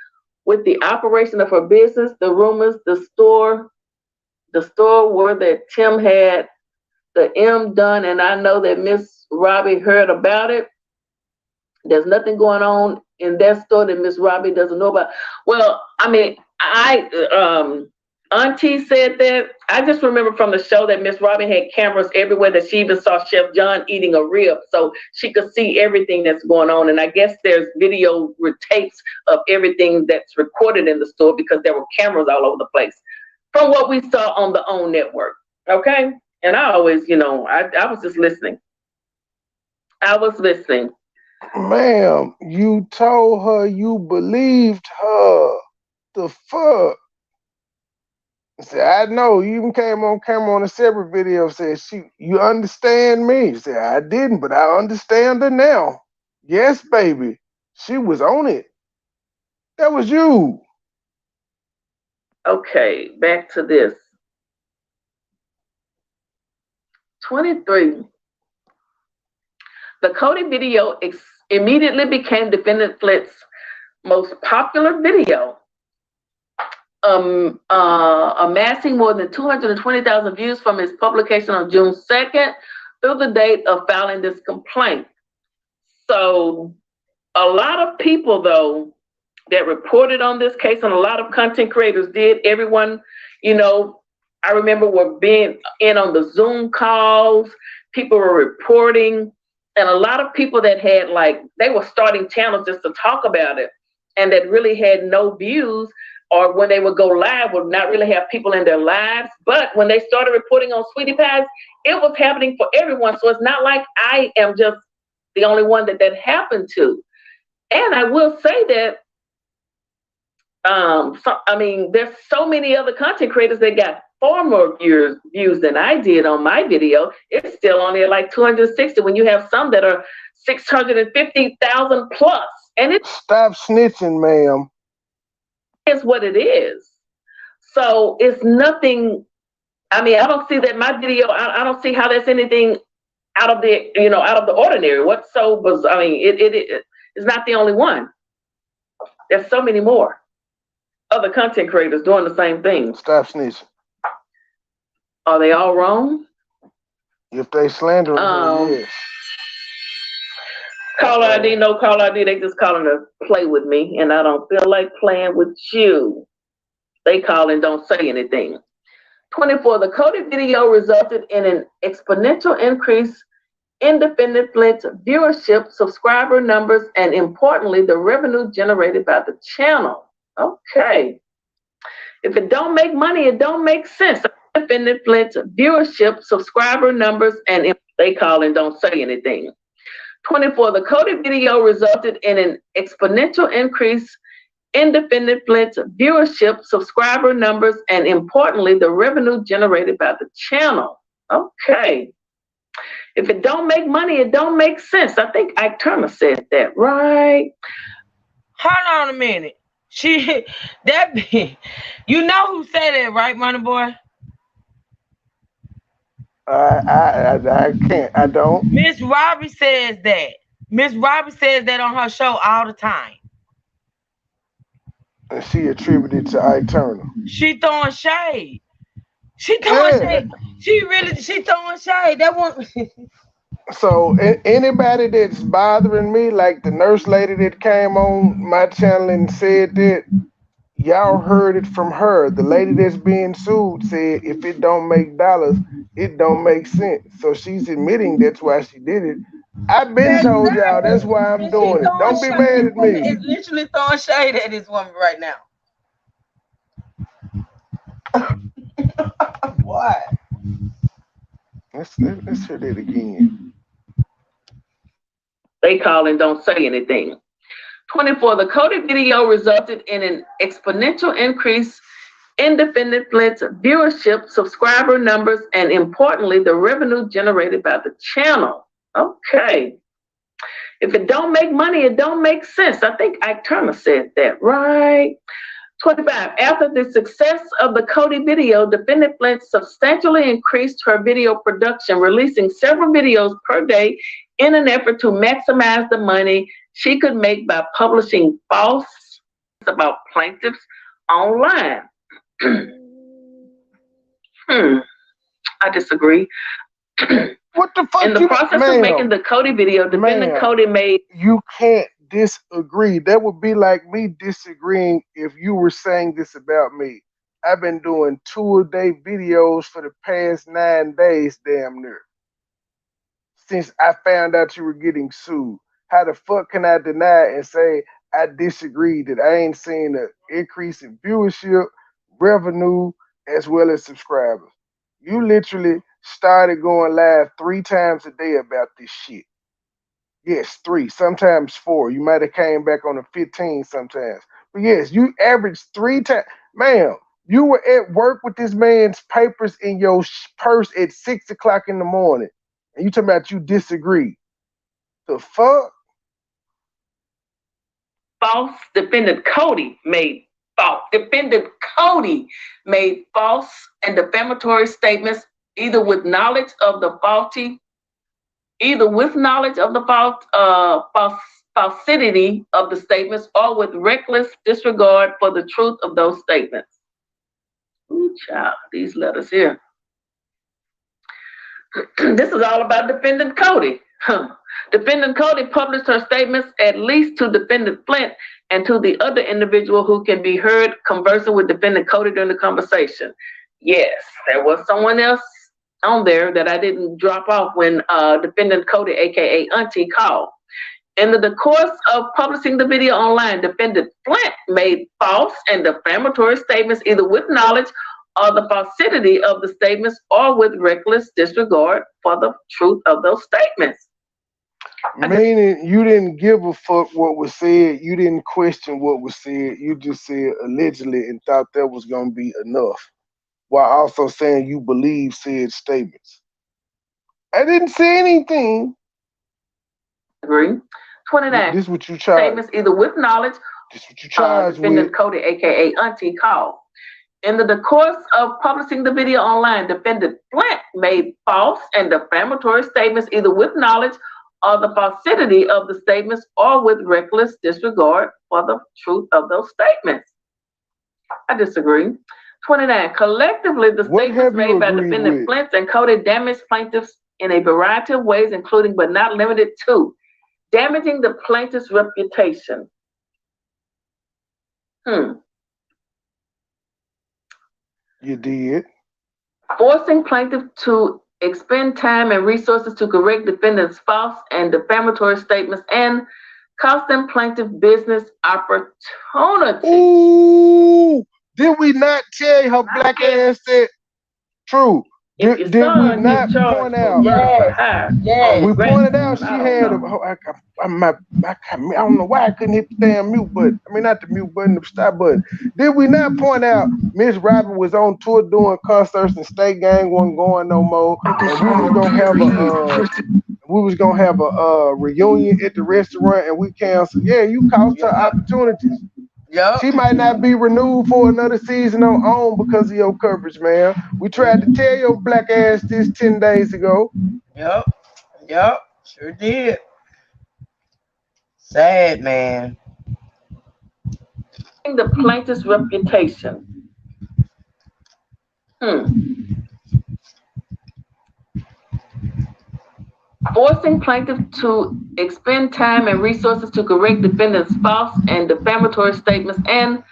with the operation of her business. The rumors, the store were that Tim had the M done, and I know that Miss Robbie heard about it. There's nothing going on in that store that Miss Robbie doesn't know about. Well, I mean, Auntie said that. I just remember from the show that Miss Robbie had cameras everywhere, that she even saw Chef John eating a rib, so she could see everything that's going on. And I guess there's video tapes of everything that's recorded in the store because there were cameras all over the place from what we saw on the OWN network. Okay? And I always, I was just listening. I was listening. Ma'am, you told her you believed her. The fuck? I said, I know. You even came on camera on a separate video, said, you understand me? She said, I didn't, but I understand her now. Yes, baby. She was on it. That was you. Okay, back to this. 23. The Cody video immediately became Defendant Flint's most popular video, amassing more than 220,000 views from its publication on June 2nd through the date of filing this complaint. So a lot of people, though, that reported on this case, and a lot of content creators did. Everyone, I remember were being in on the Zoom calls. People were reporting, and a lot of people that had, they were starting channels just to talk about it, and that really had no views, or when they would go live would not really have people in their lives. But when they started reporting on Sweetie Pies, it was happening for everyone. So it's not like I am just the only one that happened to. And I will say that, there's so many other content creators that got far more views than I did on my video. It's still only at like 260 when you have some that are 650,000 plus. And it's stop snitching, ma'am. Is what it is. So it's nothing. I don't see that my video. I don't see how that's anything out of the ordinary. What's so was? It is not the only one. There's so many more other content creators doing the same thing. Stop snitching. Are they all wrong? If they slandering her, yes. Caller ID, no caller ID. They just calling to play with me, and I don't feel like playing with you. They call and don't say anything. 24. The Cody video resulted in an exponential increase in Defendant Flint's viewership, subscriber numbers, and importantly, the revenue generated by the channel. Okay. If it don't make money, it don't make sense. Defendant Flint's viewership, subscriber numbers, and they call and don't say anything. 24. The Cody video resulted in an exponential increase in Defendant Flint's viewership, subscriber numbers, and importantly, the revenue generated by the channel. Okay. If it don't make money, it don't make sense. I think Ike Turner said that, right? Hold on a minute. You know who said that, right, MoneyBoy? I can't. I don't. Miss Robbie says that. Miss Robbie says that on her show all the time. And she attributed to Ike Turner. She throwing shade. She throwing shade. She throwing shade. That one. So anybody that's bothering me, like the nurse lady that came on my channel and said that, y'all heard it from her. The lady that's being sued said if it don't make dollars, it don't make sense. So she's admitting that's why she did it. I've been told y'all that's why I'm doing it. Don't be mad at me. It's literally throwing shade at this woman right now. What? Let's hear that again. They call and don't say anything. 24. The Cody video resulted in an exponential increase in Defendant Flint's viewership, subscriber numbers, and importantly, the revenue generated by the channel. Okay. If it don't make money, it don't make sense. I think Ike Turner said that, right? 25. After the success of the Cody video, Defendant Flint substantially increased her video production, releasing several videos per day in an effort to maximize the money she could make by publishing false about plaintiffs online. I disagree. What the fuck? In the process of making the Cody video, Defendant Cody made... You can't disagree. That would be like me disagreeing if you were saying this about me. I've been doing 2-a-day videos for the past 9 days, damn near. Since I found out you were getting sued. How the fuck can I deny and say I disagree that I ain't seen an increase in viewership, revenue, as well as subscribers? You literally started going live 3 times a day about this shit. Yes, 3, sometimes 4. You might have came back on the 15 sometimes. But yes, you averaged 3 times. Ma'am, you were at work with this man's papers in your purse at 6 o'clock in the morning. And you talking about you disagree. The fuck? False. Defendant Cody made false and defamatory statements, either with knowledge of the falsity of the statements, or with reckless disregard for the truth of those statements. Ooh, child, these letters here. This is all about Defendant Cody. Defendant Cody published her statements at least to Defendant Flint and to the other individual who can be heard conversing with Defendant Cody during the conversation. Yes, there was someone else on there that I didn't drop off when Defendant Cody, aka Auntie, called. In the course of publishing the video online, Defendant Flint made false and defamatory statements, either with knowledge or the falsity of the statements, or with reckless disregard for the truth of those statements. Meaning you didn't give a fuck what was said. You didn't question what was said. You just said allegedly and thought that was going to be enough, while also saying you believe said statements. I didn't say anything. Agree. 29. This is what you charge. Statements, either with knowledge. This is what you charge Defendant with. Cody, aka Auntie, called. In the course of publishing the video online, Defendant Flint made false and defamatory statements, either with knowledge or the falsity of the statements, or with reckless disregard for the truth of those statements. I disagree. 29. Collectively, the statements made by Defendant Flint and Cody damaged plaintiffs in a variety of ways, including but not limited to damaging the plaintiff's reputation. You did. Forcing plaintiff to expend time and resources to correct defendant's false and defamatory statements, and costing plaintiff business opportunity. Ooh, did we not tell her black ass that? True. Did we not point out? We pointed out she had I don't know why I couldn't hit the damn mute button. I mean, not the mute button, the stop button. Did we not point out Miss Robbie was on tour doing concerts and State Gang wasn't going no more, and we was gonna have a reunion at the restaurant and we canceled? Yeah, you cost her opportunities. Yep. She might not be renewed for another season on OWN because of your coverage, man. We tried to tell your black ass this 10 days ago. Yep. Sure did. Sad, man. The plaintiff's reputation. Forcing plaintiff to expend time and resources to correct defendant's false and defamatory statements, and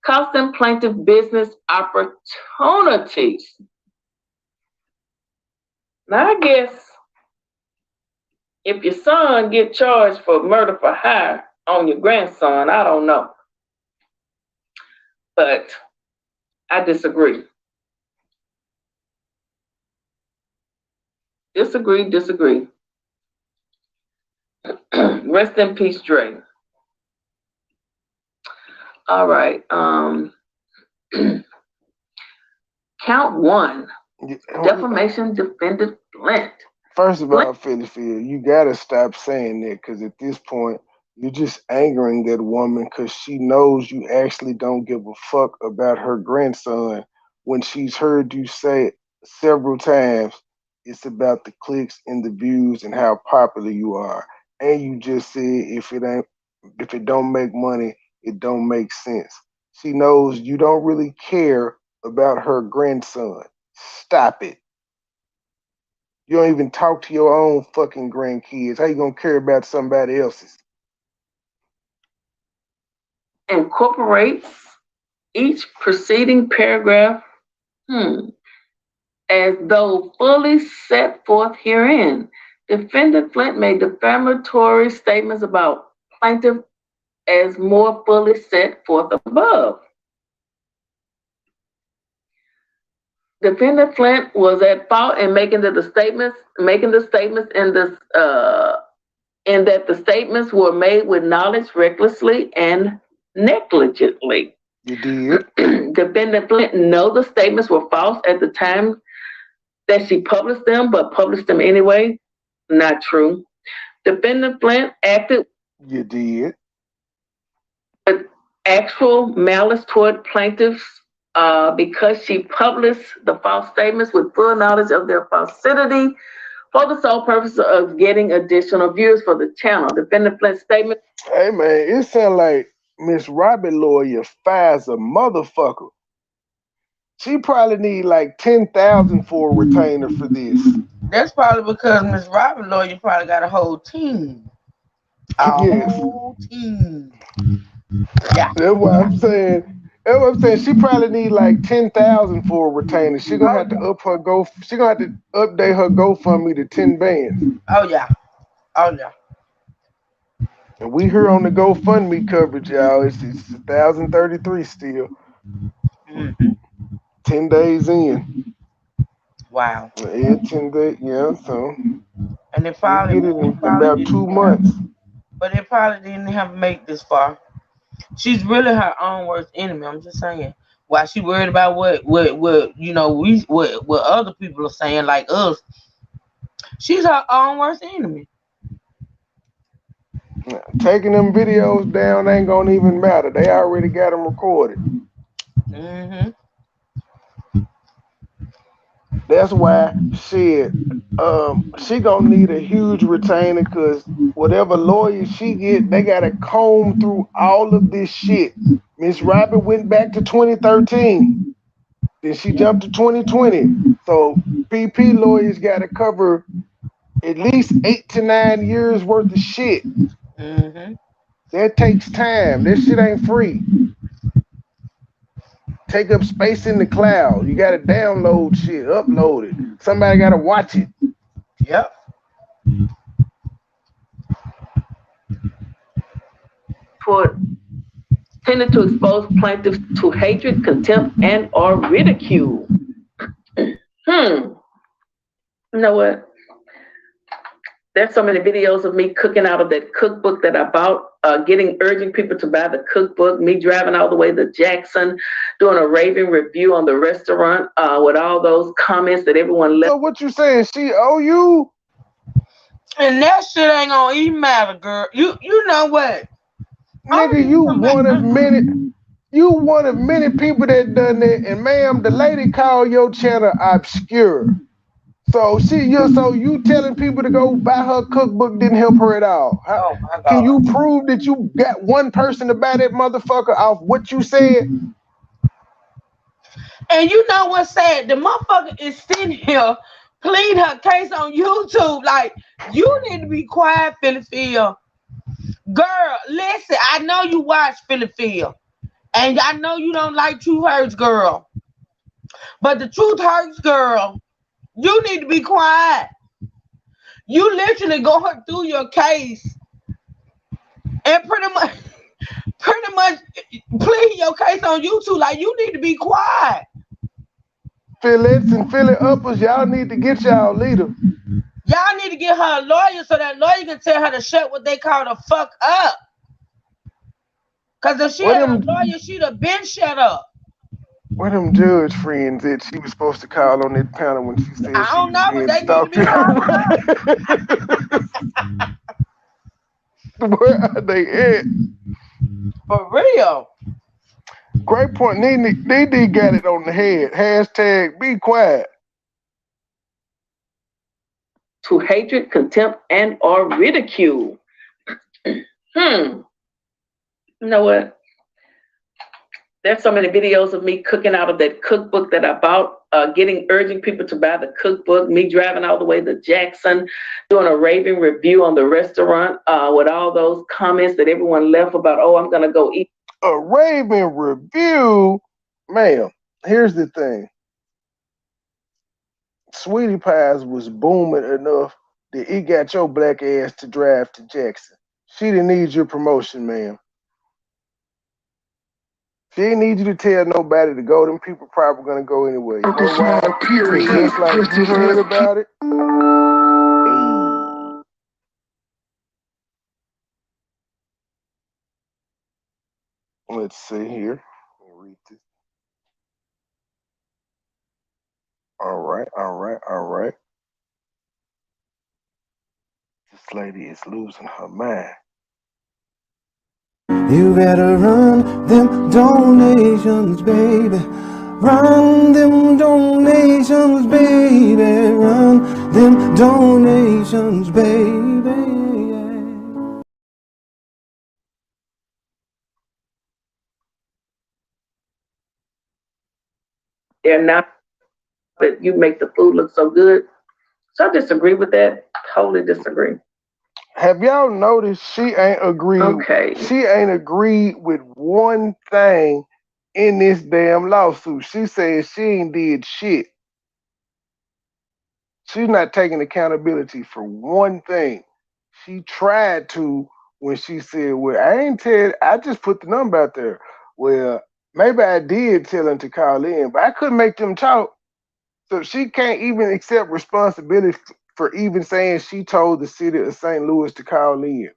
costing plaintiff business opportunities. Now, I guess if your son get charged for murder for hire on your grandson, I don't know. But I disagree. Disagree. Rest in peace, Dre. All right. Count 1. Defamation, Defendant Flint. First of all, Philly, you gotta stop saying that, because at this point, you're just angering that woman because she knows you actually don't give a fuck about her grandson when she's heard you say it several times. It's about the clicks and the views and how popular you are. And you just said if it don't make money, it don't make sense. She knows you don't really care about her grandson. Stop it. You don't even talk to your own fucking grandkids. How you gonna care about somebody else's? Incorporates each preceding paragraph, as though fully set forth herein. Defendant Flint made defamatory statements about plaintiff as more fully set forth above. Defendant Flint was at fault in making the statements in this in that the statements were made with knowledge, recklessly, and negligently. You did. Defendant Flint know the statements were false at the time that she published them, but published them anyway. Not true. Defendant Flint acted. You did. With actual malice toward plaintiffs because she published the false statements with full knowledge of their falsity for the sole purpose of getting additional views for the channel. Defendant Flint's statement. Hey man, it sounds like Miss Robbie lawyer fires a motherfucker. She probably need like 10,000 for a retainer for this. That's probably because Miss Robbie lawyer probably got a whole team. Whole team. Yeah. That's what I'm saying. That's what I'm saying. She probably need like 10,000 for a retainer. She gonna have to She gonna have to update her GoFundMe to 10 bands. Oh yeah. Oh yeah. And we here on the GoFundMe coverage, y'all. It's 1,033 still. 10 days in. Wow. Yeah, 10 days. Yeah, so. And it probably get it in about 2 months. But it probably didn't have to make this far. She's really her own worst enemy. I'm just saying. Why she worried about what you know what other people are saying like us? She's her own worst enemy. Taking them videos down ain't gonna even matter. They already got them recorded. That's why she gonna need a huge retainer because whatever lawyer she get, they gotta comb through all of this shit. Miss Robbie went back to 2013. Then she jumped to 2020. So PP lawyers gotta cover at least 8 to 9 years worth of shit. That takes time. This shit ain't free. Take up space in the cloud. You gotta download shit, upload it. Somebody gotta watch it. Yep. Tended to expose plaintiffs to hatred, contempt, and or ridicule. You know what? There's so many videos of me cooking out of that cookbook that I bought, urging people to buy the cookbook, me driving all the way to Jackson, doing a raving review on the restaurant with all those comments that everyone left. So what you saying? She owe you? And that shit ain't gonna even matter, girl. You know what? Nigga, you one of many people that done that. And ma'am, the lady called your channel obscure. So you telling people to go buy her cookbook didn't help her at all. Can you prove that you got one person to buy that motherfucker off what you said? And you know what's sad? The motherfucker is sitting here pleading her case on YouTube. Like, you need to be quiet, Philly Phil. Girl, listen, I know you watch Philly Phil. And I know you don't like Truth Hurts, girl. But the Truth Hurts, girl, you need to be quiet. You literally going through your case and pretty much pleading your case on YouTube. Like, you need to be quiet. Phillips and Philly uppers, y'all need to get y'all leader. Y'all need to get her a lawyer so that lawyer can tell her to shut what they call the fuck up. Because if she had a lawyer, she'd have been shut up. Where them judge friends that she was supposed to call on that panel when she said I don't know, but they need to be Where are they at? For real. Great point. They got it on the head. Hashtag be quiet. To hatred, contempt, and or ridicule. You know what? There's so many videos of me cooking out of that cookbook that I bought, urging people to buy the cookbook, me driving all the way to Jackson, doing a raving review on the restaurant with all those comments that everyone left about, oh, I'm going to go eat. a Raven review, ma'am. Here's the thing. Sweetie Pies was booming enough that it got your black ass to drive to Jackson. She didn't need your promotion, ma'am. She didn't need you to tell nobody to go. Them people probably gonna go anyway. You know why? Just like you heard about it. Let's see here. Let me read this. All right. This lady is losing her mind. You better run them donations, baby. Run them donations, baby. Run them donations, baby. They're not, but you make the food look so good. So I disagree with that. Totally disagree. Have y'all noticed she ain't agreed? Okay. She ain't agreed with one thing in this damn lawsuit. She says she ain't did shit. She's not taking accountability for one thing. She tried to when she said, well, I just put the number out there. Well, maybe I did tell them to call in, but I couldn't make them talk. So she can't even accept responsibility for even saying she told the city of St. Louis to call in.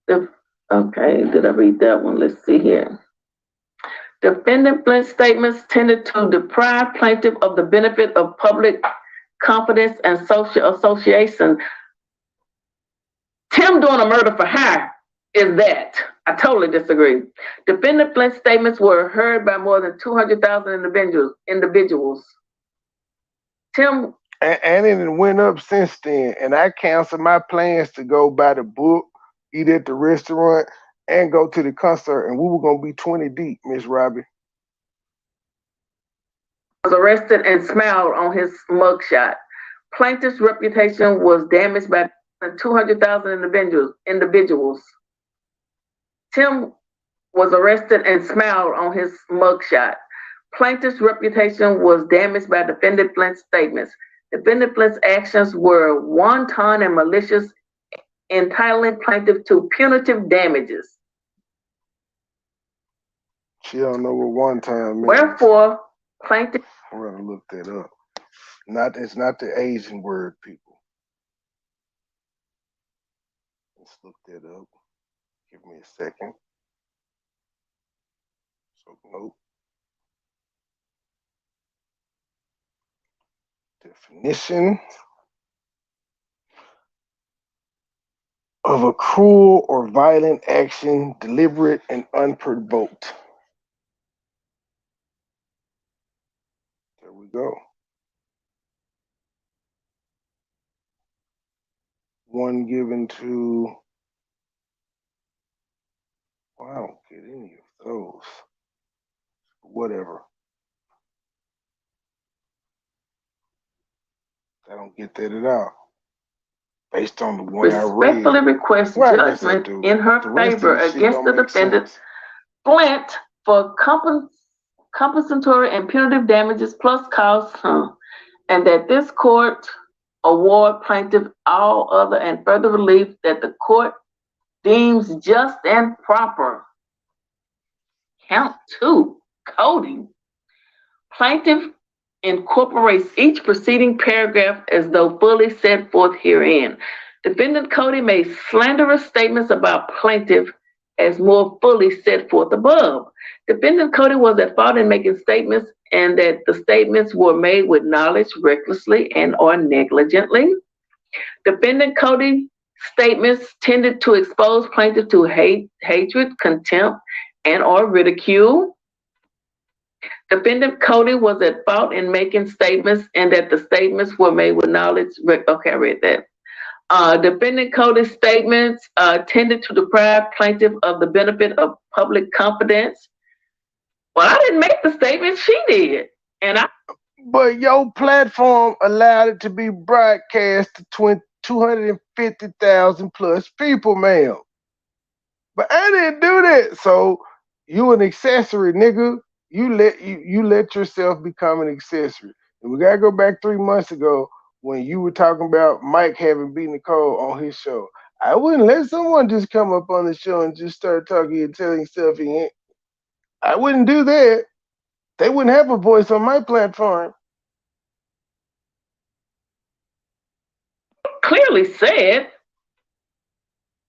Okay, did I read that one? Let's see here. Defendant Flint's statements tended to deprive plaintiff of the benefit of public confidence and social association. Tim doing a murder for hire is that. I totally disagree. Defendant Flint's statements were heard by more than 200,000 individuals. Tim. And it went up since then. And I canceled my plans to go buy the book, eat at the restaurant, and go to the concert. And we were going to be 20 deep, Miss Robbie. Was arrested and smiled on his mugshot. Plaintiff's reputation was damaged by 200,000 individuals. Tim was arrested and smiled on his mugshot. Plaintiff's reputation was damaged by defendant Flint's statements. Defendant Flint's actions were wanton and malicious, entitling plaintiff to punitive damages. She don't know what one time means. Wherefore, plaintiff. We're gonna look that up. It's not the Asian word, people. Let's look that up. Give me a second. So nope. Definition of a cruel or violent action, deliberate and unprovoked. There we go. One given to, well, I don't get any of those. Whatever. I don't get that at all. Based on the one I read. Respectfully request judgment in her favor against the defendant, Flint, for compensatory and punitive damages plus costs, and that this court award plaintiff all other and further relief that the court deems just and proper. Count 2, coding. Plaintiff incorporates each preceding paragraph as though fully set forth herein. Defendant Cody made slanderous statements about plaintiff as more fully set forth above. Defendant Cody was at fault in making statements and that the statements were made with knowledge, recklessly, and or negligently. Defendant Cody's statements tended to expose plaintiff to hatred, contempt, and or ridicule. Defendant Cody was at fault in making statements and that the statements were made with knowledge. Okay, I read that. Defendant Cody's statements tended to deprive plaintiff of the benefit of public confidence. Well, I didn't make the statement, she did. But your platform allowed it to be broadcast to 250,000 plus people, ma'am. But I didn't do that. So you an accessory, nigga. You let yourself become an accessory. And we gotta go back 3 months ago when you were talking about Mike having beat Nicole on his show. I wouldn't let someone just come up on the show and just start talking and telling stuff he ain't. I wouldn't do that. They wouldn't have a voice on my platform. Clearly said,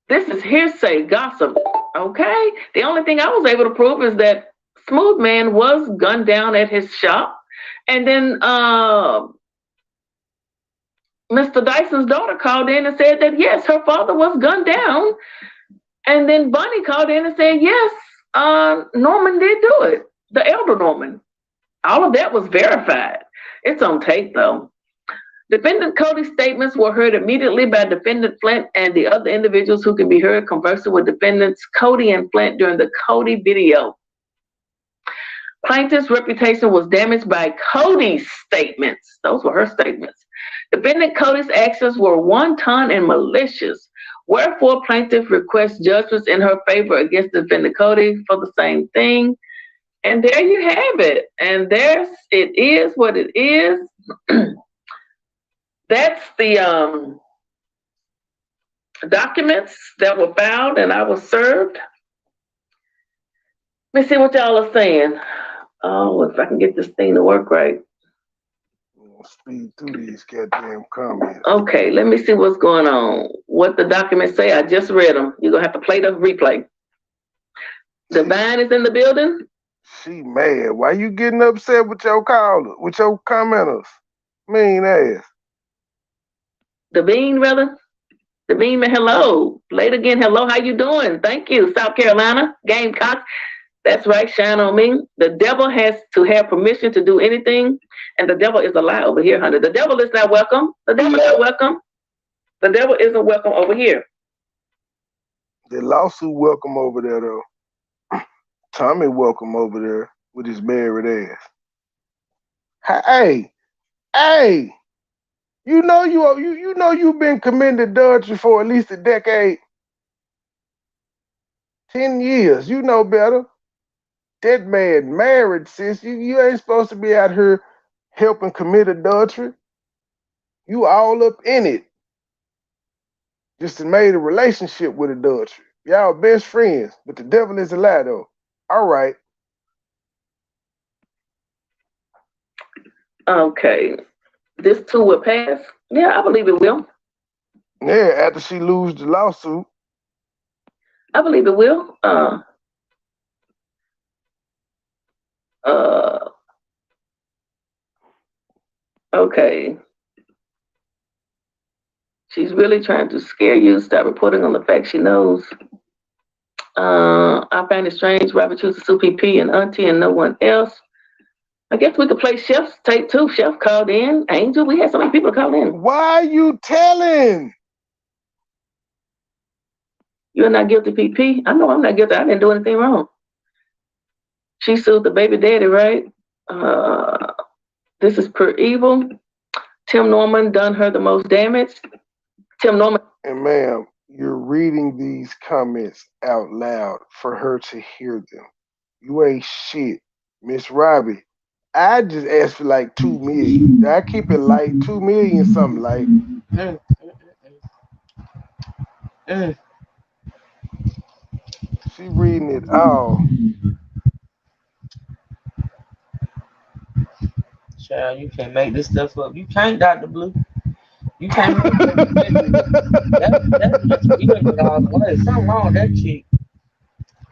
this is hearsay gossip, okay? The only thing I was able to prove is that Smooth Man was gunned down at his shop. And then Mr. Dyson's daughter called in and said that, yes, her father was gunned down. And then Bunny called in and said, yes, Norman did do it, the elder Norman. All of that was verified. It's on tape, though. Defendant Cody's statements were heard immediately by Defendant Flint and the other individuals who can be heard conversing with Defendants Cody and Flint during the Cody video. Plaintiff's reputation was damaged by Cody's statements. Those were her statements. Defendant Cody's actions were wanton and malicious. Wherefore, plaintiff requests judgments in her favor against Defendant Cody for the same thing. And there you have it. And it is what it is. That's the documents that were filed and I was served. Let me see what y'all are saying. Oh, if I can get this thing to work right. Speed through these goddamn comments. Okay, let me see what's going on. What the documents say, I just read them. You're going to have to play the replay. Divine is in the building. She mad. Why you getting upset with your caller, with your commenters? Mean ass. Devine, rather. Devine, hello. Late again, hello. How you doing? Thank you. South Carolina, Gamecocks. That's right, shine on me. The devil has to have permission to do anything, and the devil is a lie over here, honey. The devil is not welcome. The devil is not welcome. The devil isn't welcome over here. The lawsuit welcome over there, though. Tommy welcome over there with his married ass. Hey. You know you've been committed adultery for at least a decade. 10 years. You know better. That man married, sis. You ain't supposed to be out here helping commit adultery. You all up in it. Just made a relationship with adultery. Y'all best friends, but the devil is a lie, though. All right. Okay. This too will pass? Yeah, I believe it will. Yeah, after she loses the lawsuit. I believe it will. Okay. She's really trying to scare you. Stop reporting on the facts she knows. I find it strange. Robert chooses Sue PP and Auntie and no one else. I guess we could play Chef's tape too. Chef called in. Angel, we had so many people call in. Why are you telling? You're not guilty, PP. I know I'm not guilty. I didn't do anything wrong. She sued the baby daddy, right? This is per evil. Tim Norman done her the most damage. Tim Norman. And ma'am, you're reading these comments out loud for her to hear them. You ain't shit. Miss Robbie, I just asked for like 2 million. I keep it like 2 million something like. She reading it all. Child, you can't make this stuff up. You can't, Dr. Blue. You can't make that's something wrong with that chick.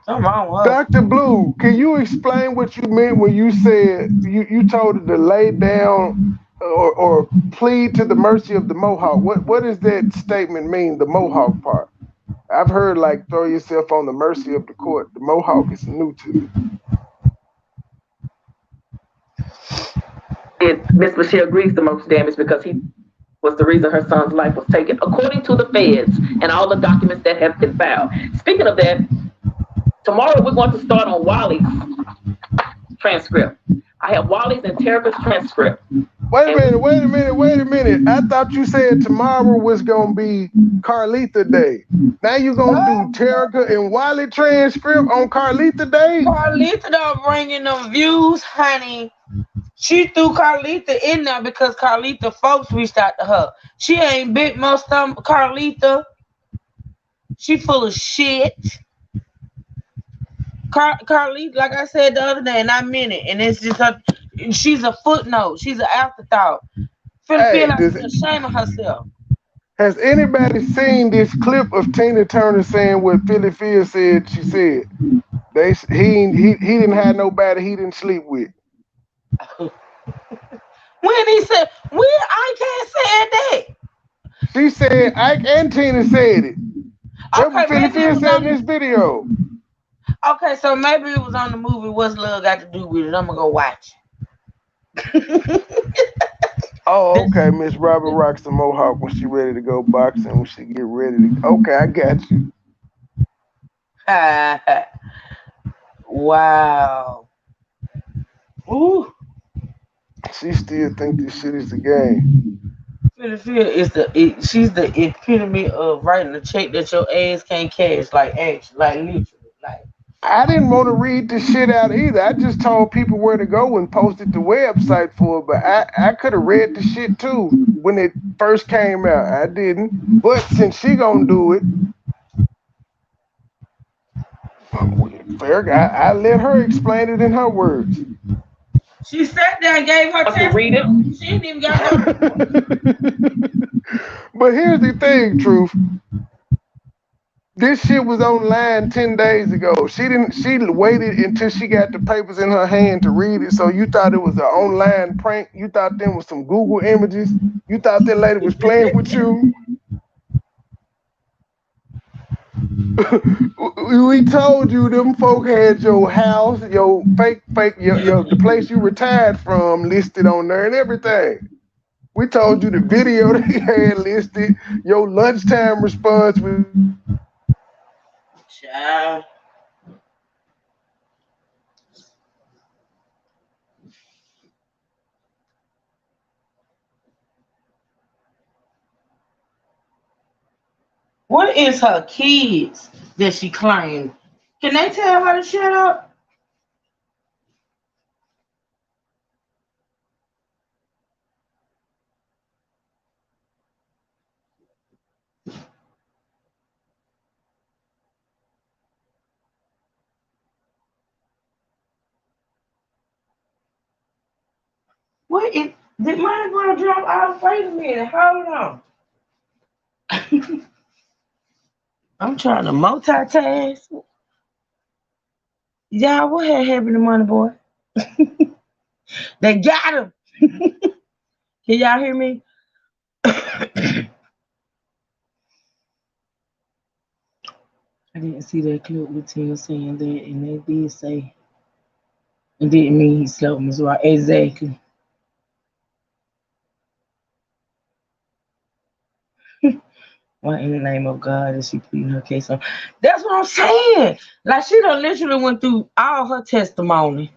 Something wrong with her. Dr. Blue, can you explain what you meant when you said you told her to lay down or plead to the mercy of the Mohawk? What does that statement mean, the Mohawk part? I've heard like throw yourself on the mercy of the court. The Mohawk is new to me. Miss Michelle agrees the most damage because he was the reason her son's life was taken, according to the feds and all the documents that have been filed. Speaking of that, tomorrow we're going to start on Wally's transcript. I have Wally's and Terrica's transcript. Wait a minute. I thought you said tomorrow was gonna be Carlita Day. Now you gonna do Terica and Wiley transcript on Carlita Day? Carlita don't bring in them views, honey. She threw Carlita in there because Carlita folks reached out to her. She ain't big most of Carlita. She full of shit. Carlita, like I said the other day, and I meant it, and it's just her. She's a footnote. She's an afterthought. Feel like she's ashamed of herself. Has anybody seen this clip of Tina Turner saying what Philly Phil said? She said he didn't have nobody he didn't sleep with. When he said I can't say that. She said Ike and Tina said it. That's what Philly Phil said in this video. Okay, so maybe it was on the movie. What's Love Got to Do with It? I'm gonna go watch. Oh, okay. Miss Robbie rocks the mohawk when she ready to go boxing. When she get ready to. Okay, I got you. Wow. Ooh. She still think this shit is the game. She's the epitome of writing a check that your ass can't cash, like actually, like literally, like. I didn't want to read the shit out either. I just told people where to go and posted the website for it. But I could have read the shit too when it first came out. I didn't. But since she gonna do it, fair, I let her explain it in her words. She sat there and gave her to read it. She didn't even got her. But here's the thing, Truth. This shit was online 10 days ago. She waited until she got the papers in her hand to read it. So you thought it was an online prank? You thought them was some Google images? You thought that lady was playing with you? We told you them folk had your house, your fake, the place you retired from listed on there and everything. We told you the video they had listed, your lunchtime response with. Child. What is her kids that she claimed? Can they tell her to shut up? What is did mine gonna drop out? Wait a minute, hold on. I'm trying to multitask. Y'all, what had happened to MoneyBoy? They got him. Can y'all hear me? I didn't see that clip with Tina saying that, and they did say it didn't mean he slept with Ms. Right. Exactly. Why in the name of God is she pleading her case on? That's what I'm saying. Like she done literally went through all her testimony.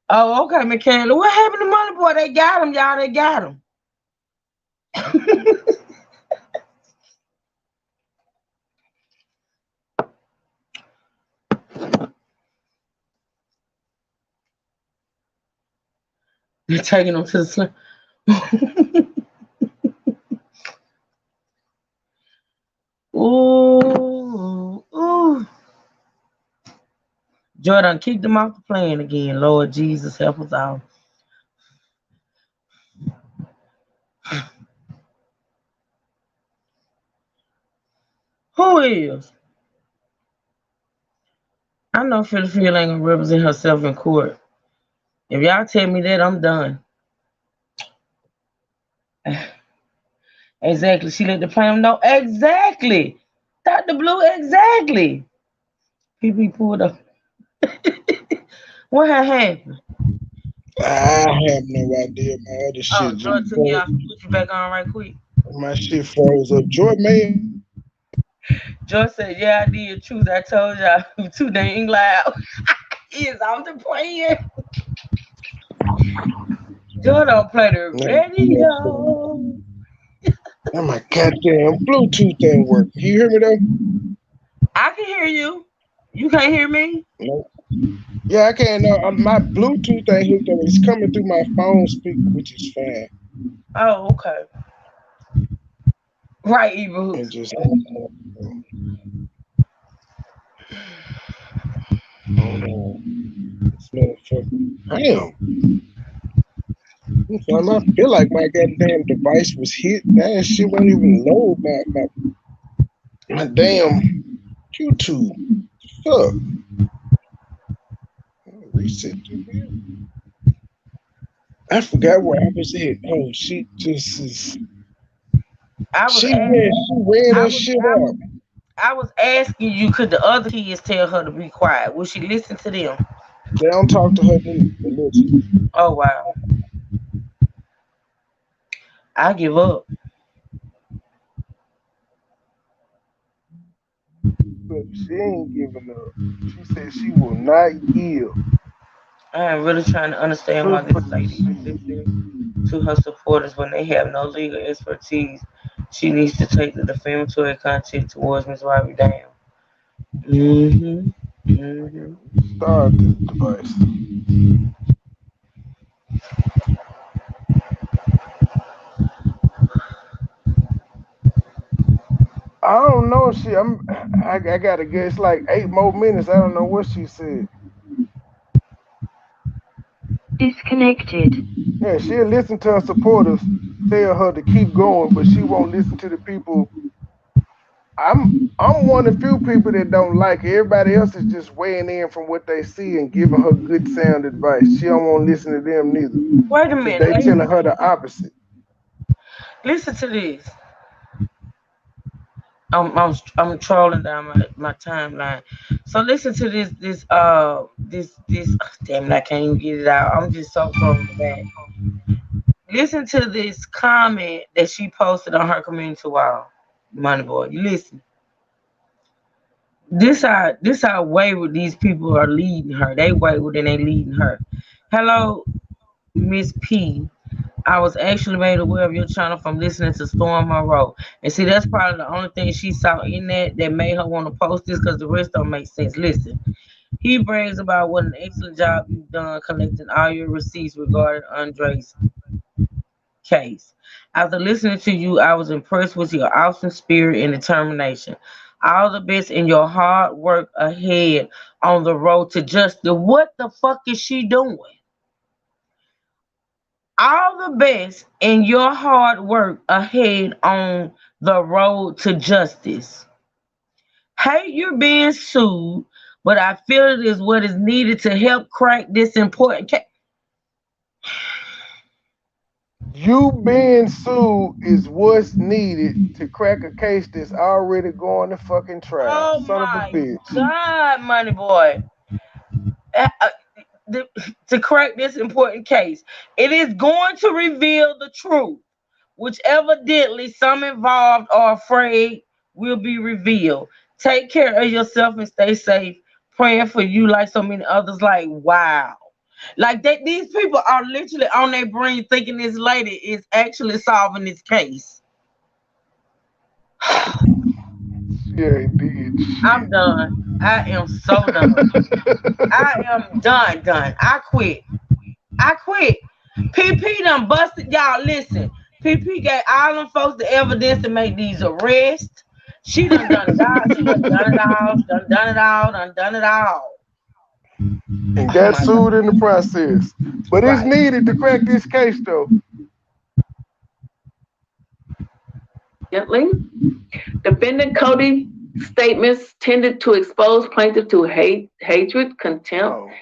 Oh, okay, Michaela. What happened to MoneyBoy? They got him, y'all. They got him. They're taking him to the slam. Ooh, ooh. Jordan kicked him off the plane again. Lord Jesus, help us all. Who is? I know Philly Phil ain't gonna represent herself in court. If y'all tell me that, I'm done. Exactly. She let the plaintiff know. Exactly. Dr. Blue, exactly. PP pulled up. What had happened? I have no idea. My other shit. Oh, George took you off. Put you back on right quick. My shit froze up. George man. George said, yeah, I did. Truth. I told y'all too dang loud. Is off the plan. Joe don't play the radio. Oh my goddamn Bluetooth ain't working. Can you hear me though? I can hear you. You can't hear me? No. Yeah, I can't. My Bluetooth ain't hooked up. It's coming through my phone speaker, which is fine. Oh, okay. Right, Eva. And just damn. I feel like my goddamn device was hit. That shit won't even load my damn YouTube. Fuck. Reset to here. I forgot where I was at. Oh, she just is. She ran her shit up. I was asking you, could the other kids tell her to be quiet? Will she listen to them? They don't talk to her. Listen. Oh, wow. I give up. But she ain't giving up. She said she will not yield. I am really trying to understand why this lady is listening to her supporters when they have no legal expertise. She needs to take the defamatory content towards Ms. Robbie down. Start this device. I don't know. I gotta guess like 8 more minutes. I don't know what she said. Disconnected. Yeah, she'll listen to her supporters tell her to keep going, but she won't listen to the people. I'm one of the few people that don't like it. Everybody else is just weighing in from what they see and giving her good sound advice. She don't want to listen to them neither. Wait a minute. They telling her the opposite. Listen to this. I'm trolling down my timeline. So listen to this damn it, I can't even get it out. I'm just so trolling back. Listen to this comment that she posted on her community wall. MoneyBoy, you listen. This how wayward these people are leading her. They wayward and they leading her. Hello, Miss P. I was actually made aware of your channel from listening to Storm Monroe. And see, that's probably the only thing she saw in that made her want to post this, because the rest don't make sense. Listen, he brags about what an excellent job you've done collecting all your receipts regarding Andre's case. After listening to you, I was impressed with your awesome spirit and determination. All the best in your hard work ahead on the road to justice. What the fuck is she doing? All the best in your hard work ahead on the road to justice. Hate you're being sued, but I feel it is what is needed to help crack this important case. You being sued is what's needed to crack a case that's already going to fucking trial. Oh Son my of a bitch. God, MoneyBoy. To correct this important case, it is going to reveal the truth, which evidently some involved are afraid will be revealed. Take care of yourself and stay safe. Praying for you like so many others. Like, wow. Like these people are literally on their brain thinking this lady is actually solving this case. Yeah, indeed. I'm done. I am so done. I am done. I quit. PP done busted. Y'all listen. PP gave all them folks the evidence to make these arrests. She done it all. She done it all. And got sued in the process. But it's needed to crack this case though. Defendant Cody statements tended to expose plaintiff to hatred, contempt,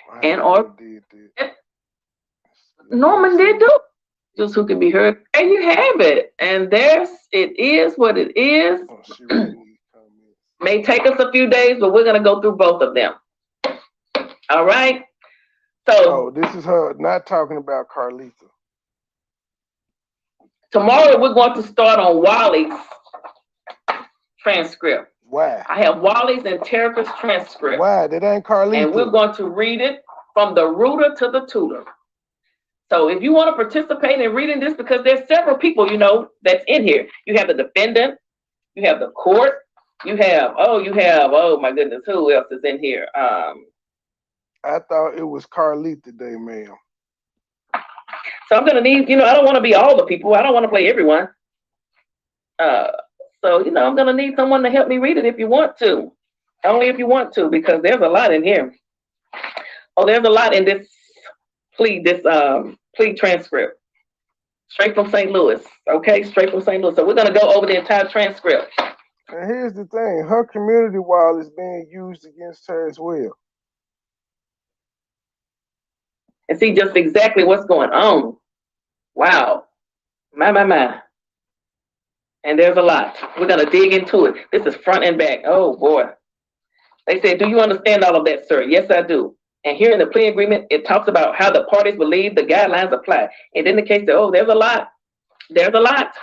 Norman did too. Just who can be heard. And you have it. And it is what it is. May take us a few days, but we're gonna go through both of them. All right. So this is her not talking about Carlita. Tomorrow we're going to start on Wally's transcript. Why? I have Wally's and Terica's transcript. Why? That ain't Carlita. And we're going to read it from the rooter to the tutor. So if you want to participate in reading this, because there's several people, you know, that's in here. You have the defendant, you have the court, you have, oh my goodness, who else is in here? I thought it was Carlita today, ma'am. So I'm gonna need, you know, I don't want to be all the people. I don't want to play everyone. So, you know, I'm gonna need someone to help me read it if you want to. Only if you want to, because there's a lot in here. Oh, there's a lot in this plea transcript. Straight from St. Louis. Okay, straight from St. Louis. So we're gonna go over the entire transcript. And here's the thing, her community wall is being used against her as well. And see just exactly what's going on. Wow. My. And there's a lot. We're going to dig into it. This is front and back. Oh, boy. They said, do you understand all of that, sir? Yes, I do. And here in the plea agreement, it talks about how the parties believe the guidelines apply. It indicates that, oh, there's a lot. There's a lot.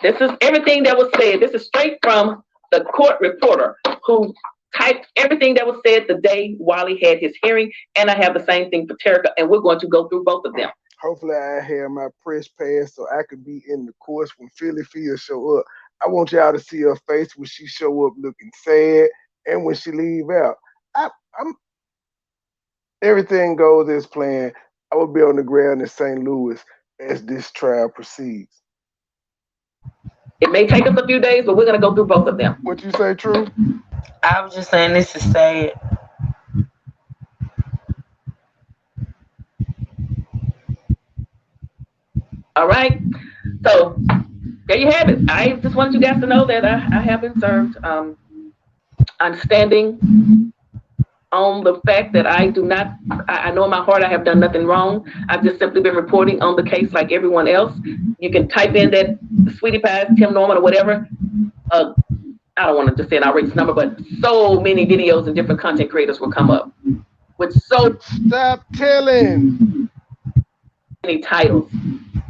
This is everything that was said. This is straight from the court reporter who typed everything that was said the day Wally had his hearing. And I have the same thing for Terica, and we're going to go through both of them. Hopefully I have my press pass so I could be in the course when Philly Phil show up. I want y'all to see her face when she show up looking sad and when she leave out. I'm everything goes as planned. I will be on the ground in St. Louis as this trial proceeds. It may take us a few days, but we're going to go through both of them. What you say, True? I was just saying this is sad. All right. So there you have it. I just wanted you guys to know that I have been served. I'm standing on the fact that I know in my heart I have done nothing wrong. I've just simply been reporting on the case like everyone else. You can type in that Sweetie Pie, Tim Norman, or whatever. I don't want to just say an outrageous number, but so many videos and different content creators will come up with so stop telling many titles.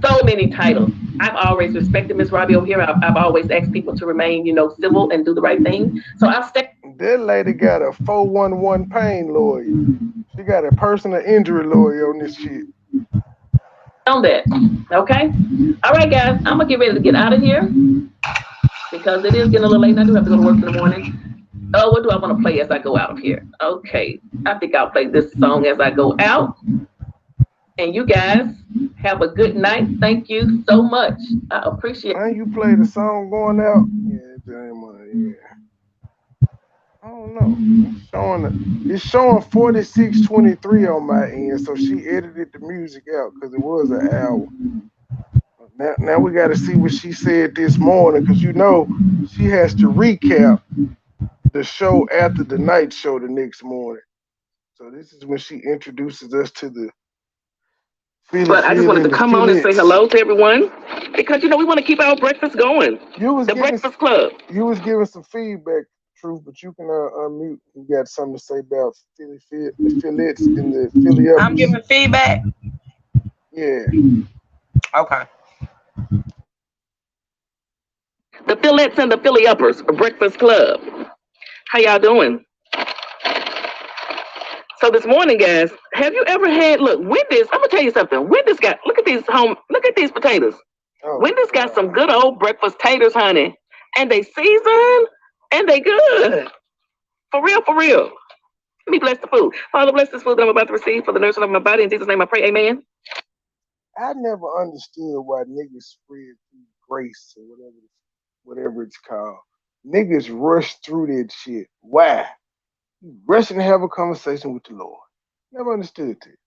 So many titles. I've always respected Miss Robbie over here. I've always asked people to remain, you know, civil and do the right thing. So I'll stay. That lady got a 411 pain lawyer. She got a personal injury lawyer on this shit. On that. Okay? All right, guys. I'm going to get ready to get out of here because it is getting a little late and I do have to go to work in the morning. Oh, what do I want to play as I go out of here? Okay. I think I'll play this song as I go out. And you guys have a good night. Thank you so much. I appreciate it. And you play the song going out? Yeah. I don't know. It's showing 46:23 on my end, so she edited the music out because it was an hour. Now we got to see what she said this morning because you know she has to recap the show after the night show the next morning. So this is when she introduces us to the. But I just wanted to come on and say hello to everyone because, you know, we want to keep our breakfast going. The Breakfast Club. You was giving some feedback, Truth, but you can unmute. You got something to say about the fillets and the Philly uppers. I'm giving feedback? Yeah. Okay. The fillets and the Philly uppers, Breakfast Club. How y'all doing? So this morning, guys, have you ever had, look, Wendy's, I'm going to tell you something. Wendy's got, look at these potatoes. Oh, Wendy's got some good old breakfast taters, honey. And they season, and they good. For real, for real. Let me bless the food. Father, bless this food that I'm about to receive for the nourishment of my body. In Jesus' name I pray, amen. I never understood why niggas spread through grace or whatever it's called. Niggas rush through that shit. Why? Rushing to have a conversation with the Lord. Never understood it.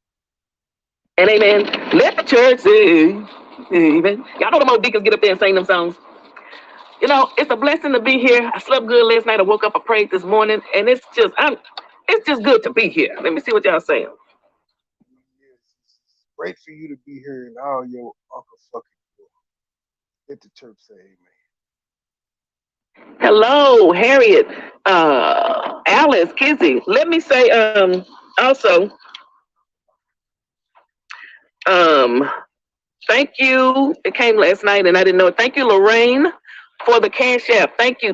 And amen. Let the church sing. Amen. Y'all know the most deacons get up there and sing them songs. You know, it's a blessing to be here. I slept good last night. I woke up, I prayed this morning, and it's just good to be here. Let me see what y'all saying. It's great for you to be here and all your uncle fucking people. Let the church say amen. Hello, Harriet, Alice, Kizzy. Let me say also, thank you. It came last night and I didn't know it. Thank you, Lorraine, for the Cash App. Thank you.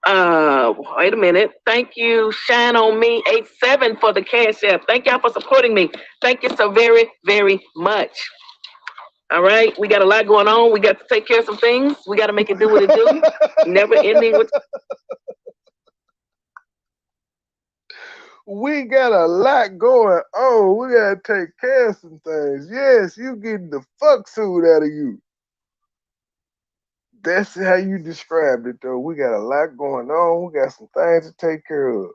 Wait a minute. Thank you, Shine on Me 87 for the cash app. Thank y'all for supporting me. Thank you so very, very much. All right, we got a lot going on. We got to take care of some things. We got to make it do what it do. Never ending with. We got a lot going on. We gotta take care of some things. Yes, you getting the fuck suit out of you. That's how you described it, though. We got a lot going on. We got some things to take care of.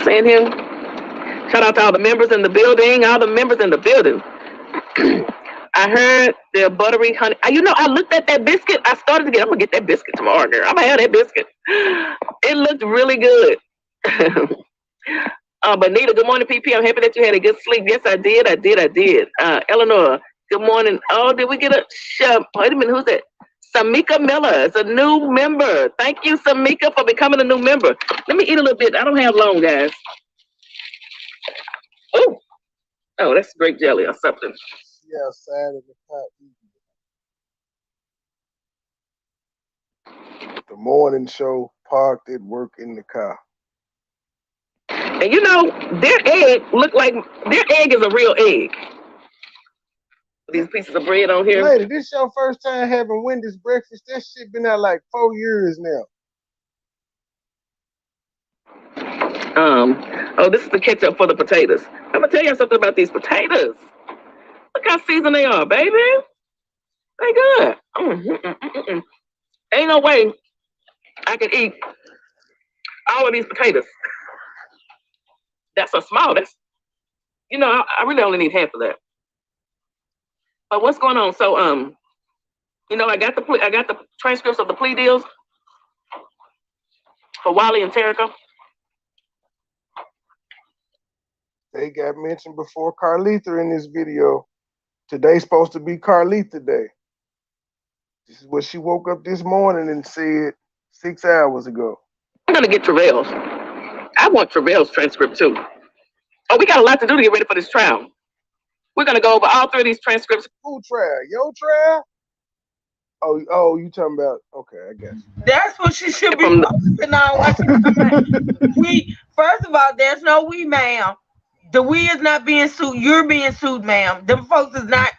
Saying here, shout out to all the members in the building. All the members in the building. I heard the buttery honey. You know, I looked at that biscuit. I started to get. I'm gonna get that biscuit tomorrow, girl. I'm gonna have that biscuit. It looked really good. But Nita, good morning, PP. I'm happy that you had a good sleep. Yes, I did. Eleanor, good morning. Oh, did we get a wait a minute, who's that? Samika Miller is a new member. Thank you, Samika, for becoming a new member. Let me eat a little bit. I don't have long, guys. Oh, that's grape jelly or something. Yeah, outside of the car. The morning show, parked at work in the car. And you know, their egg is a real egg. These pieces of bread on here. Lady, this your first time having Wendy's breakfast? That shit been out like 4 years now. This is the ketchup for the potatoes. I'm gonna tell you something about these potatoes. Look how seasoned they are, baby. They good. Ain't no way I can eat all of these potatoes. That's a small. That's, you know, I really only need half of that. But what's going on? So, you know, I got the transcripts of the plea deals for Wally and Terica. They got mentioned before Carlitha in this video. Today's supposed to be Carlitha Day. This is what she woke up this morning and said 6 hours ago. I'm gonna get Travail's. I want Travail's transcript too. Oh, we got a lot to do to get ready for this trial. We're gonna go over all 3 of these transcripts. Who trial? Your trial? Oh, you talking about? Okay, I guess. That's what she should be focusing on. First of all, there's no we, ma'am. The we is not being sued. You're being sued, ma'am. Them folks is not.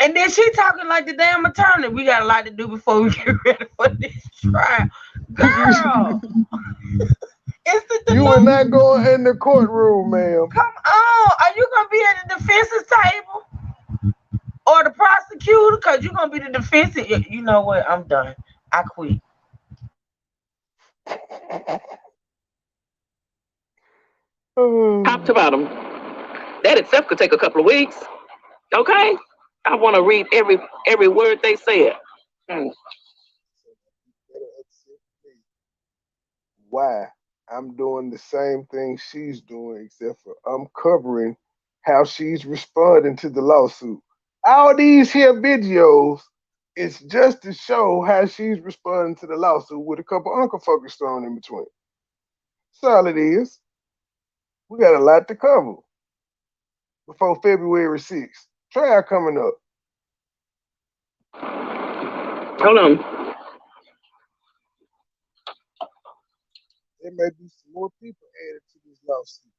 And then she talking like the damn attorney. We got a lot to do before we get ready for this trial. Girl. You are not going in the courtroom, ma'am. Come on. Are you going to be at the defense's table? Or the prosecutor? Because you're going to be the defense. You know what? I'm done. I quit. Top to bottom. That itself could take a couple of weeks. Okay? I want to read every word they said. Why? I'm doing the same thing she's doing, except for I'm covering how she's responding to the lawsuit. All these here videos, it's just to show how she's responding to the lawsuit with a couple uncle fuckers thrown in between. That's all it is. We got a lot to cover before February 6th. Trial coming up. Hold on. There may be some more people added to this lawsuit.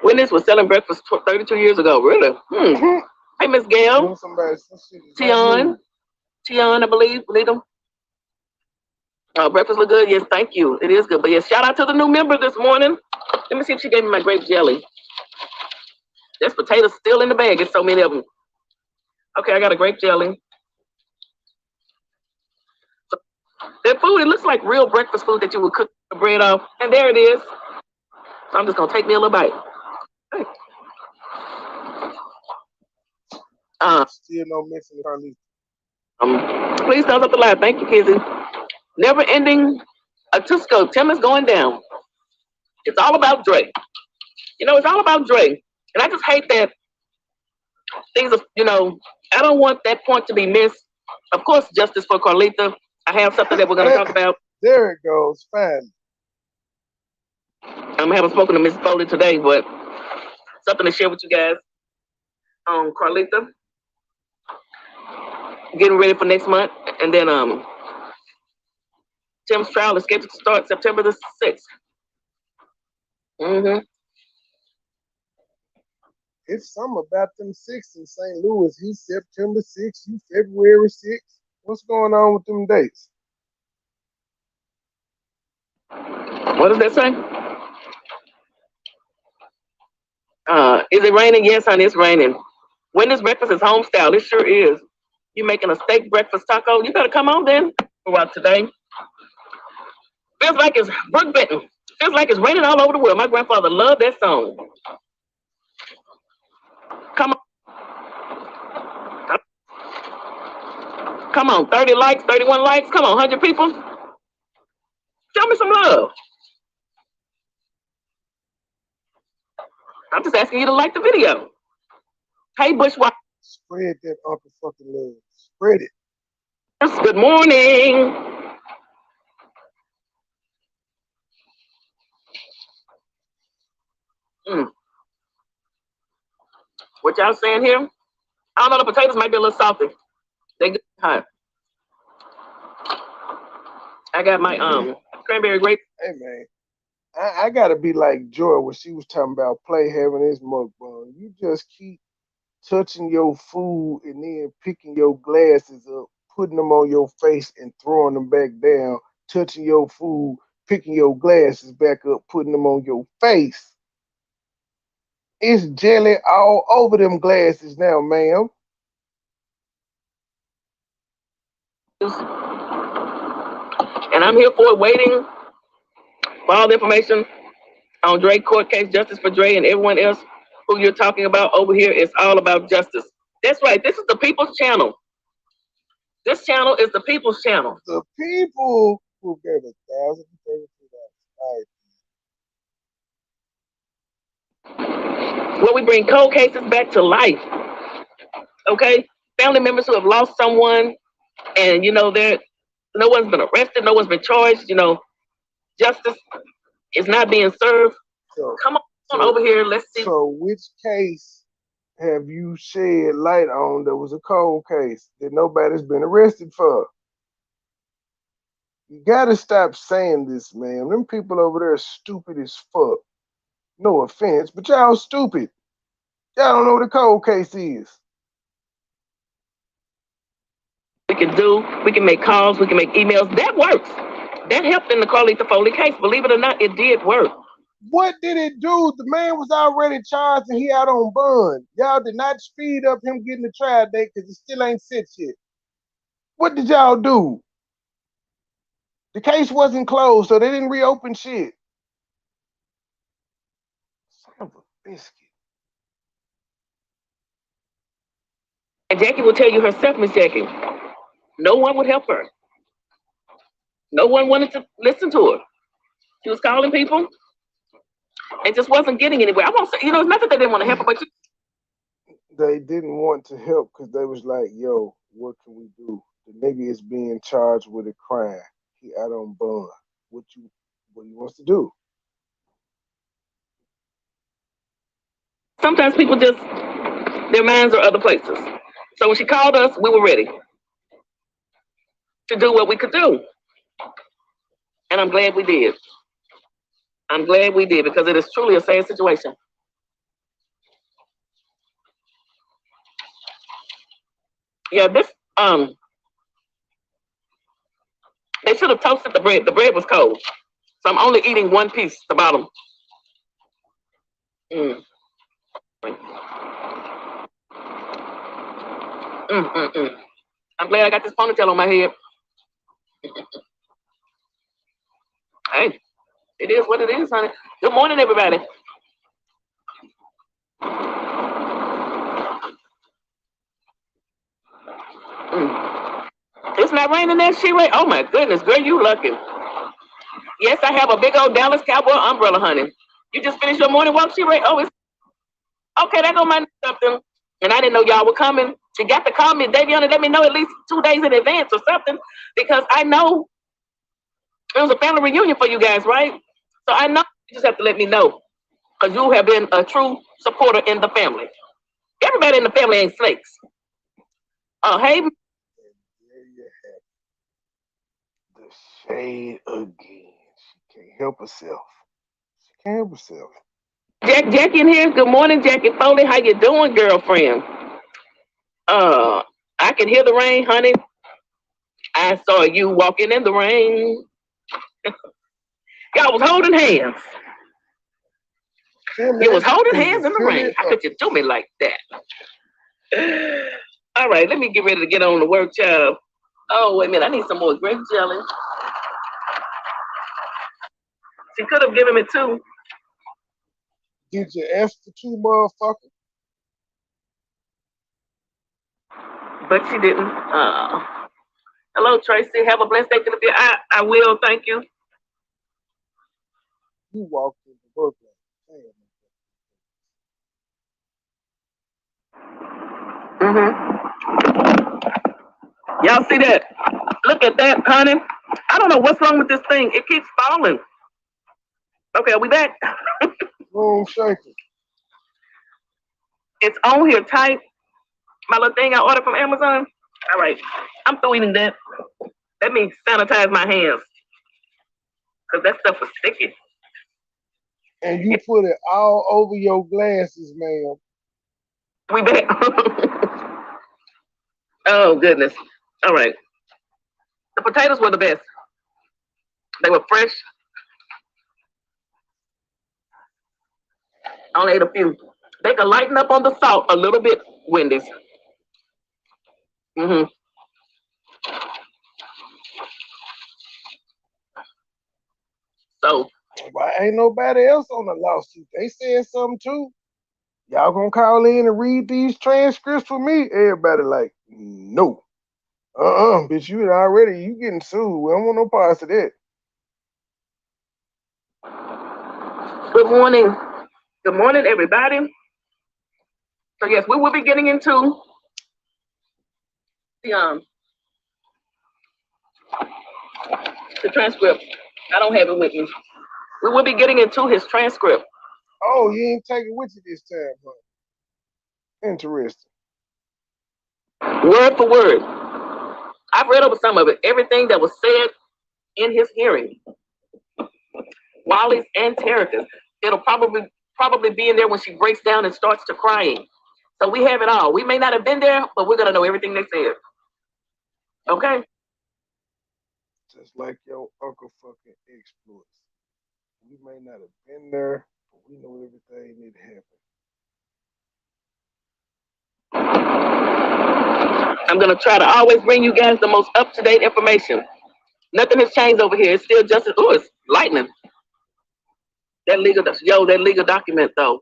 Witness was selling breakfast 32 years ago. Really? Hey, Miss Gail. Tion, I believe. Them. Breakfast look good. Yes, thank you. It is good. But yes, shout out to the new member this morning. Let me see if she gave me my grape jelly. There's potatoes still in the bag. There's so many of them. Okay, I got a grape jelly. So, that food, it looks like real breakfast food that you would cook the bread off. And there it is. So I'm just going to take me a little bite. Hey. Still no missing Carlitha. Please thumbs up the live. Thank you, Kizzy. Never ending a Tusco. Tim is going down. It's all about Dre. You know, it's all about Dre. And I just hate that things are, you know, I don't want that point to be missed. Of course, justice for Carlitha. I have something that we're going to talk about. There it goes. Fine. I haven't spoken to Miss Foley today, but something to share with you guys on Carlitha. getting ready for next month, and then Tim's trial is scheduled to start September the 6th. Mm-hmm. It's something about them 6 in St. Louis. He's September 6th, you February 6th. What's going on with them dates? What does that say? Is it raining? Yes, honey, it's raining. When this breakfast is home style, it sure is. You making a steak breakfast taco? You better come on then. Go out today. Feels like it's Brooke Benton. Feels like it's raining all over the world. My grandfather loved that song. Come on. Come on, 30 likes, 31 likes. Come on, 100 people. Show me some love. I'm just asking you to like the video. Hey, Bushwhacker. Spread that uncle fucking love. Spread it. Good morning. What y'all saying here? I don't know, the potatoes might be a little salty. They good hot. I got my cranberry grape. Hey man, I gotta be like Joy when she was talking about Play having his mukbang. You just keep touching your food and then picking your glasses up, putting them on your face and throwing them back down, touching your food, picking your glasses back up, putting them on your face. It's jelly all over them glasses now, ma'am. And I'm here for it, waiting for all the information on Dre court case, justice for Dre and everyone else who you're talking about over here. It's all about justice. That's right. This is the people's channel. This channel is the people's channel. The people who gave $1,032. Where we bring cold cases back to life. Okay? Family members who have lost someone and, no one's been arrested, no one's been charged, justice is not being served. So, come on over here, let's see. So which case have you shed light on that was a cold case that nobody's been arrested for? You gotta stop saying this, man. Them people over there are stupid as fuck. No offense, but y'all stupid. Y'all don't know what a cold case is. We can make calls, we can make emails. That works. That helped in the Carlita Foley case. Believe it or not, it did work. What did it do? The man was already charged and he out on bond. Y'all did not speed up him getting the trial date because it still ain't set yet. What did y'all do? The case wasn't closed, so they didn't reopen shit. Son of a biscuit. And Jackie will tell you herself, Miss Jackie, no one would help her. No one wanted to listen to her. She was calling people and just wasn't getting anywhere. I won't say, it's not that they didn't want to help her, but they didn't want to help because they was like, yo, what can we do? The nigga is being charged with a crime. He out on bond. What he wants to do? Sometimes people just, their minds are other places. So when she called us, we were ready to do what we could do. And I'm glad we did. I'm glad we did because it is truly a sad situation. Yeah, this, they should have toasted the bread. The bread was cold. So I'm only eating one piece, the bottom. I'm glad I got this ponytail on my head. Hey, it is what it is, honey. Good morning, everybody. It's not raining there, She-Ray? Oh my goodness, girl, you lucky. Yes, I have a big old Dallas Cowboy umbrella, honey. You just finished your morning walk, She-Ray? Oh, it's okay. That don't mind something. And I didn't know y'all were coming. She got to call me, Daviana, let me know at least 2 days in advance or something, because I know it was a family reunion for you guys, right? So I know you just have to let me know, because you have been a true supporter in the family. Everybody in the family ain't snakes. Oh, hey. paid again. She can't help herself. She can't help herself. Jackie in here. Good morning, Jackie Foley. How you doing, girlfriend? I can hear the rain, honey. I saw you walking in the rain. Y'all was holding hands. You was holding hands in the rain. How could you do me like that? All right, let me get ready to get on the work, child. Oh, wait a minute. I need some more grape jelly. She could have given me 2. Did you ask for 2, motherfucker? But she didn't. Hello, Tracy. Have a blessed day. I will. Thank you. You walked in the work. Y'all see that? Look at that, honey. I don't know what's wrong with this thing. It keeps falling. Okay, are we back? Boom, shaking. It's on here tight. My little thing I ordered from Amazon. All right, I'm through eating that. Let me sanitize my hands. Because that stuff was sticky. And you put it all over your glasses, ma'am. We back. Oh, goodness. All right. The potatoes were the best. They were fresh. I only ate a few. They could lighten up on the salt a little bit, Wendy's. So. But ain't nobody else on the lawsuit. They said something too. Y'all gonna call in and read these transcripts for me? Everybody like, no. Bitch, you getting sued. We don't want no parts of that. Good morning. Good morning, everybody. So yes, we will be getting into the transcript. I don't have it with me. We will be getting into his transcript. Oh, you ain't taking with you this time, huh? Interesting. Word for word. I've read over some of it. Everything that was said in his hearing. Wally's and Terica's. It'll probably be in there when she breaks down and starts to crying. So we have it all. We may not have been there, but we're gonna know everything they said. Okay? Just like your uncle fucking exploits. We may not have been there, but we know everything that happened. I'm gonna try to always bring you guys the most up-to-date information. Nothing has changed over here. It's still just it's lightning. That legal document though.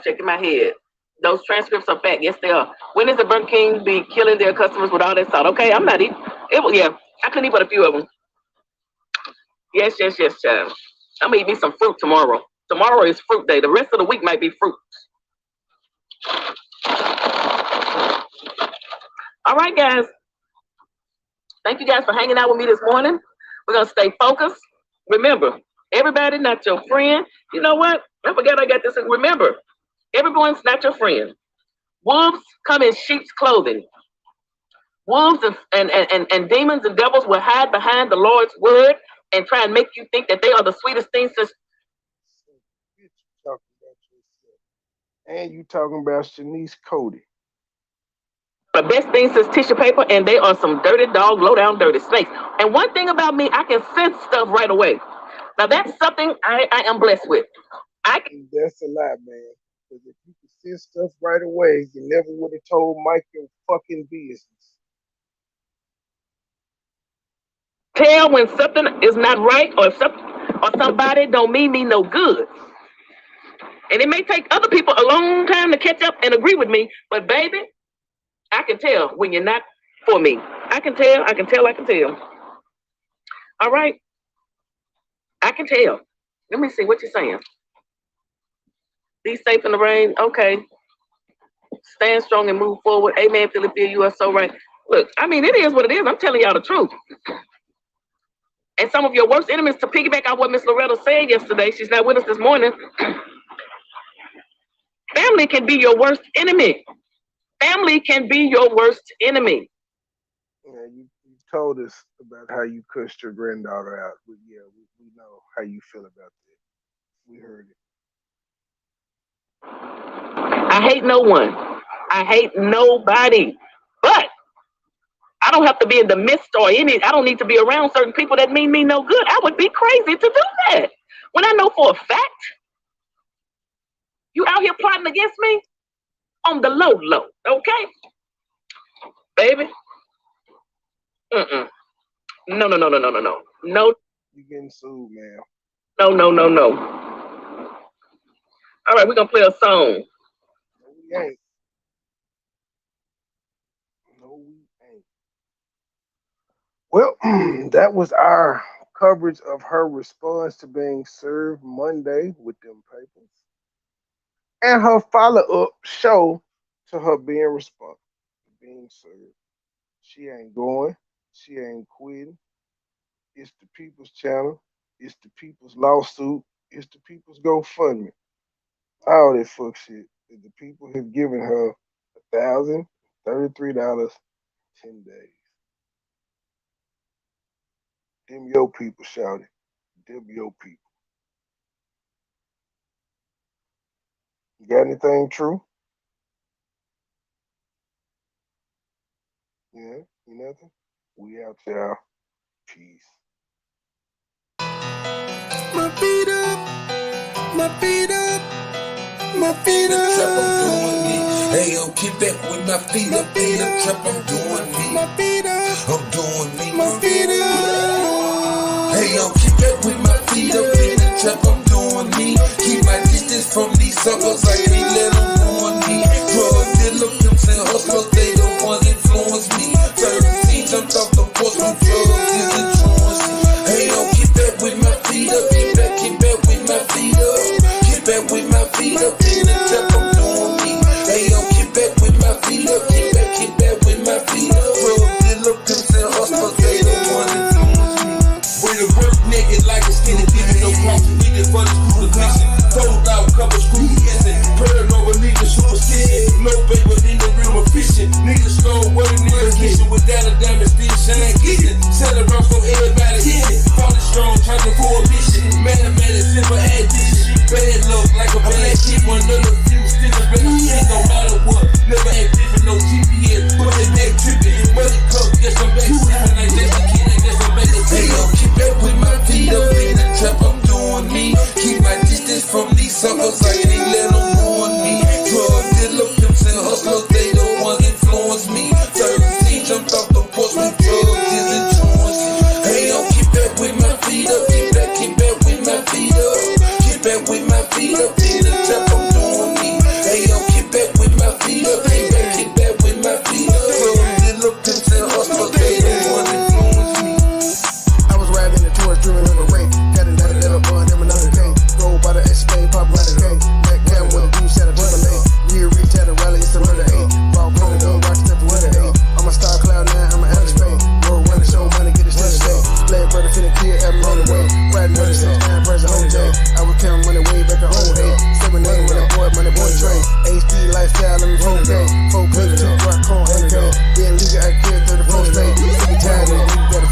Shaking my head. Those transcripts are back. Yes, they are. When is the Burger King be killing their customers with all that salt? Okay, I'm not eating. I couldn't eat but a few of them. Yes, child. I'm gonna eat me some fruit tomorrow. Tomorrow is fruit day. The rest of the week might be fruit. All right, guys. Thank you guys for hanging out with me this morning. We're gonna stay focused. Remember, everybody not your friend. You know what? I forgot I got this. Remember, everyone's not your friend. Wolves come in sheep's clothing. Wolves and demons and devils will hide behind the Lord's word and try and make you think that they are the sweetest things. And you talking about Shanice Cody. The best thing since tissue paper, and they are some dirty dog, low down dirty snakes. And one thing about me, I can sense stuff right away. Now that's something I am blessed with. That's a lie, man. Because if you could sense stuff right away, you never would have told Mike your fucking business. Tell when something is not right or somebody don't mean me no good. And it may take other people a long time to catch up and agree with me, but baby, I can tell when you're not for me. I can tell. All right. I can tell. Let me see what you're saying. Be safe in the rain. Okay. Stand strong and move forward. Amen, Philippine. You are so right. Look, I mean, it is what it is. I'm telling y'all the truth. And some of your worst enemies, to piggyback on what Miss Loretta said yesterday, she's not with us this morning. Family can be your worst enemy. Family can be your worst enemy. Yeah, you told us about how you cussed your granddaughter out. But yeah, we know how you feel about that. We heard it. I hate no one. I hate nobody. But I don't have to be in the midst or any. I don't need to be around certain people that mean me no good. I would be crazy to do that. When I know for a fact you out here plotting against me on the low, okay? Baby. No. No. You getting sued, man. No. All right, we're going to play a song. No, we ain't. Well, that was our coverage of her response to being served Monday with them papers. And her follow-up show to her being responsible, being served. She ain't going. She ain't quitting. It's the people's channel. It's the people's lawsuit. It's the people's GoFundMe. All that fuck shit that the people have given her $1,033 10 days. Them your people, shouted. Them your people. You got anything true? Yeah, you nothing? We out, y'all. Peace. My feet up, my feet up, my feet up. Trap, I'm doing me. Hey, yo, get back with my feet up in the trap, I'm doing me. My feet up, I'm doing me. My feet up. Hey, yo, get back with my feet up in the trap, I'm doing me. Keep my distance from these suckers, I can't let them ruin me. Drug dealer, pimps and hustlers, they the ones influence me. 13 jumped off the porch with drugs, is insurance. Hey, yo, get back with my feet up, get back with my feet up. Get back with my feet up in the trap, I'm doing me. Hey, yo, get back with my feet up, get back with my feet up. Drug dealer, pimps and hustlers, they the ones influence me. With a work naked like a skinny dipping, no problem, we did for the school of mission. Sold out, cover screw guessing. Paranormal niggas, superstition. No paper in the room of fishing. Niggas stole what a nigga kissing. Without a diamond, still shine kissing. Sell around so everybody hit it. Falling strong, trying to pour a mission. Mathematics, simple addition. Bad luck, like a bad kid. One of the few still better shit, no matter what. Never had different, no GPS. Put the neck tripping. Money cup, guess I'm back. Sipping like that's the kid, I guess I'm back. Hey, yo, keep back with my feet up in the trap, I'm doing me. Keep my distance from these suckers, I can't let them ruin me. Drug dealer, pimps and hustlers, they the ones influence me. 13 jumped off the porch with drugs, is insurance. Hey, yo, keep back with my feet up, keep back with my feet up. Keep back with my feet up in the trap, I'm doing me. Hey, yo, keep back with my feet up, keep back with my feet up. Drug dealer, pimps and hustlers, they the ones influence me. I was riding the tours, dreaming of a rain. Got another little bun, then another game. Roll by the X-Plane, pop by the game. Back down with a dude, set a Timberlake. Rear reach at a rally, it's another 8. Ball pulling up, rock step with an 8. I'm a star cloud 9, I'm an Alex Payne. Roll run the show, money, get it still stay. Glad brother finna kill, every on the way. Riding on the 6-9, press the whole day. I was counting money way back at home day. 7 name with a boy, MoneyBoy trade. HD lifestyle, let me phone day. 4 clips, 2 rock, corn, 100K. Being legal, I killed 34 state.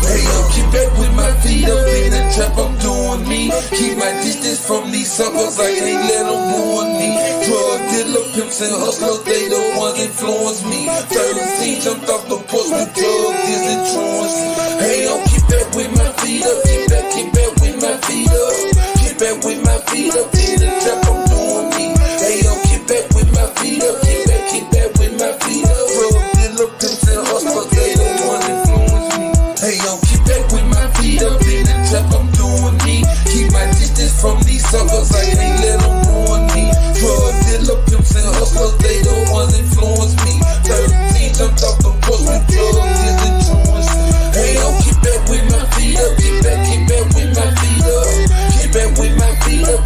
Hey, yo, keep back with my feet up in the trap, I'm doing me. Keep my distance from these suckers, I can't let them ruin me. Drug dealer, pimps and hustlers, they the ones influence me. 13 jumped off the porch with drugs, is insurance. Hey, yo, keep back with my feet up, keep back with my feet up. Keep back with my feet up in the trap, I'm doing me. Hey, yo, keep back with my feet up, keep back with my feet up. Drug dealer, pimps and hustlers, they the ones influence me. Hey, yo, keep back with my feet up in the trap, I'm doing me. Keep my distance from these suckers, I can't let them ruin me. Drug dealer, pimps and hustlers, they the ones influence me. 13 jumped off the porch with drugs, is insurance. Hey, yo, keep back with my feet up, keep back with my feet up. Keep back with my feet up